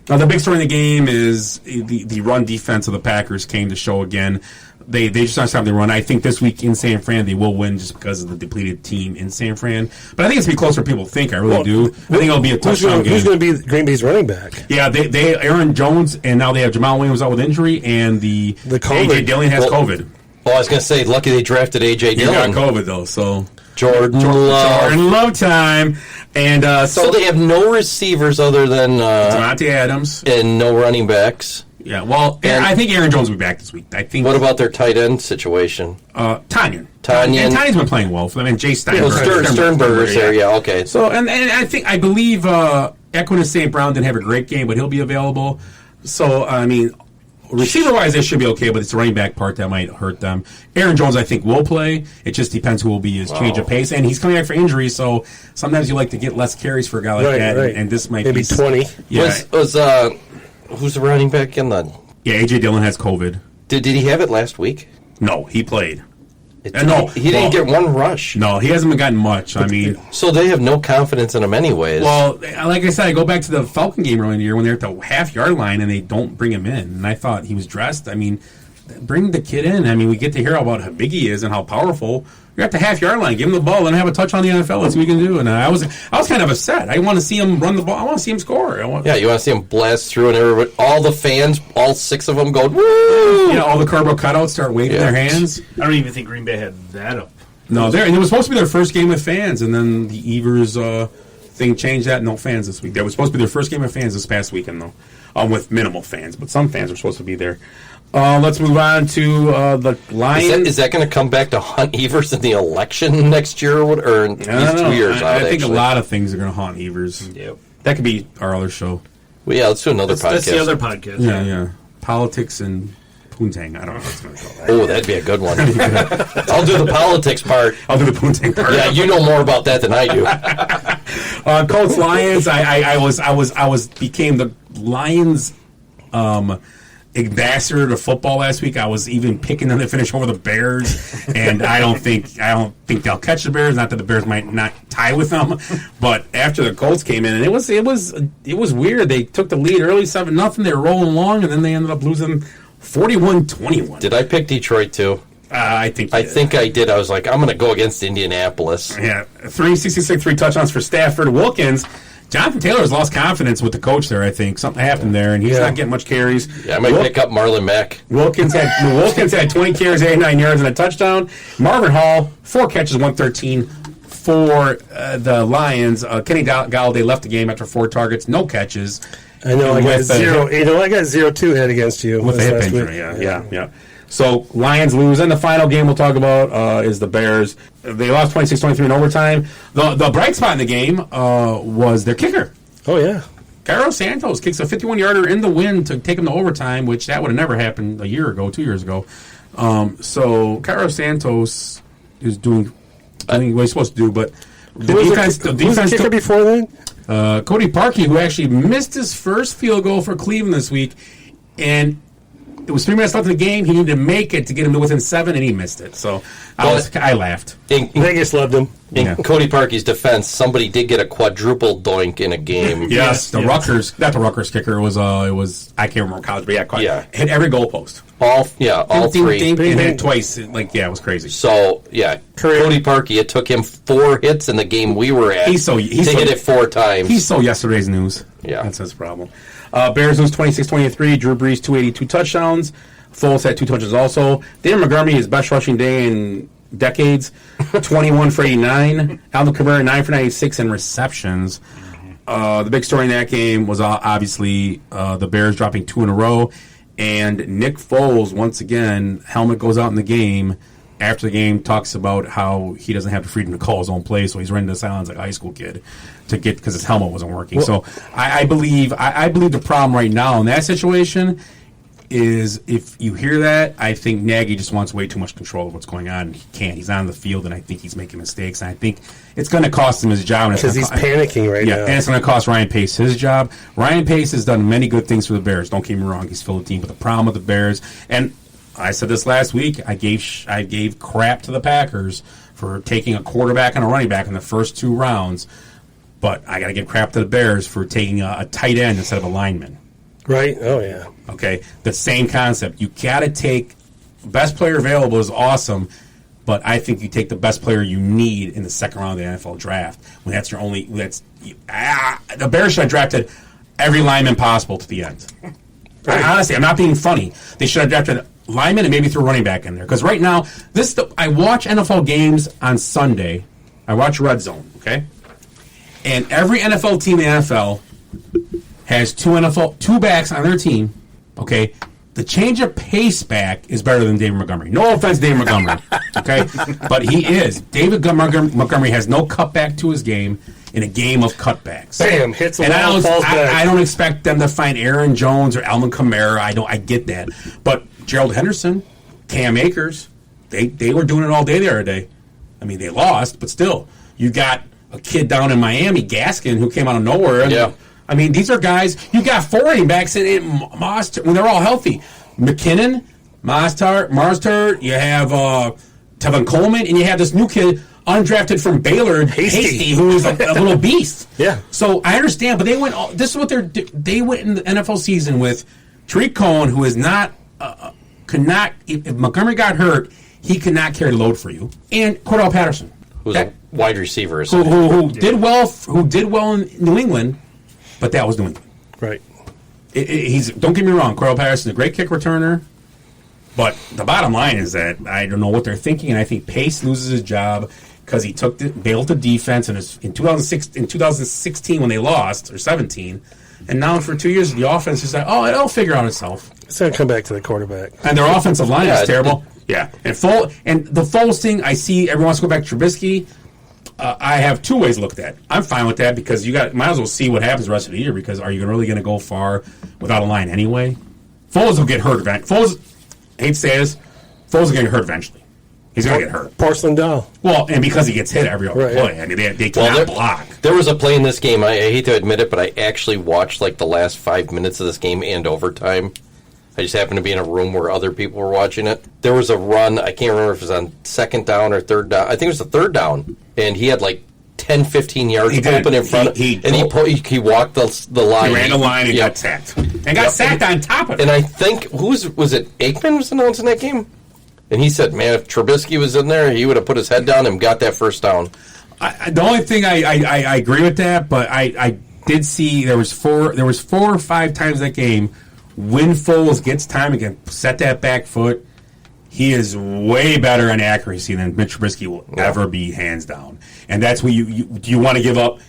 Now, the big story in the game is the run defense of the Packers came to show again. They just don't have to run. I think this week in San Fran they will win just because of the depleted team in San Fran. But I think it's going to be closer than people think. I really do. I think it'll be a touchdown game. Who's going to be Green Bay's running back? Yeah, they Aaron Jones, and now they have Jamal Williams out with injury, and the A.J. Dillon has COVID. Oh, I was going to say, lucky they drafted A.J. Dillon. He got COVID, though, so... Jordan Love time. And so they have no receivers other than... Devontae Adams. And no running backs. Yeah, well, I think Aaron Jones will be back this week. I think. What about their tight end situation? Tonyan. And Tonyan's been playing well for them. And Jay Steinberg. Sternberger's there, yeah, okay. So, and I believe Equinus St. Brown didn't have a great game, but he'll be available. So, I mean, receiver-wise, they should be okay, but it's the running back part that might hurt them. Aaron Jones, I think, will play. It just depends who will be his change of pace. And he's coming back for injury, so sometimes you like to get less carries for a guy like that. Right. And this might maybe be 20. Yeah. Who's the running back in the... Yeah, A.J. Dillon has COVID. Did he have it last week? No, he played. He didn't get one rush. No, he hasn't gotten much. I mean... So they have no confidence in him anyways. Well, like I said, I go back to the Falcon game earlier in the year when they're at the half-yard line and they don't bring him in. And I thought he was dressed. I mean, bring the kid in. I mean, we get to hear about how big he is and how powerful. You're at the half-yard line. Give him the ball. Let him have a touch on the NFL. That's what we can do. And I was kind of upset. I want to see him run the ball. I want to see him score. You want to see him blast through and everybody, all the fans, all 6 of them go, woo! All the cardboard cutouts start waving their hands. I don't even think Green Bay had that up. No, and it was supposed to be their first game with fans, and then the Evers thing changed that. No fans this week. That was supposed to be their first game with fans this past weekend, though, with minimal fans. But some fans are supposed to be there. Let's move on to the Lions. Is that going to come back to haunt Evers in the election next year, or in these 2 years? I think a lot of things are going to haunt Evers. Yep. That could be our other show. Well, yeah, let's do another podcast. That's the other podcast. Yeah. Politics and poontang. I don't know what's going to call that. Oh, that'd be a good one. I'll do the politics part. I'll do the poontang part. Yeah, you know more about that than I do. Colts Lions. I became the Lions. Ambassador to football last week. I was even picking them to finish over the Bears, and I don't think they'll catch the Bears. Not that the Bears might not tie with them, but after the Colts came in, and it was weird. They took the lead early 7-0. They were rolling along, and then they ended up losing 41-21. Did I pick Detroit too? I think I did. I was like, I'm going to go against Indianapolis. Yeah, 366, 3 touchdowns for Stafford. Wilkins Jonathan Taylor's lost confidence with the coach there, I think. Something happened there, and he's not getting much carries. Yeah, I might pick up Marlon Mack. Wilkins had 20 carries, 89 yards, and a touchdown. Marvin Hall, 4 catches, 113 for the Lions. Kenny Galladay left the game after 4 targets, no catches. I know, I got 0-2 head against you. With the hip injury, yeah. So, Lions lose. And the final game we'll talk about is the Bears. They lost 26-23 in overtime. The bright spot in the game was their kicker. Oh, yeah. Carlos Santos kicks a 51-yarder in the wind to take them to overtime, which that would have never happened 2 years ago. So, Carlos Santos is doing what he's supposed to do, but the defense... Who was the kicker before then? Cody Parkey, who actually missed his first field goal for Cleveland this week, and it was 3 minutes left in the game. He needed to make it to get him to within 7, and he missed it. So I laughed. Vegas loved him. In Cody Parkey's defense, somebody did get a quadruple doink in a game. Yes, Rutgers, not the Rutgers kicker. It was I can't remember college, but hit every goalpost. All three. Ding, and hit it twice. It was crazy. So Cody Parkey. It took him 4 hits in the game we were at. He hit it 4 times. He's so yesterday's news. Yeah, that's his problem. Bears lose 26-23. Drew Brees 282 touchdowns. Foles had 2 touchdowns also. David Montgomery, his best rushing day in decades. 21 for 89. Alvin Kamara 9 for 96 in receptions. The big story in that game was obviously the Bears dropping 2 in a row. And Nick Foles, once again, helmet goes out in the game. After the game, talks about how he doesn't have the freedom to call his own play, so he's running to silence like a high school kid because his helmet wasn't working. So I believe the problem right now in that situation is if you hear that, I think Nagy just wants way too much control of what's going on. He can't. He's on the field, and I think he's making mistakes. And I think it's going to cost him his job. Because he's panicking right now. Yeah, and it's going to cost Ryan Pace his job. Ryan Pace has done many good things for the Bears. Don't get me wrong. He's filled the team. But the problem with the Bears, and I said this last week, I gave crap to the Packers for taking a quarterback and a running back in the first 2 rounds. But I got to give crap to the Bears for taking a tight end instead of a lineman. Right? Oh, yeah. Okay? The same concept. You got to take best player available is awesome, but I think you take the best player you need in the second round of the NFL draft when that's your only. The Bears should have drafted every lineman possible to the end. Honestly, I'm not being funny. They should have drafted lineman and maybe throw running back in there because right now I watch NFL games on Sunday. I watch Red Zone. Okay, and every NFL team in the NFL has 2 backs on their team. Okay, the change of pace back is better than David Montgomery. No offense, David Montgomery. Okay, but he is. David Montgomery has no cutback to his game in a game of cutbacks. Bam, hits a wall, falls back. I don't expect them to find Aaron Jones or Alvin Kamara. I get that, but Gerald Henderson, Cam Akers, they were doing it all day the other day. I mean, they lost, but still, you got a kid down in Miami, Gaskin, who came out of nowhere. Yeah. I mean, these are guys, you got 4 running backs in Mostert, when they're all healthy. McKinnon, Mostert, you have Tevin Coleman, and you have this new kid, undrafted from Baylor, Hasty, who is a little beast. Yeah. So I understand, but they went in the NFL season with Tariq Cohen, who is not, if Montgomery got hurt, he could not carry the load for you. And Cordell Patterson. Who's a wide receiver. Who did well in New England, but that was New England. Right. Don't get me wrong, Cordell Patterson is a great kick returner, but the bottom line is that I don't know what they're thinking, and I think Pace loses his job because he bailed the defense in 2016 when they lost, or 17, and now for 2 years the offense is like, it'll figure out itself. It's going to come back to the quarterback. And their offensive line is terrible. Yeah, and the Foles thing, I see everyone wants to go back to Trubisky. I have 2 ways to look at that. I'm fine with that because might as well see what happens the rest of the year because are you really going to go far without a line anyway? Foles will get hurt eventually. I hate to say this, Foles will get hurt eventually. He's going to get hurt. Porcelain doll. Well, and because he gets hit every other play. Yeah. I mean, they cannot block. There was a play in this game, I hate to admit it, but I actually watched the last 5 minutes of this game and overtime. I just happened to be in a room where other people were watching it. There was a run, I can't remember if it was on 2nd down or 3rd down. I think it was the 3rd down. And he had 10, 15 yards open in front of him. He walked the line. He ran the line and got sacked. And got sacked on top of it. And I think, was it Aikman was announcing that game? And he said, man, if Trubisky was in there, he would have put his head down and got that first down. The only thing I agree with that, but did see there was 4 or 5 times that game when Foles gets time and can set that back foot. He is way better in accuracy than Mitch Trubisky will ever be, hands down. And that's what you want to give up.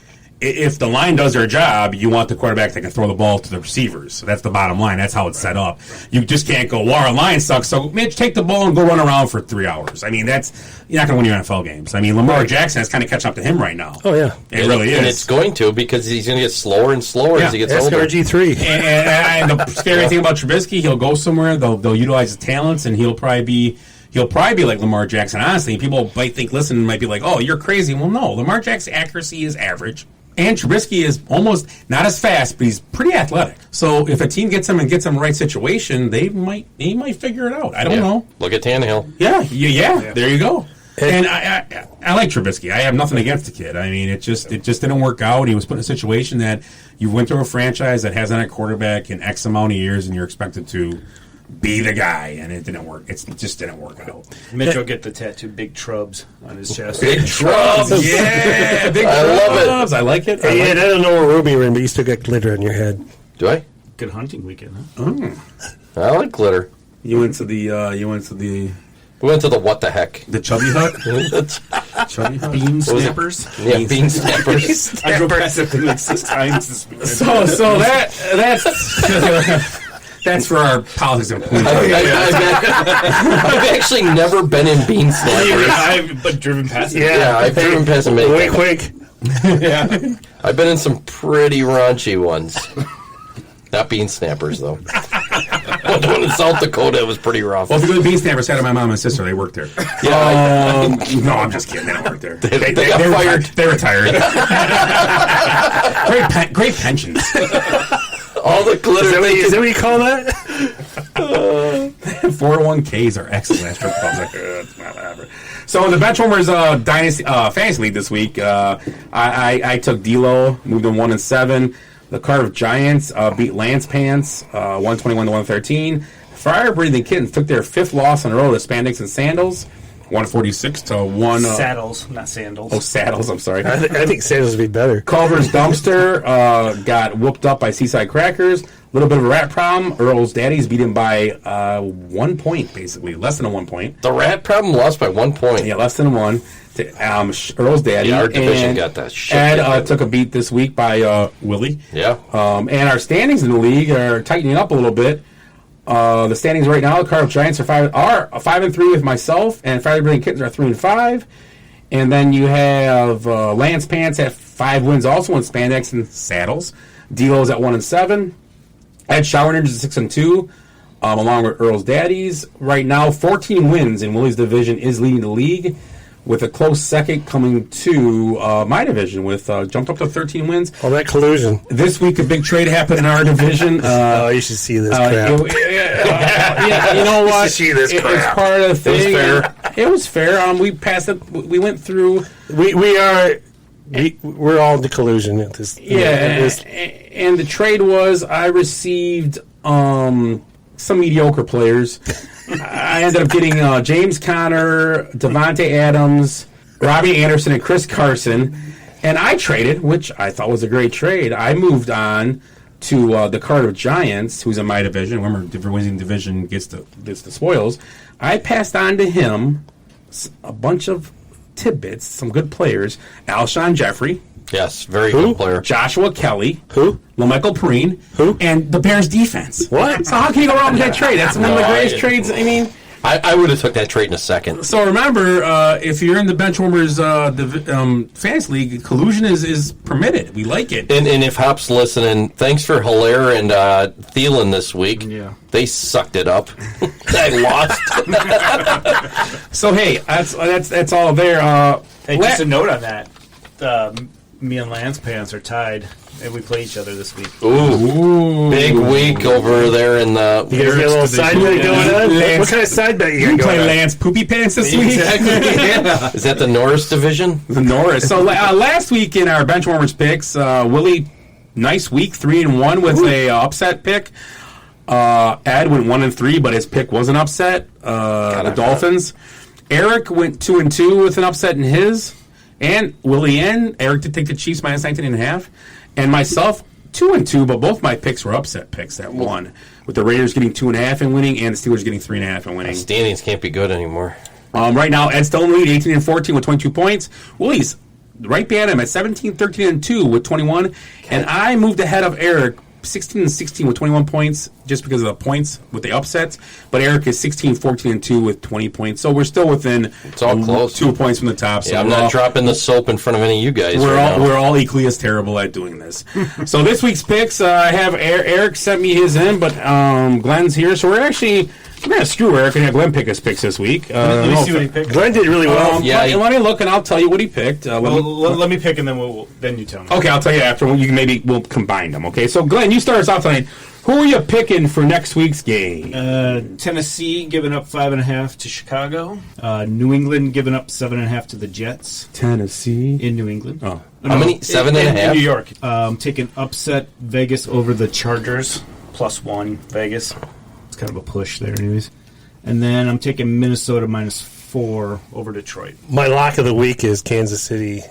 If the line does their job, you want the quarterback that can throw the ball to the receivers. So that's the bottom line. That's how it's set up. You just can't go, well, our line sucks, so Mitch, take the ball and go run around for 3 hours. I mean, you're not going to win your NFL games. I mean, Lamar Jackson is kind of catching up to him right now. Oh, yeah. It really is. And it's going to, because he's going to get slower and slower as he gets older. RG3. And the scary thing about Trubisky, he'll go somewhere, they'll utilize his talents, and he'll probably be like Lamar Jackson, honestly. People might be like, oh, you're crazy. Well, no. Lamar Jackson's accuracy is average. And Trubisky is almost not as fast, but he's pretty athletic. So if a team gets him in the right situation, he might figure it out. I don't know. Look at Tannehill. Yeah. There you go. And I like Trubisky. I have nothing against the kid. I mean, it just didn't work out. He was put in a situation that you went through a franchise that hasn't had a quarterback in X amount of years, and you're expected to be the guy, and it didn't work. It just didn't work out. Mitch will get the tattoo Big Trubs on his chest. Big Trubs, yeah, Big Trubs. I love it. I like it. I don't know where Ruby you're in, but you still got glitter on your head. Do I? Good hunting weekend, huh? I like glitter. You went to the. We went to the what the heck? The Chubby Hut. Chubby Hut. Bean snappers. Yeah, bean snappers. I drove past it like 6 times this weekend. So that's for our politics and politics. I've actually never been in bean snappers. I've driven past it. Yeah, I've driven past them. Quick. Yeah. I've been in some pretty raunchy ones. Not bean snappers, though. The one in South Dakota, it was pretty rough. Well, if you go to Bean Snappers, had my mom and sister, they worked there. Yeah, no, I'm just kidding. They don't work there. They got fired. They retired. Great pensions. All the glitter. Is that what you call that? 401ks are excellent. It's not whatever. So in the Benchwarmers Dynasty Fantasy League this week, I took D'Lo, moved him 1-7. The Cardiff Giants beat Lance Pants 121-113. Fire Breathing Kittens took their 5th loss in a row to Spandex and Sandals, 146-1. Saddles, not sandals. Oh, Saddles. I'm sorry. I think Sandals would be better. Culver's Dumpster got whooped up by Seaside Crackers. A little bit of a rat problem. Earl's Daddies beat him by 1 point, basically. Less than a 1 point. The rat problem lost by 1 point. Yeah, less than 1. Earl's Daddy. Yeah, our division and got that shit. Ed took a beat this week by Willie. Yeah. And our standings in the league are tightening up a little bit. The standings right now, the Cardiff Giants are 5-3 with myself, and Fire Breathing Kittens are 3-5. And then you have Lance Pants at 5 wins also in Spandex and Saddles. D'Lo's at 1-7. Ed Shower Ninjas at 6-2, along with Earl's Daddies. Right now, 14 wins in Willie's division is leading the league, with a close second coming to my division with jumped up to 13 wins. Oh, that collusion. This week, a big trade happened in our division. You should see this crap. You know what? You should see this crap. It's part of the thing. It was fair. It was fair. We passed it. We went through. We're all the collusion at this. And the trade was I received some mediocre players. I ended up getting James Conner, Devontae Adams, Robbie Anderson, and Chris Carson. And I traded, which I thought was a great trade. I moved on to the Cardiff Giants, who's in my division. Remember, the winning division gets the spoils. I passed on to him a bunch of tidbits, some good players. Alshon Jeffrey. Yes, very good player. Joshua Kelly. Who? LaMichael Perine. Who? And the Bears defense. What? So how can you go wrong with that trade? That's one of the greatest trades. I mean, I would have took that trade in a second. so remember, if you're in the Benchwarmers Fantasy League, collusion is permitted. We like it. And if Hop's listening, thanks for Hilaire and Thielen this week. Yeah. They sucked it up. I lost. So hey, that's all there. Hey, just a note on that. Me and Lance Pants are tied, and we play each other this week. Ooh. Big week over there in the... You guys got a little side bet going on? Lance, What kind of side bet you got You going play on? Lance Poopy Pants this week? Exactly. Yeah. Is that the Norris division? The Norris. So last week in our Benchwarmers picks, Willie, nice week, 3-1 with a upset pick. Ed went 1-3, but his pick was an upset. The Dolphins. Eric went 2-2 with an upset in his. And Willie and Eric did take the Chiefs minus 19.5. And myself, 2-2, but both my picks were upset picks that won. With the Raiders getting 2.5 and winning, and the Steelers getting 3.5 and winning. Standings can't be good anymore. Right now, Ed's still in the lead, 18-14 with 22 points. Willie's right behind him at 17-13-2 with 21. And I moved ahead of Eric, 16-16 with 21 points, just because of the points with the upsets. But Eric is 16-14-2 with 20 points. So we're still within it's all close. 2 points from the top. So I'm not dropping the soap in front of any of you guys. We're all equally as terrible at doing this. So this week's picks, I have Eric sent me his in, but Glen's here. So we're going to screw Eric and have Glen pick his picks this week. Let me see what he picked. Glen did really well. Let me look and I'll tell you what he picked. Let me pick and then you tell me. Okay, I'll tell you after. We'll combine them. Okay, so Glen, you start us off tonight. Who are you picking for next week's game? Tennessee giving up 5.5 to Chicago. New England giving up 7.5 to the Jets. Tennessee in New England. Oh, how many? 7.5 in New York. Taking upset Vegas over the Chargers +1 Vegas. It's kind of a push there, anyways. And then I'm taking Minnesota -4 over Detroit. My lock of the week is Kansas City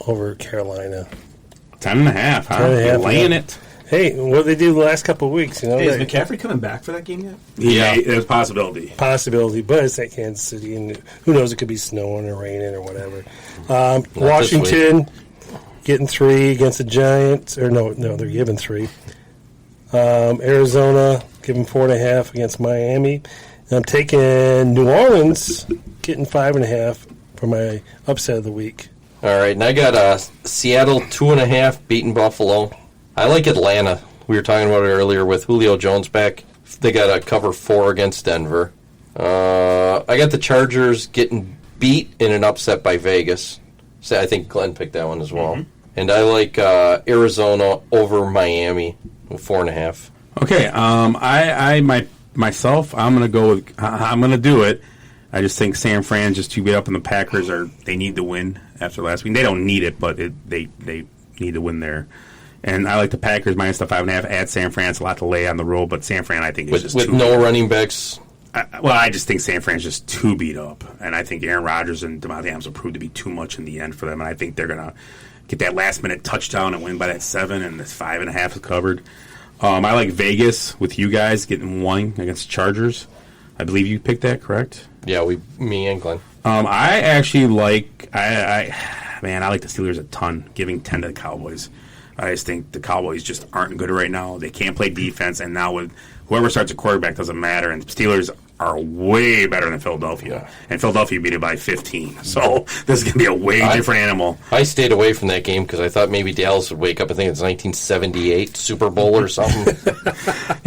over Carolina. 10.5, huh? 10.5, laying it. Hey, what did they do the last couple of weeks? You know, Hey, is McCaffrey coming back for that game yet? Yeah, there's a possibility. But it's at Kansas City, and who knows? It could be snowing or raining or whatever. Washington getting 3 against the Giants, or no, they're giving 3. Arizona giving 4.5 against Miami. And I'm taking New Orleans getting 5.5 for my upset of the week. All right, and I got Seattle 2.5 beating Buffalo. I like Atlanta. We were talking about it earlier with Julio Jones back. They got a cover 4 against Denver. I got the Chargers getting beat in an upset by Vegas. So I think Glenn picked that one as well. Mm-hmm. And I like Arizona over Miami with 4.5. Okay, myself, I'm gonna go with. I'm gonna do it. I just think San Fran just too beat up, and the Packers they need to win after last week. They don't need it, but they need to win there. And I like the Packers minus the 5.5 at San Fran. It's a lot to lay on the road, but San Fran I think is just with too no beat. Running backs. I just think San Fran's just too beat up, and I think Aaron Rodgers and Devontae Adams will prove to be too much in the end for them. And I think they're gonna get that last minute touchdown and win by that 7, and this 5.5 is covered. I like Vegas with you guys getting 1 against the Chargers. I believe you picked that, correct? Yeah, me and Glenn. I actually like I like the Steelers a ton, giving 10 to the Cowboys. I just think the Cowboys just aren't good right now. They can't play defense, and now with whoever starts a quarterback doesn't matter. And the Steelers are way better than Philadelphia, and Philadelphia beat it by 15. So this is going to be a way different animal. I stayed away from that game because I thought maybe Dallas would wake up. I think it's 1978 Super Bowl or something.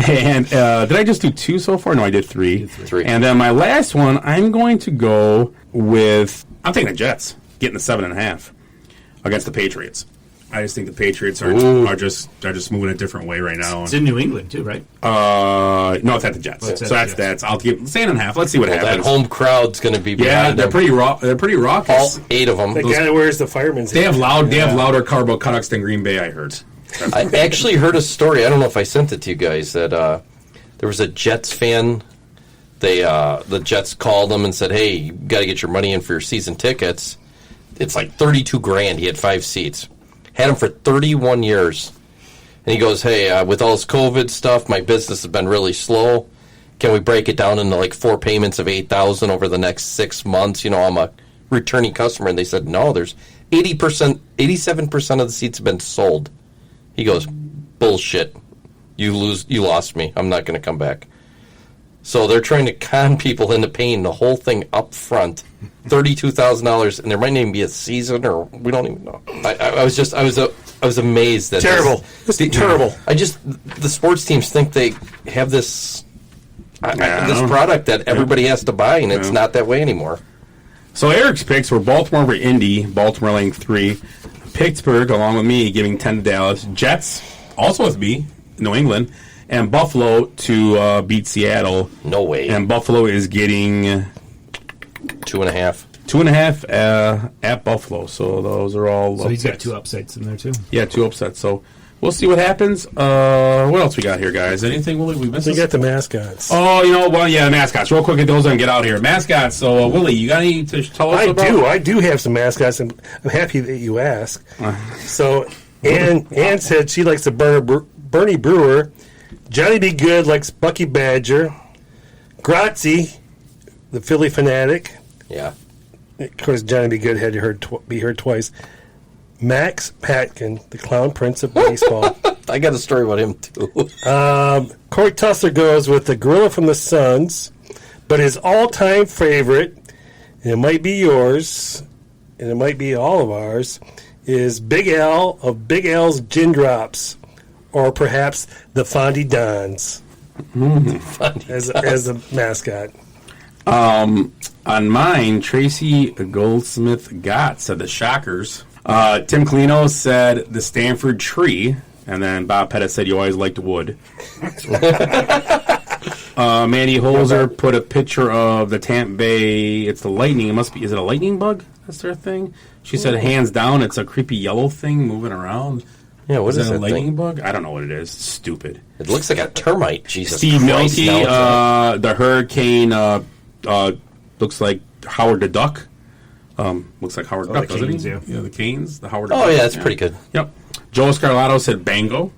And did I just do 2 so far? No, I did 3. 3. And then my last one, I'm going to go with I'm taking the Jets getting the 7.5 against the Patriots. I just think the Patriots are just moving a different way right now. It's in New England too, right? No, it's at the Jets. So that's I'll give 7.5. Let's see what happens. That home crowd's going to be behind they're them. pretty pretty raucous. All 8 of them. The guy that wears the fireman's They have louder cardboard cutouts than Green Bay. I heard. I actually heard a story. I don't know if I sent it to you guys that there was a Jets fan. The Jets called him and said, "Hey, you got to get your money in for your season tickets. It's like $32,000. He had 5 seats." Had him for 31 years. And he goes, hey, with all this COVID stuff, my business has been really slow. Can we break it down into like 4 payments of $8,000 over the next 6 months? You know, I'm a returning customer. And they said, no, there's 87% of the seats have been sold. He goes, bullshit. You lost me. I'm not going to come back. So they're trying to con people into paying the whole thing up front, $32,000, and there might not even be a season, or we don't even know. I was amazed that terrible. It's terrible. The sports teams think they have this product that everybody has to buy, and it's not that way anymore. So Eric's picks were Baltimore over Indy, Baltimore laying 3, Pittsburgh along with me giving 10 to Dallas, Jets also with me, New England. And Buffalo to beat Seattle. No way. And Buffalo is getting 2.5. 2.5 at Buffalo. So those are all. So he's got 2 upsets in there too. Yeah, 2 upsets. So we'll see what happens. What else we got here, guys? Anything Willie we missed? We got the mascots. Oh, the mascots. Real quick, get those and get out here. Mascots. So Willie, you got any to tell us about? I do have some mascots, and I'm happy that you asked. So Ann said she likes the Bernie Brewer. Johnny B. Good likes Bucky Badger. Grazi, the Philly fanatic. Yeah. Of course, Johnny B. Good had to be heard twice. Max Patkin, the Clown Prince of Baseball. I got a story about him, too. Corey Tussler goes with the Gorilla from the Suns, but his all-time favorite, and it might be yours, and it might be all of ours, is Big Al of Big Al's Gin Drops, or perhaps the Fondy Dons as a mascot. On mine, Tracy Goldsmith-Gott said the Shockers. Tim Colino said the Stanford Tree. And then Bob Pettit said you always liked wood. Mandy Holzer put a picture of the Tampa Bay. It's the lightning. It must be. Is it a lightning bug? That's their thing. She said hands down, it's a creepy yellow thing moving around. Yeah, what is it? A that lightning thing? Bug? I don't know what it is. It's stupid. It looks like a termite. Jesus Steve Christ, Milkey, the hurricane looks like Howard the Duck. Looks like Howard the Duck, doesn't Canes, he? yeah. The Canes, the Howard the Oh, Duck. yeah, that's pretty good. Yep. Joe Scarlato said Bango.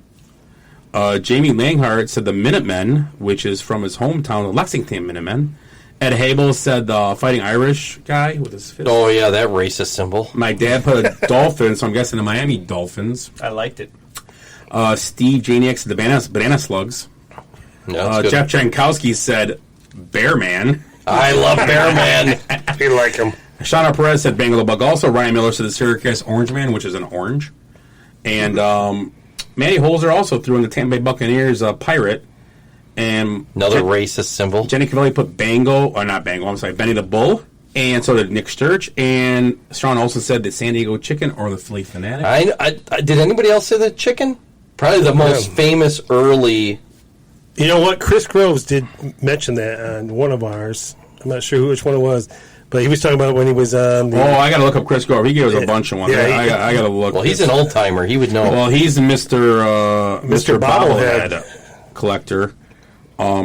Jamie Langhart said the Minutemen, which is from his hometown, the Lexington Minutemen. Ed Habel said the Fighting Irish guy with his fist. Oh, yeah, that racist symbol. My dad put a Dolphin, so I'm guessing the Miami Dolphins. I liked it. Steve Janiak said the Banana Slugs. No, that's good. Jeff Jankowski said Bear Man. I love Bear Man. You like him. Shauna Perez said Bangle the Bug. Also, Ryan Miller said the Syracuse Orange Man, which is an orange. And Manny Holzer also threw in the Tampa Bay Buccaneers Pirate. And Another racist symbol. Jenny Cavelli put Bango, or not Bango, I'm sorry, Benny the Bull. And so did Nick Sturch. And Sean Olsen said the San Diego Chicken or the Philly Fanatic. I did anybody else say the chicken? Probably the most famous early. You know what? Chris Groves did mention that on one of ours. I'm not sure which one it was, but he was talking about when he was on the... I got to look up Chris Grove. He gave us a bunch of ones. Yeah, I got to look. Well, he's an old timer. He would know. Well, he's Mr. Bobblehead collector.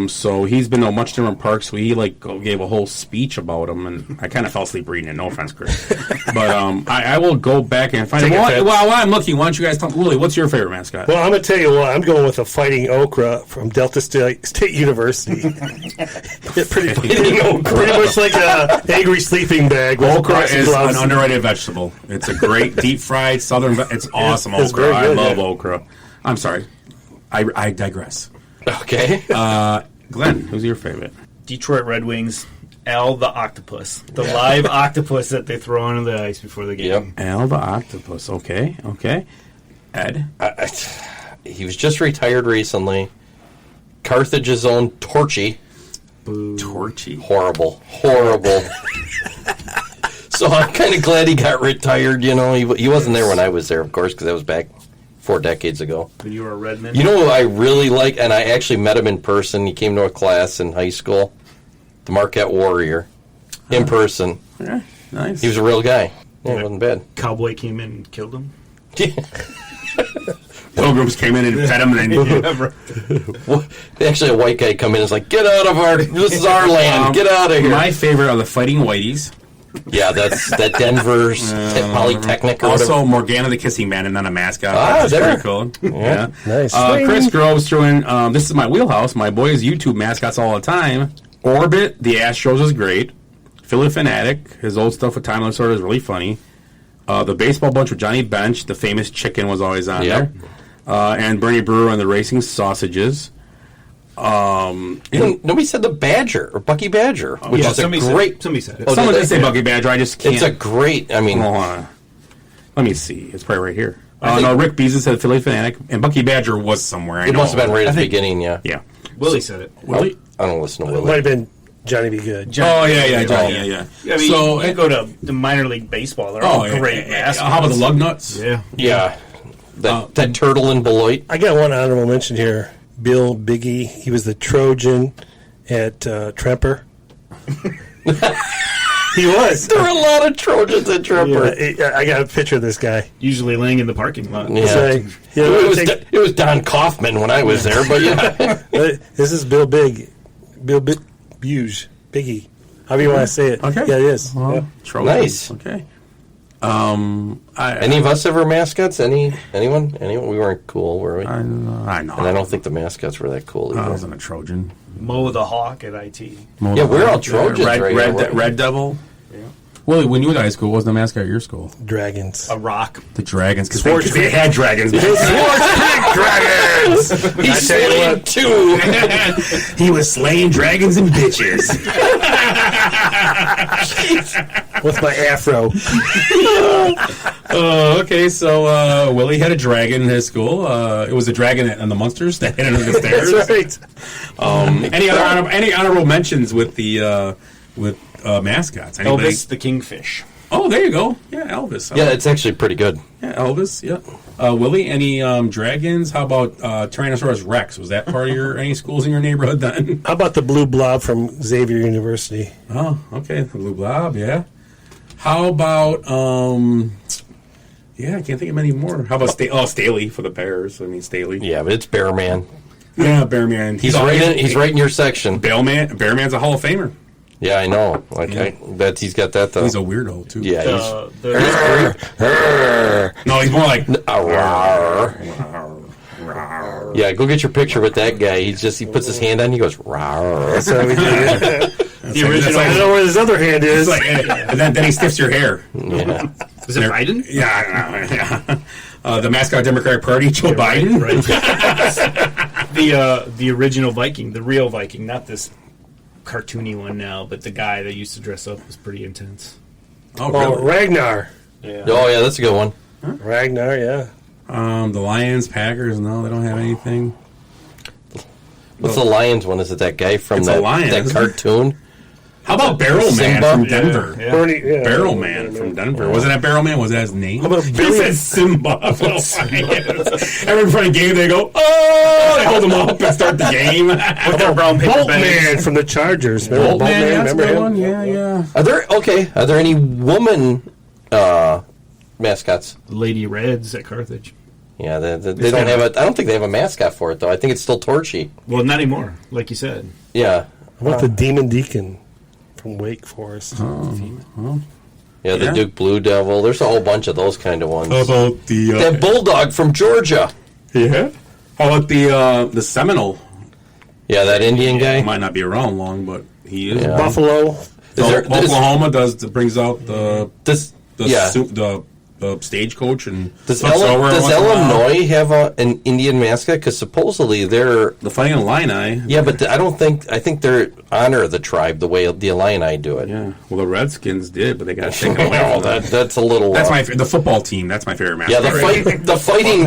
So he's been to much different parks. So he gave a whole speech about him, and I kind of fell asleep reading it. No offense, Chris, but I will go back and find it. While I'm looking, why don't you guys tell me, Willie, what's your favorite mascot? Well, I'm going to tell you what. I'm going with a Fighting Okra from Delta State University. Pretty much like a angry sleeping bag. With Okra is gloves. an underrated vegetable. It's a great deep fried southern. It's awesome. It's Okra. very good, I love yeah. okra. I'm sorry. I digress. Okay. Glenn, who's your favorite? Detroit Red Wings, Al the Octopus. The live octopus that they throw onto the ice before the game. Yep. Al the Octopus. Okay. Ed? He was just retired recently. Carthage's own Torchy. Torchy. Horrible. So I'm kind of glad he got retired. You know, he wasn't there when I was there, of course, because that was back 4 decades ago. When you were a Redman. You know who I really like, and I actually met him in person. He came to a class in high school. The Marquette Warrior. In person. Yeah, nice. He was a real guy. Yeah, it wasn't bad. Cowboy came in and killed him. Pilgrims came in and fed him, and then Well, actually, a white guy come in and is like, "Get out of this is our land. Get out of here." My favorite are the Fighting Whiteys. Yeah, that's that Denver's Polytechnic or Also, whatever. Morgana the Kissing Man, and not a mascot. Ah, That's there. pretty cool. Yeah. Nice. Chris Groves threw in, this is my wheelhouse. My boys YouTube mascots all the time. Orbit, the Astros is great. Philly Fanatic, his old stuff with Time Lord is really funny. The Baseball Bunch with Johnny Bench, the famous chicken was always on Yep. there. And Bernie Brewer and the Racing Sausages. Nobody said the Badger or Bucky Badger, which is a great. Somebody said it. Oh, Someone did did they? say Bucky Badger, I just can't. It's a great. I mean, Hold on. Let me see. It's probably right here. No, Rick Beasley said Philly Fanatic, and Bucky Badger was somewhere. it must have been right at the beginning. Yeah. Yeah. Willie said it. Willie? I don't listen to It might Willie. have been Johnny B. Good. Johnny, yeah. I mean, So, you go to the minor league baseball, they're all great mascots. How about the Lug Nuts? Yeah. Yeah. That turtle in Beloit. I got one honorable mention here. Bill Biggie. He was the Trojan at Tremper. He was. There were a lot of Trojans at Tremper. Yeah, I got a picture of this guy. Usually laying in the parking lot. Yeah. So, It was Don Kaufman when I was there, but yeah. this is Bill Big. Bill Bugge. Biggie. However you want to say it. Okay. Yeah, it is. Yeah. Trojans. Nice. Okay. Any of us ever mascots? Anyone? We weren't cool, were we? I know. And I don't think the mascots were that cool either. I wasn't a Trojan. Mo the Hawk at IT. Yeah, we're all Trojans right here. Red Devil. Willie, when you were in high school, what was the mascot at your school? Dragons. A rock. The Dragons, because they had dragons. Dragons! He's slaying two. He was slaying dragons and bitches. With my afro. Okay, so Willie had a dragon in his school. It was a dragon on the Munsters that hit under the stairs. That's right. Any honorable mentions with the mascots? Anybody? Elvis the Kingfish. Oh, there you go. Yeah, Elvis. Yeah, it's actually pretty good. Yeah, Elvis. Yeah. Willie, any dragons? How about Tyrannosaurus Rex? Was that part of any schools in your neighborhood then? How about the blue blob from Xavier University? Oh, okay. The blue blob. Yeah. How about yeah, I can't think of any more. How about Staley for the Bears? I mean Staley. Yeah, but it's Bear Man. Yeah, Bear Man. He's right in your section. Bear Man's a Hall of Famer. Yeah, I know. He's got that though. He's a weirdo too. Yeah, no, he's more like yeah. Go get your picture with that guy. He puts his hand on. He goes rawr. That's how we do it. The original. I don't know where his other hand is. And then he stiffs your hair. Yeah. Is it Biden? Yeah. The mascot of the Democratic Party, Joe Biden. Right. The original Viking, the real Viking, not this cartoony one now, but the guy that used to dress up was pretty intense. Oh, really? Ragnar. Yeah. Oh, yeah, that's a good one. Huh? Ragnar, yeah. The Lions, Packers, no, they don't have anything. What's the Lions one? Is it that guy from that cartoon? How about Barrel Man from Denver? Yeah. Barrel Man from Denver. Wasn't that Barrel Man? Was that his name? How about He Billy? said Simba. Every front of the game, they go, oh! They hold him up and start the game. With their brown paper bags. Boltman from the Chargers. Bolt Man, that's a remember good him? one. Yeah. Are there any woman mascots? Lady Reds at Carthage. Yeah, they don't have I don't think they have a mascot for it though. I think it's still Torchy. Well, not anymore, like you said. Yeah. How about the Demon Deacon from Wake Forest? Yeah, the Duke Blue Devil. There's a whole bunch of those kind of ones. How about the that Bulldog from Georgia? Yeah. How about the Seminole? Yeah, that Indian guy. He might not be around long, but he is. Yeah. Buffalo. Oklahoma brings out the stagecoach and does Illinois have an Indian mascot? Because supposedly they're the Fighting Illini. Yeah, but I think they're honor the tribe the way the Illini do it. Yeah. Well, the Redskins did, but they got taken away. Well, that's a little. That's the football team. That's my favorite mascot. Yeah, the fighting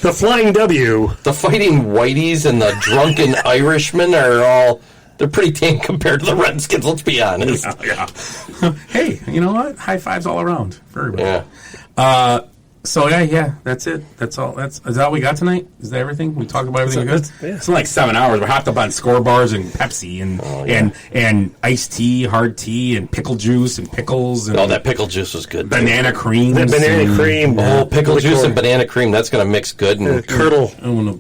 the Flying W. The Fighting Whiteys and the Drunken Irishmen are all. They're pretty tame compared to the Redskins. Let's be honest. Yeah. Hey, you know what? High fives all around for everybody. Yeah. So yeah, that's it. That's all. Is that all we got tonight? Is that everything? We talked about everything good. Yeah. It's been like 7 hours. We're hopped up on score bars and Pepsi and iced tea, hard tea, and pickle juice and pickles. And that pickle juice was good. Banana cream. That banana cream. Pickle juice and banana cream. That's going to mix good. And curdle. I'm gonna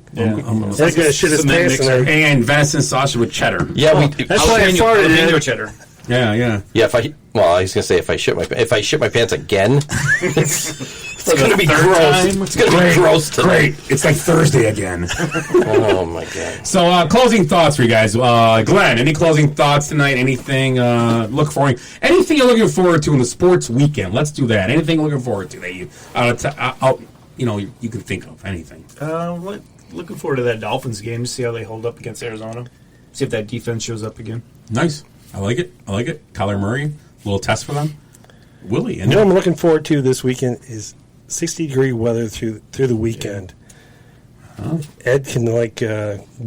That's going to shit his pants in there. and venison sausage with cheddar. Yeah, that's why I farted in Jalapeno it. cheddar. Yeah. I was going to say if I shit my pants again, it's going to be gross. It's going to be gross tonight. Great. It's like Thursday again. Oh my god. So closing thoughts for you guys. Glenn, any closing thoughts tonight? Anything anything you're looking forward to in the sports weekend? Let's do that. Anything you're looking forward to that you can think of anything. Looking forward to that Dolphins game to see how they hold up against Arizona. See if that defense shows up again. Nice. I like it. Kyler Murray, a little test for them. Willie. You know what I'm looking forward to this weekend is 60-degree weather through the weekend. Oh. Ed can go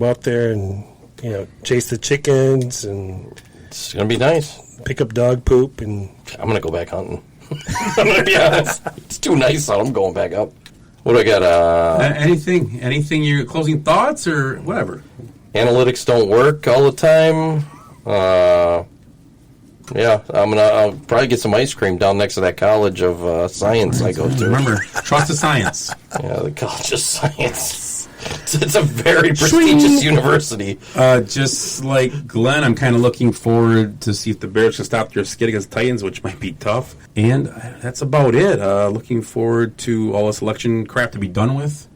out there and chase the chickens and It's going to be nice. pick up dog poop and I'm going to go back hunting. I'm going to be honest. It's too nice out. I'm going back up. What do I got? Anything? Your closing thoughts or whatever? Analytics don't work all the time. Yeah, I'll probably get some ice cream down next to that College of Science I go to. Remember, trust the science. Yeah, the College of Science. It's a very prestigious university. Just like Glenn, I'm kind of looking forward to see if the Bears can stop their skid against the Titans, which might be tough. And that's about it. Looking forward to all this election crap to be done with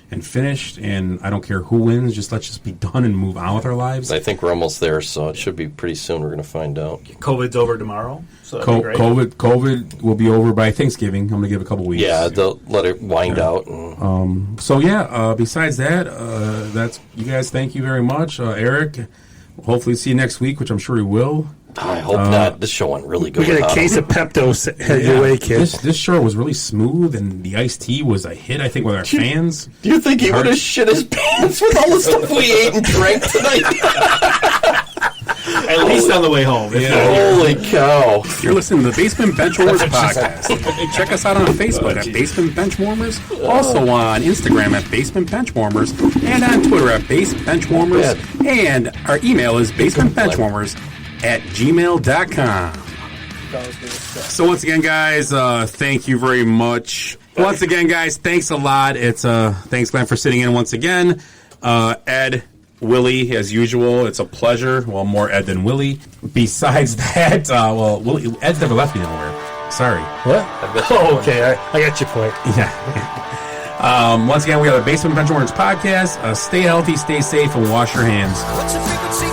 and finished. And I don't care who wins. Just let's just be done and move on with our lives. I think we're almost there, so it should be pretty soon. We're going to find out. COVID's over tomorrow, so that'd be great. COVID will be over by Thanksgiving. I'm going to give it a couple weeks. Yeah, they'll let it wind out. And Besides that, that's you guys. Thank you very much, Eric. Hopefully, see you next week, which I'm sure we will. I hope not. This show went really good. We get a case of Pepto head your way, kid. This show was really smooth, and the iced tea was a hit, I think, with our fans. Do you think he would have shit his pants with all the stuff we ate and drank tonight? At least on the way home. Holy cow. You're listening to the Basement Benchwarmers podcast. Check us out on Facebook at Basement Benchwarmers. Also on Instagram at Basement Benchwarmers. And on Twitter at Base Benchwarmers. And our email is basementbenchwarmers@gmail.com. So once again, guys, thank you very much. Once again, guys, thanks a lot. Thanks, Glenn, for sitting in once again. Ed, Willie, as usual, it's a pleasure. Well, more Ed than Willie. Besides that, Willie, Ed's never left me nowhere. Sorry. What? Oh, okay. I got your point. Yeah. Once again, we are the Basement Benchwarmers podcast. Stay healthy, stay safe, and wash your hands. What's your frequency?